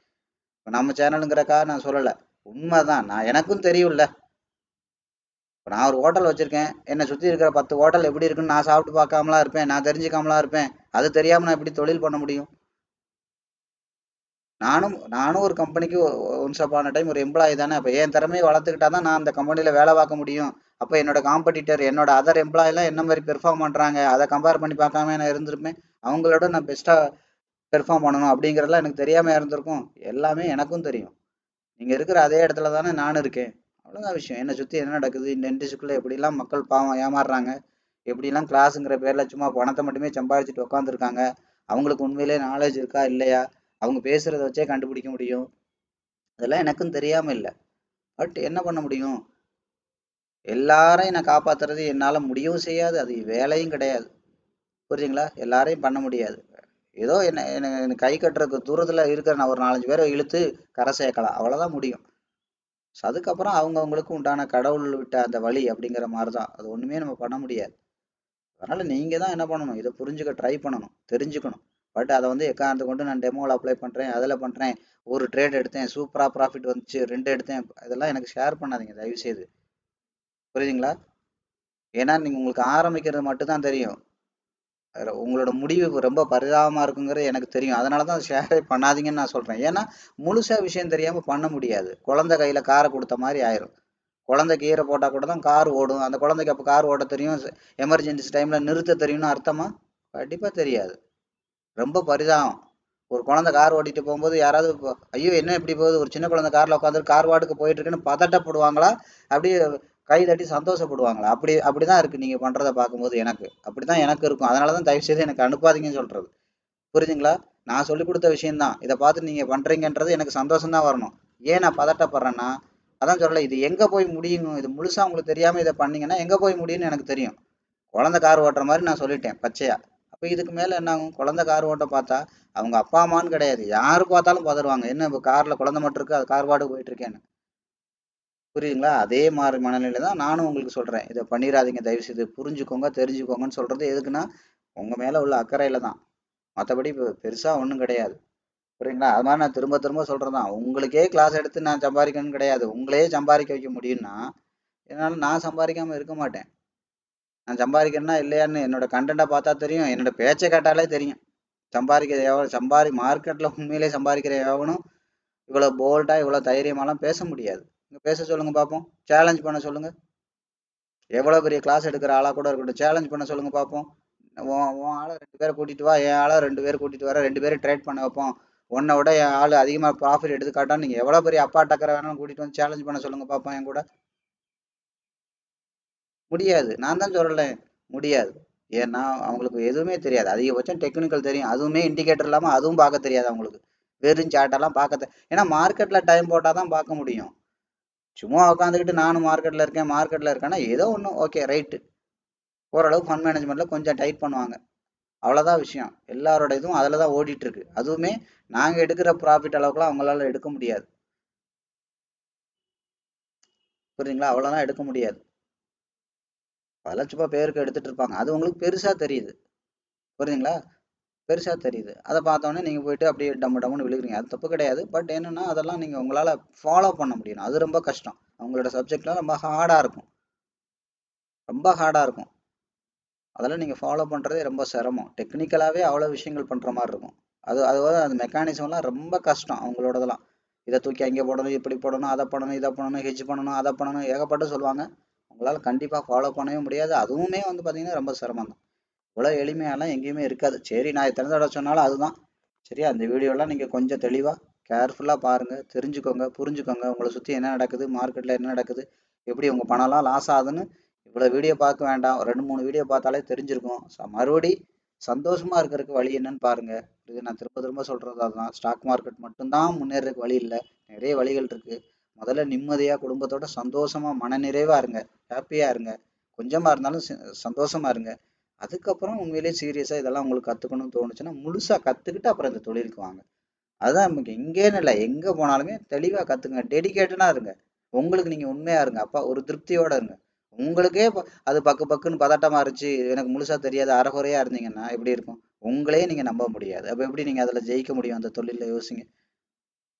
இப்போ நம்ம சேனலுங்கிறக்காக நான் சொல்லலை, உண்மை தான். எனக்கும் தெரியும்ல. இப்போ நான் ஒரு ஹோட்டல் வச்சுருக்கேன், என்னை சுற்றி இருக்கிற 10 ஹோட்டல் எப்படி இருக்குன்னு நான் சாப்பிட்டு பார்க்காமலாம் இருப்பேன், நான் தெரிஞ்சுக்காமலாம் இருப்பேன். அது தெரியாமல் நான் எப்படி தொழில் பண்ண முடியும்? நானும் ஒரு கம்பெனிக்கு ஒன்ஸ் அப்பான டைம் ஒரு எம்ப்ளாயி தானே. அப்போ என் திறமையை வளர்த்துக்கிட்டா தான் நான் அந்த கம்பெனியில் வேலை பார்க்க முடியும். அப்போ என்னோட காம்படிட்டர், என்னோட அதர் எம்ப்ளாயெலாம் என்ன மாதிரி பெர்ஃபார்ம் பண்ணுறாங்க, அதை கம்பேர் பண்ணி பார்க்காம நான் இருந்திருப்பேன். அவங்களோட நான் பெஸ்ட்டாக பெர்ஃபார்ம் பண்ணணும் அப்படிங்கிறதெல்லாம் எனக்கு தெரியாமல் இருந்திருக்கும். எல்லாமே எனக்கும் தெரியும். நீங்கள் இருக்கிற அதே இடத்துல தானே நானும் இருக்கேன். அவ்வளோதான் விஷயம். என்னை சுற்றி என்ன நடக்குது, இந்த இண்டஸ்ட்ரிக்குள்ளே எப்படிலாம் மக்கள் பாவம் ஏமாறுறாங்க, எப்படிலாம் கிளாஸுங்கிற பேரில் சும்மா பணத்தை மட்டுமே சம்பாதிச்சுட்டு உட்காந்துருக்காங்க, அவங்களுக்கு உண்மையிலே நாலேஜ் இருக்கா இல்லையா, அவங்க பேசுகிறத வச்சே கண்டுபிடிக்க முடியும். அதெல்லாம் எனக்கும் தெரியாமல் இல்லை. பட் என்ன பண்ண முடியும்? எல்லாரையும் நான் காப்பாற்றுறது என்னால் முடியவும் செய்யாது, அது வேலையும் கிடையாது. புரியுதுங்களா? எல்லாரையும் பண்ண முடியாது. ஏதோ என்ன கை கட்டுறதுக்கு தூரத்தில் இருக்கிற நான் ஒரு 4-5 பேரை இழுத்து கரை சேர்க்கலாம், அவ்வளோதான் முடியும். ஸோ அதுக்கப்புறம் அவங்கவுங்களுக்கு உண்டான கடவுள் விட்ட அந்த வழி அப்படிங்கிற மாதிரி தான். அது ஒன்றுமே நம்ம பண்ண முடியாது. அதனால் நீங்கள் தான் என்ன பண்ணணும், இதை புரிஞ்சுக்க ட்ரை பண்ணணும், தெரிஞ்சுக்கணும். பட் அதை வந்து எக்காரணத்தை கொண்டு நான் டெமோவில் அப்ளை பண்ணுறேன், அதில் பண்ணுறேன், ஒரு ட்ரேட் எடுத்தேன், சூப்பராக ப்ராஃபிட் வந்துச்சு, 2 எடுத்தேன், இதெல்லாம் எனக்கு ஷேர் பண்ணாதீங்க தயவுசெய்து. புரியுதுங்களா? ஏன்னா நீங்கள் உங்களுக்கு ஆரம்பிக்கிறது மட்டும்தான் தெரியும், உங்களோட முடிவு ரொம்ப பரிதாபமாக இருக்குங்கிறது எனக்கு தெரியும். அதனால தான் ஷேரே பண்ணாதீங்கன்னு நான் சொல்கிறேன். ஏன்னா முழுசாக விஷயம் தெரியாமல் பண்ண முடியாது. குழந்தை கையில் காரை கொடுத்த மாதிரி ஆயிரும். குழந்தைக்கு ஈரை போட்டால் கூட தான் கார் ஓடும். அந்த குழந்தைக்கு அப்போ கார் ஓட்ட தெரியும், எமர்ஜென்சி டைமில் நிறுத்த தெரியும்னு அர்த்தமா? கண்டிப்பாக தெரியாது. ரொம்ப பரிதாபம். ஒரு குழந்தை கார் ஓட்டிட்டு போகும்போது யாராவது ஐயோ என்ன இப்படி போகுது, ஒரு சின்ன குழந்தை காரில் உட்காந்து கார் வாட்டுக்கு போயிட்டு இருக்குன்னு பதட்டப்படுவாங்களா, அப்படியே கை தட்டி சந்தோஷப்படுவாங்களா? அப்படிதான் இருக்குது நீங்கள் பண்ணுறதை பார்க்கும்போது. அப்படி தான் எனக்கு இருக்கும். அதனால தான் தயவுசெய்து எனக்கு அனுப்பாதீங்கன்னு சொல்கிறது. புரியுதுங்களா? நான் சொல்லிக் கொடுத்த விஷயம்தான், இதை பார்த்து நீங்கள் பண்ணுறீங்கன்றது எனக்கு சந்தோஷம் தான் வரணும். ஏன் நான் பதட்டப்படுறேன்னா, அதான் சொல்லலை, இது எங்கே போய் முடியும், இது முழுசாக உங்களுக்கு தெரியாமல் இதை பண்ணீங்கன்னா எங்கே போய் முடியும்னு எனக்கு தெரியும். குழந்தை கார் ஓட்டுற மாதிரி நான் சொல்லிட்டேன் பச்சையா. அப்போ இதுக்கு மேலே என்ன ஆகும்? குழந்தை கார் ஓட்ட பார்த்தா அவங்க அப்பா அம்மான்னு கிடையாது, யாரு பார்த்தாலும் பதறுவாங்க. என்ன இப்போ காரில் குழந்தை மட்டும் இருக்கு, அது கார் பாட்டுக்கு போயிட்டு இருக்கேன்னு. புரியுதுங்களா? அதே மாதிரி மனநிலை தான் நானும் உங்களுக்கு சொல்கிறேன். இதை பண்ணிடாதீங்க தயவுசெய்து, புரிஞ்சுக்கோங்க, தெரிஞ்சுக்கோங்கன்னு சொல்கிறது எதுக்குன்னா உங்கள் மேலே உள்ள அக்கறையில் தான். மற்றபடி இப்போ பெருசாக ஒன்றும் கிடையாது. புரியுங்களா? அது மாதிரி நான் திரும்ப திரும்ப சொல்கிறது தான், உங்களுக்கே கிளாஸ் எடுத்து நான் சம்பாதிக்கணும்னு கிடையாது. உங்களையே சம்பாதிக்க வைக்க முடியும்னா என்னால் நான் சம்பாதிக்காமல் இருக்க மாட்டேன். நான் சம்பாதிக்கிறேன்னா இல்லையான்னு என்னோட கண்டென்ட்டை பார்த்தா தெரியும், என்னோட பேச்சை கேட்டாலே தெரியும். மார்க்கெட்டில் உண்மையிலே சம்பாதிக்கிற எவனும் இவ்வளோ போல்டாக இவ்வளோ தைரியமாலாம் பேச முடியாது. இங்கே பேச சொல்லுங்கள் பார்ப்போம், சேலஞ்ச் பண்ண சொல்லுங்கள். எவ்வளோ பெரிய கிளாஸ் எடுக்கிற ஆளாக கூட இருக்கட்டும், சேலஞ்ச் பண்ண சொல்லுங்கள் பார்ப்போம். உன் ஆளை 2 பேரை கூட்டிகிட்டு வா, என் ஆளை 2 பேர் கூட்டிகிட்டு வர, 2 பேரும் ட்ரேட் பண்ண வைப்போம். உன்னை விட என் ஆள் அதிகமாக ப்ராஃபிட் எடுத்து காட்டான்னு நீங்கள் எவ்வளோ பெரிய அப்பா டக்கரை வேணாலும் கூட்டிகிட்டு வந்து சேலஞ்ச் பண்ண சொல்லுங்கள் பார்ப்போம். என் கூட முடியாது. நான் தான் சொல்கிறேன், முடியாது. ஏன்னா அவங்களுக்கு எதுவுமே தெரியாது. அதிகபட்சம் டெக்னிக்கல் தெரியும், அதுவுமே இண்டிகேட்டர் இல்லாமல் அதுவும் பார்க்க தெரியாது அவங்களுக்கு. வெறும் சாட்டெல்லாம் பார்க்க ஏன்னா மார்க்கெட்டில் டைம் போட்டால் தான் பார்க்க முடியும். சும்மா உட்காந்துக்கிட்டு நானும் மார்க்கெட்டில் இருக்கேன்னா ஏதோ ஒன்று ஓகே ரைட்டு, ஓரளவு ஃபண்ட் மேனேஜ்மெண்ட்டில் கொஞ்சம் டைட் பண்ணுவாங்க. அவ்வளோதான் விஷயம். எல்லாரோட இதுவும் அதில் தான் ஓடிட்டு இருக்கு. அதுவுமே நாங்கள் எடுக்கிற ப்ராஃபிட் அளவுக்குலாம் அவங்களால எடுக்க முடியாது. புரியுதுங்களா? அவ்வளோதான் எடுக்க முடியாது. 1,00,000 பேருக்கு எடுத்துட்டு இருப்பாங்க. அது உங்களுக்கு பெருசா தெரியுது. புரியுதுங்களா? பெருசா தெரியுது. அதை பார்த்தோன்னே நீங்க போயிட்டு அப்படியே டம்மு டம்முன்னு விழுகுறீங்க. அது தப்பு கிடையாது. பட் என்னன்னா அதெல்லாம் நீங்க உங்களால ஃபாலோ பண்ண முடியணும். அது ரொம்ப கஷ்டம். அவங்களோட சப்ஜெக்ட்லாம் ரொம்ப ஹார்டா இருக்கும். ரொம்ப ஹார்டா இருக்கும். அதெல்லாம் நீங்க ஃபாலோ பண்றதே ரொம்ப சிரமம். டெக்னிக்கலாவே அவ்வளவு விஷயங்கள் பண்ற மாதிரி இருக்கும். அது அந்த மெக்கானிசம்லாம் ரொம்ப கஷ்டம் அவங்களோடதெல்லாம். இதை தூக்கி அங்கே போடணும், இப்படி போடணும், அதை பண்ணணும், இதை பண்ணணும், ஹெஜ் பண்ணணும், அதை பண்ணணும், ஏகப்பட்டு சொல்லுவாங்க. உங்களால கண்டிப்பா ஃபாலோ பண்ணவே முடியாது. அதுவுமே வந்து பாத்தீங்கன்னா ரொம்ப சிரமம் தான். இவ்வளவு எளிமையாலாம் எங்கேயுமே இருக்காது. சரி, நான் எத்தனை தடவை சொன்னாலும் அதுதான். சரியா? அந்த வீடியோலாம் நீங்க கொஞ்சம் தெளிவா கேர்ஃபுல்லா பாருங்க, தெரிஞ்சுக்கோங்க, புரிஞ்சுக்கோங்க. உங்களை சுத்தி என்ன நடக்குது, மார்க்கெட்ல என்ன நடக்குது, எப்படி உங்க பணம்லாம் லாஸ் ஆகுதுன்னு இவ்வளவு வீடியோ பார்க்க வேண்டாம். ஒரு 2 3 வீடியோ பார்த்தாலே தெரிஞ்சிருக்கும். மறுபடி சந்தோஷமா இருக்கிறதுக்கு வழி என்னன்னு பாருங்க. இது நான் திரும்ப திரும்ப சொல்றது அதுதான். ஸ்டாக் மார்க்கெட் மட்டும்தான் முன்னேறதுக்கு வழி இல்லை. நிறைய வழிகள் இருக்கு. முதல்ல நிம்மதியா குடும்பத்தோட சந்தோஷமா மனநிறைவா இருங்க. ஹாப்பியா இருங்க. கொஞ்சமா இருந்தாலும் சந்தோஷமா இருங்க. அதுக்கப்புறம் உண்மையிலேயே சீரியஸா இதெல்லாம் உங்களுக்கு கத்துக்கணும்னு தோணுச்சுன்னா முழுசா கத்துக்கிட்டு அப்புறம் இந்த தொழிலுக்கு வாங்க. அதுதான் நமக்கு இங்கேன்னு இல்லை, எங்க போனாலுமே தெளிவா கத்துங்க. டெடிகேட்டடா இருங்க. உங்களுக்கு நீங்க உண்மையா இருங்க. அப்பா ஒரு திருப்தியோட இருங்க. உங்களுக்கே அது பக்கு பக்குன்னு பதட்டமா இருந்துச்சு, எனக்கு முழுசா தெரியாது, அறகுறையா இருந்தீங்கன்னா எப்படி இருக்கும்? உங்களையே நீங்க நம்ப முடியாது. அப்ப எப்படி நீங்க அதுல ஜெயிக்க முடியும்? அந்த தொழில யோசிங்க.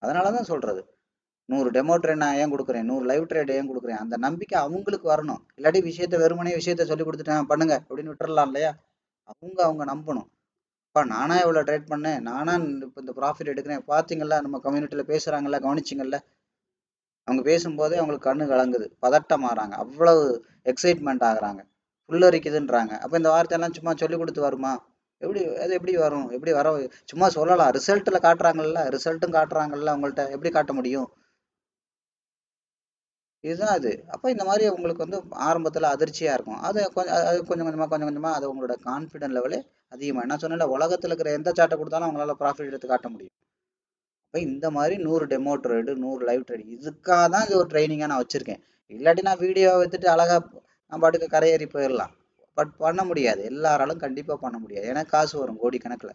அதனாலதான் சொல்றது. 100 டெமோ ட்ரேட் நான் ஏன் கொடுக்குறேன், 100 லைவ் ட்ரேட் ஏன் கொடுக்குறேன்? அந்த நம்பிக்கை அவங்களுக்கு வரணும். இல்லாட்டி வெறுமனே விஷயத்த சொல்லி கொடுத்துட்டேன் பண்ணுங்க அப்படின்னு விட்டுறலாம் இல்லையா? அவங்க நம்பணும். அப்பா நானா இவ்வளோ ட்ரேட் பண்ணேன், நானா இப்போ இந்த ப்ராஃபிட் எடுக்கிறேன், பார்த்தீங்கல்ல நம்ம கம்யூனிட்டியில பேசுறாங்கல்ல, கவனிச்சிங்கல்ல? அவங்க பேசும்போதே அவங்களுக்கு கண்ணு கலங்குது, பதட்டம் ஆறாங்க, அவ்வளவு எக்ஸைட்மெண்ட் ஆகுறாங்க, புல்லரிக்குதுன்றாங்க. அப்போ இந்த வார்த்தையெல்லாம் சும்மா சொல்லி கொடுத்து வருமா? அது எப்படி வரும்? எப்படி வர? சும்மா சொல்லலாம். ரிசல்ட்டில் காட்டுறாங்கல்ல, ரிசல்ட்டும் காட்டுறாங்கல்ல, அவங்கள்ட்ட எப்படி காட்ட முடியும்? இதுதான் அது. அப்போ இந்த மாதிரி உங்களுக்கு வந்து ஆரம்பத்தில் அதிர்ச்சியாக இருக்கும். அது கொஞ்சம் கொஞ்சமாக அது உங்களோட கான்ஃபிடென்ட் லெவலே அதிகமாக. நான் சொன்னேன்ல, உலகத்தில் இருக்கிற எந்த சார்ட்டை கொடுத்தாலும் அவங்களால ப்ராஃபிட் எடுத்து காட்ட முடியும். அப்போ இந்த மாதிரி 100 டெமோ ட்ரேடு, 100 லைவ் ட்ரேடு, இதுக்காக தான் இது ஒரு ட்ரைனிங்காக நான் வச்சுருக்கேன். இல்லாட்டி நான் வீடியோ எடுத்துட்டு அழகாக நான் பாட்டுக்கு கரையேறி போயிடலாம். பட் பண்ண முடியாது. எல்லாராலும் கண்டிப்பாக பண்ண முடியாது. ஏன்னா காசு வரும் கோடிக்கணக்கில்.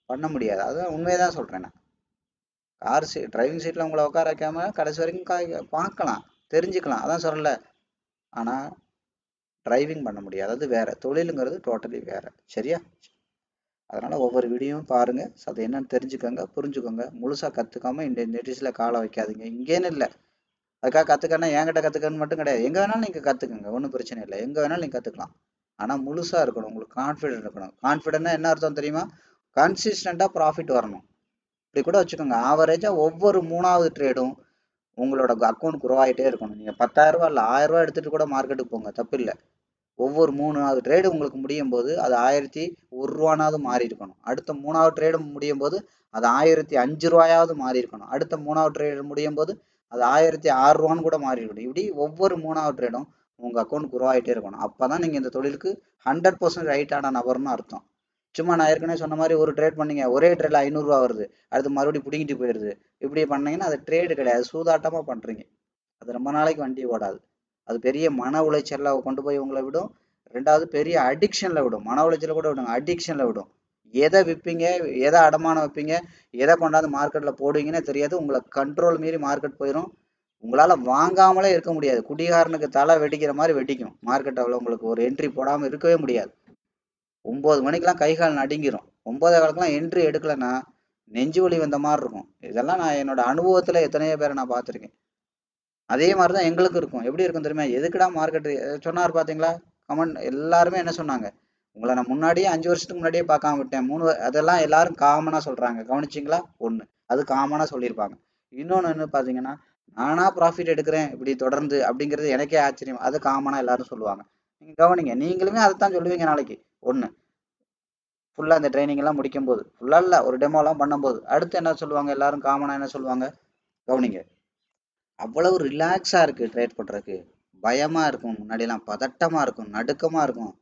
பண்ண முடியாது. அதுதான் உண்மையை தான் சொல்கிறேன் நான். டிரைவிங் சீட்டில் உங்களை உட்கார வைக்காம கடைசி வரைக்கும் பார்க்கலாம், தெரிஞ்சுக்கலாம். அதான் சொல்லல. ஆனால் டிரைவிங் பண்ண முடியாது. அது வேற. தொழிலுங்கிறது டோட்டலி வேற. சரியா? அதனால ஒவ்வொரு வீடியோவும் பாருங்க. அது என்னன்னு தெரிஞ்சுக்கோங்க, புரிஞ்சுக்கோங்க. முழுசா கத்துக்காம இந்த நெட்டிஸ்ல காலை வைக்காதீங்க. இங்கேன்னு இல்லை. அதுக்காக கத்துக்கன்னா என்கிட்ட கத்துக்கன்னு மட்டும் கிடையாது. எங்க வேணாலும் நீங்க கத்துக்குங்க. ஒன்றும் பிரச்சனை இல்லை. எங்க வேணாலும் நீங்க கத்துக்கலாம். ஆனா முழுசா இருக்கணும். உங்களுக்கு கான்ஃபிடென்ட் இருக்கணும். கான்ஃபிடென்ட்னா என்ன அர்த்தம் தெரியுமா? கன்சிஸ்டண்டா ப்ராஃபிட் வரணும். இப்படி கூட வச்சுக்கோங்க. ஆவரேஜா ஒவ்வொரு 3வது ட்ரேடும் உங்களோட அக்கௌண்ட் குரோ ஆகிட்டே இருக்கணும். நீங்க 10,000 இல்லை 1000 எடுத்துட்டு கூட மார்க்கெட்டுக்கு போங்க, தப்பு இல்லை. ஒவ்வொரு 3வது ட்ரேடு உங்களுக்கு முடியும் போது அது 1001 மாறி இருக்கணும். அடுத்த 3வது ட்ரேடு முடியும் போது அது 1005 மாறி இருக்கணும். அடுத்த 3வது ட்ரேடு முடியும் போது அது 1006 கூட மாறி இருக்கணும். இப்படி ஒவ்வொரு 3வது ட்ரேடும் உங்க அக்கௌண்ட் குரோ ஆகிட்டே இருக்கணும். அப்பதான் நீங்க இந்த தொழிலுக்கு 100% ரைட்டான நபர்னு அர்த்தம். சும்மா நான் ஏற்கனவே சொன்ன மாதிரி ஒரு ட்ரேட் பண்ணீங்க, ஒரே ட்ரேட்ல 500 வருது, அடுத்து மறுபடியும் பிடிங்கிட்டு போயிடுது, இப்படி பண்ணீங்கன்னா அது ட்ரேடு கிடையாது, சூதாட்டமா பண்றீங்க. அது ரொம்ப நாளைக்கு வண்டி ஓடாது. அது பெரிய மன உளைச்சல்ல கொண்டு போய் உங்களை விடும். ரெண்டாவது பெரிய அடிக்ஷன்ல விடும். மன உளைச்சல கூட விடும், அடிக்ஷன்ல விடும். எதை விற்பீங்க, எதை அடமானம் வைப்பீங்க, எதை கொண்டாந்து மார்க்கெட்ல போடுவீங்கன்னே தெரியாது. உங்களை கண்ட்ரோல் மீறி மார்க்கெட் போயிடும். உங்களால வாங்காமலே இருக்க முடியாது. குடிகாரனுக்கு தலை வெடிக்கிற மாதிரி வெடிக்கும். மார்க்கெட் அவ்வளோ உங்களுக்கு ஒரு என்ட்ரி போடாம இருக்கவே முடியாது. 9 மணிக்கெல்லாம் கை கால் நடுங்கிரும். 9:15 என்ட்ரி எடுக்கலைன்னா நெஞ்சு வலி வந்த மாதிரி இருக்கும். இதெல்லாம் நான் என்னோட அனுபவத்துல எத்தனையோ பேரை நான் பார்த்துருக்கேன். அதே மாதிரி தான் எங்களுக்கு இருக்கும். எப்படி இருக்கும் தெரியுமா? எதுக்குடா மார்க்கெட் சொன்னார் பார்த்தீங்களா? கமெண்ட் எல்லாருமே என்ன சொன்னாங்க? உங்களை நான் முன்னாடியே 5 வருஷத்துக்கு முன்னாடியே பார்க்காம விட்டேன். அதெல்லாம் எல்லாரும் காமனா சொல்றாங்க. கவனிச்சிங்களா? ஒன்று அது காமனா சொல்லியிருப்பாங்க. இன்னொன்று என்ன பார்த்தீங்கன்னா, நானா ப்ராஃபிட் எடுக்கிறேன் இப்படி தொடர்ந்து அப்படிங்கிறது எனக்கே ஆச்சரியம். அது காமனா எல்லாரும் சொல்லுவாங்க. நீங்க கவனிங்க, நீங்களுமே அதைத்தான் சொல்லுவீங்க நாளைக்கு. ஒன்று ஃபுல்லாக இந்த ட்ரைனிங் எல்லாம் முடிக்கும் போது, ஃபுல்லாக இல்லை ஒரு டெமோலாம் பண்ணும்போது, அடுத்து என்ன சொல்லுவாங்க? எல்லாரும் காமனா என்ன சொல்லுவாங்க? கவனிங்க. அவ்வளவு ரிலாக்ஸா இருக்கு ட்ரேட் பண்றதுக்கு. பயமா இருக்கும், முன்னாடியெல்லாம் பதட்டமா இருக்கும், நடுக்கமா இருக்கும்,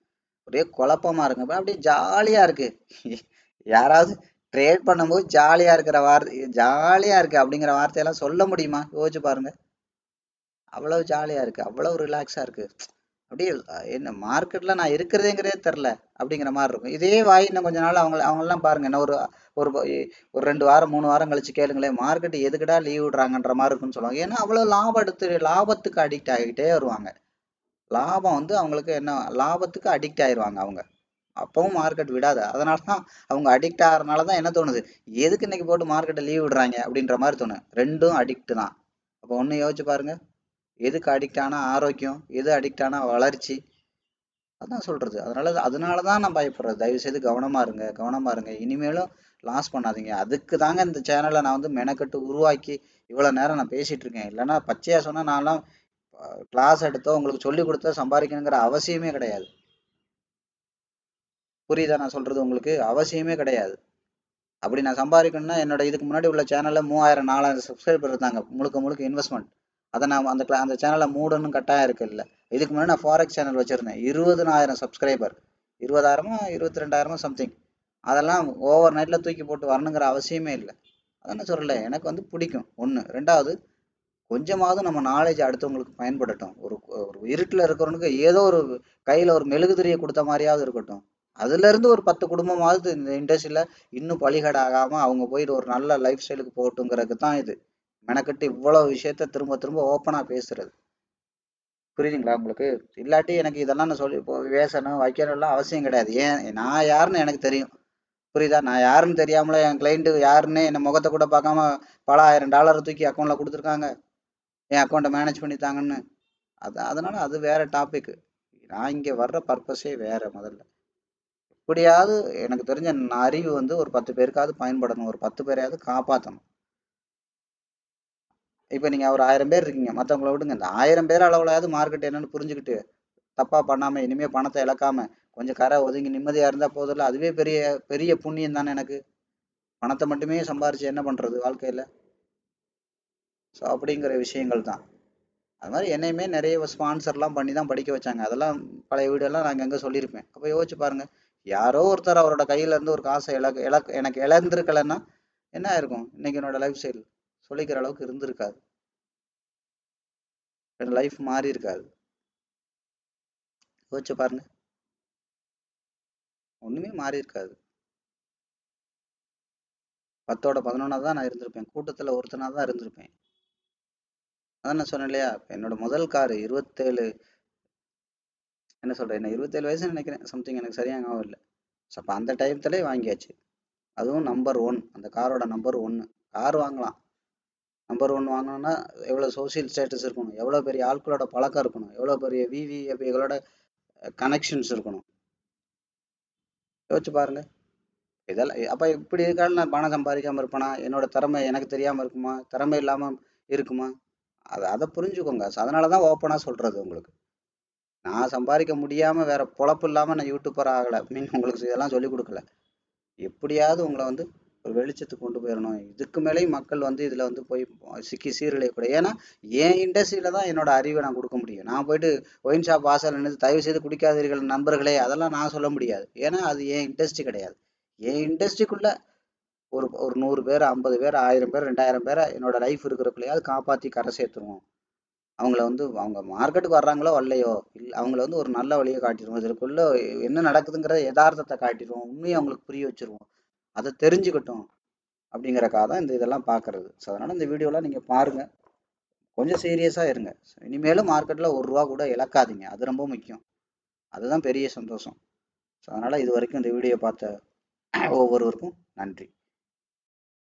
ஒரே குழப்பமா இருக்கும். இப்ப அப்படியே ஜாலியா இருக்கு. யாராவது ட்ரேட் பண்ணும்போது ஜாலியா இருக்கிற வார்த்தை, ஜாலியா இருக்கு அப்படிங்கிற வார்த்தையெல்லாம் சொல்ல முடியுமா? யோசிச்சு பாருங்க. அவ்வளவு ஜாலியா இருக்கு, அவ்வளவு ரிலாக்ஸா இருக்கு. அப்படியே என்ன மார்க்கெட்டில் நான் இருக்கிறதேங்கிறதே தெரில அப்படிங்கிற மாதிரி இருக்கும். இதே வாய் இன்னும் கொஞ்ச நாள் அவங்கெல்லாம் பாருங்க, என்ன ஒரு ஒரு ஒரு 2 வாரம் 3 வாரம் கழிச்சு கேளுங்களேன், மார்க்கெட் எதுக்குடா லீவ் விடுறாங்கன்ற மாதிரி இருக்குன்னு சொல்லுவாங்க. ஏன்னா அவ்வளோ லாபத்துக்கு அடிக்ட் ஆகிட்டே வருவாங்க. லாபம் வந்து அவங்களுக்கு என்ன, லாபத்துக்கு அடிக்ட் ஆயிடுவாங்க அவங்க. அப்பவும் மார்க்கெட் விடாது. அதனால தான் அவங்க அடிக்ட் ஆகிறனால தான் என்ன தோணுது, எதுக்கு இன்னைக்கு போட்டு மார்க்கெட்டை லீவ் விடுறாங்க அப்படின்ற மாதிரி தோணும். ரெண்டும் அடிக்ட் தான். அப்போ ஒன்று யோசிச்சு பாருங்க, எதுக்கு அடிக்ட் ஆனா ஆரோக்கியம், எது அடிக்ட் ஆனா வளர்ச்சி. அதான் சொல்றது. அதனால தான் நான் பயப்படுறது. தயவு செய்து கவனமா இருங்க, கவனமா இருங்க. இனிமேலும் லாஸ் பண்ணாதீங்க. அதுக்கு தாங்க இந்த சேனலை நான் வந்து மெனக்கட்டு உருவாக்கி இவ்வளவு நேரம் நான் பேசிட்டு இருக்கேன். இல்லைன்னா பச்சையா சொன்னா நான்லாம் கிளாஸ் எடுத்தோ உங்களுக்கு சொல்லி கொடுத்தோ சம்பாதிக்கணுங்கிற அவசியமே கிடையாது. புரியுதா நான் சொல்றது உங்களுக்கு? அவசியமே கிடையாது. அப்படி நான் சம்பாதிக்கணும்னா என்னோட இதுக்கு முன்னாடி உள்ள சேனல்ல 3000 4000 சப்ஸ்கிரைபர் இருந்தாங்க. முழுக்க முழுக்க இன்வெஸ்ட்மெண்ட். அதை நான் அந்த சேனலை மூடணும் கட்டாயம் இருக்கு. இல்லை, இதுக்கு முன்னாடி நான் ஃபாரெக்ஸ் சேனல் வச்சிருந்தேன். 20,000 சப்ஸ்கிரைபர், 20,000 22,000 சம்திங். அதெல்லாம் ஓவர் நைட்ல தூக்கி போட்டு வரணுங்கிற அவசியமே இல்லை. அதான் சொல்லல, எனக்கு வந்து பிடிக்கும் ஒன்று. ரெண்டாவது, கொஞ்சமாவது நம்ம நாலேஜ் அடுத்தவங்களுக்கு பயன்படட்டும். ஒரு ஒரு இருட்டில் இருக்கிறவனுக்கு ஏதோ ஒரு கையில் ஒரு மெழுகுதிரியை கொடுத்த மாதிரியாவது இருக்கட்டும். அதுல இருந்து ஒரு 10 குடும்பமாவது இந்த இண்டஸ்ட்ரியில இன்னும் பலிகடாகாம அவங்க போயிட்டு ஒரு நல்ல லைஃப் ஸ்டைலுக்கு போகட்டுங்கிறதுக்கு தான் இது மெனக்கட்டு இவ்வளவு விஷயத்த திரும்ப திரும்ப ஓப்பனா பேசுறது. புரியுதுங்களா உங்களுக்கு? இல்லாட்டி எனக்கு இதெல்லாம் நான் சொல்லி இப்போ பேசணும் வைக்கணும்லாம் அவசியம் கிடையாது. ஏன், நான் யாருன்னு எனக்கு தெரியும். புரியுதா? நான் யாருன்னு தெரியாமல என் கிளைண்ட் யாருன்னு என்ன முகத்தை கூட பார்க்காம பல $1000 தூக்கி அக்கௌண்ட்ல கொடுத்துருக்காங்க. என் அக்கௌண்ட்டை மேனேஜ் பண்ணித்தாங்கன்னு. அதனால அது வேற டாபிக். நான் இங்க வர்ற பர்பஸே வேற. முதல்ல எப்படியாவது எனக்கு தெரிஞ்ச அறிவு வந்து ஒரு 10 பேருக்காவது பயன்படணும். ஒரு 10 பேரையாவது காப்பாற்றணும். இப்போ நீங்க ஒரு 1000 பேர் இருக்கீங்க, மற்றவங்கள விடுங்க. இந்த 1000 பேர் அளவுலாவது மார்க்கெட் என்னன்னு புரிஞ்சுக்கிட்டு தப்பா பண்ணாம இனிமே பணத்தை இழக்காம கொஞ்சம் கரை ஒதுங்கி நிம்மதியா இருந்தா போதில்ல. அதுவே பெரிய பெரிய புண்ணியம் தானே எனக்கு. பணத்தை மட்டுமே சம்பாரிச்சு என்ன பண்றது வாழ்க்கையில? ஸோ அப்படிங்கிற விஷயங்கள் தான். அது மாதிரி என்னையுமே நிறைய ஸ்பான்சர்லாம் பண்ணி தான் படிக்க வச்சாங்க. அதெல்லாம் பழைய வீடியோலாம் நான் எங்கே சொல்லியிருப்பேன். அப்போ யோசிச்சு பாருங்க, யாரோ ஒருத்தர் அவரோட கையில இருந்து ஒரு காசை எனக்கு இழந்திருக்கலைன்னா என்ன ஆயிருக்கும்? இன்னைக்கு என்னோட லைஃப் ஸ்டைல் சொல்லிக்கிற அளவுக்கு இருந்திருக்காது. என் லைஃப் மாறி இருக்காது. யோசிச்சு பாருங்க, ஒண்ணுமே மாறி இருக்காது. 10ஓட 11 தான் நான் இருந்திருப்பேன். கூட்டத்துல ஒருத்தனா தான் இருந்திருப்பேன். அதான் நான் சொன்னேன் இல்லையா, என்னோட முதல் காரு 27, என்ன சொல்றேன், என்ன 27 வயசு நினைக்கிறேன் சம்திங், எனக்கு சரியா ஞாபகம் இல்லை. ஸோ அப்போ அந்த டைம்லயே வாங்கியாச்சு. அதுவும் நம்பர் 1, அந்த காரோட நம்பர் 1. கார் வாங்கலாம், நம்பர் 1 வாங்கணும்னா எவ்வளோ சோசியல் ஸ்டேட்டஸ் இருக்கணும், எவ்வளோ பெரிய ஆட்களோட பழக்கம் இருக்கணும், எவ்வளோ பெரிய விவிஐபிகளோட கனெக்ஷன்ஸ் இருக்கணும். யோசிச்சு பாருங்க. இதெல்லாம் அப்போ இப்படி இருக்காலும் நான் பணம் சம்பாதிக்காம இருப்பேனா? என்னோட திறமை எனக்கு தெரியாம இருக்குமா? திறமை இல்லாம இருக்குமா? அதை புரிஞ்சுக்கோங்க. அதனால தான் ஓப்பனா சொல்றது உங்களுக்கு. நான் சம்பாதிக்க முடியாம வேற பொழப்பு இல்லாம நான் யூடியூபர் ஆகலை அப்படின்னு உங்களுக்கு இதெல்லாம் சொல்லி கொடுக்கல. எப்படியாவது உங்களை வந்து ஒரு வெளிச்சத்துக்கு கொண்டு போயிடணும். இதுக்கு மேலேயும் மக்கள் வந்து இதுல வந்து போய் சிக்கி சீரழியக்கூடாது. ஏன்னா என் இண்டஸ்ட்ரியில தான் என்னோட அறிவை நான் கொடுக்க முடியும். நான் போயிட்டு ஒயின் ஷாப் வாசல் நின்று தயவு செய்து குடிக்காதீர்கள் நண்பர்களே அதெல்லாம் நான் சொல்ல முடியாது. ஏன்னா அது என் இண்டஸ்ட்ரி கிடையாது. என் இண்டஸ்ட்ரிக்குள்ள ஒரு ஒரு 100 பேர் 50 பேர் 1000 பேர் 2000 பேரை என்னோட லைஃப் இருக்கிறக்குள்ளையாவது காப்பாற்றி கரை சேர்த்துருவோம். அவங்கள வந்து அவங்க மார்க்கெட்டுக்கு வர்றாங்களோ வரலையோ இல்லை, அவங்கள வந்து ஒரு நல்ல வழியை காட்டிடுவோம். இதற்குள்ள என்ன நடக்குதுங்கிற யதார்த்தத்தை காட்டிடுவோம். உண்மையை அவங்களுக்கு புரிய வச்சிருவோம். அதை தெரிஞ்சுக்கட்டும் அப்படிங்கிறக்காக தான் இந்த இதெல்லாம் பார்க்கறது. ஸோ அதனால இந்த வீடியோலாம் நீங்கள் பாருங்க, கொஞ்சம் சீரியஸாக இருங்க. இனிமேலும் மார்க்கெட்டில் ₹1 கூட இழக்காதீங்க. அது ரொம்ப முக்கியம். அதுதான் பெரிய சந்தோஷம். ஸோ அதனால இது வரைக்கும் இந்த வீடியோ பார்த்த ஒவ்வொருவருக்கும் நன்றி.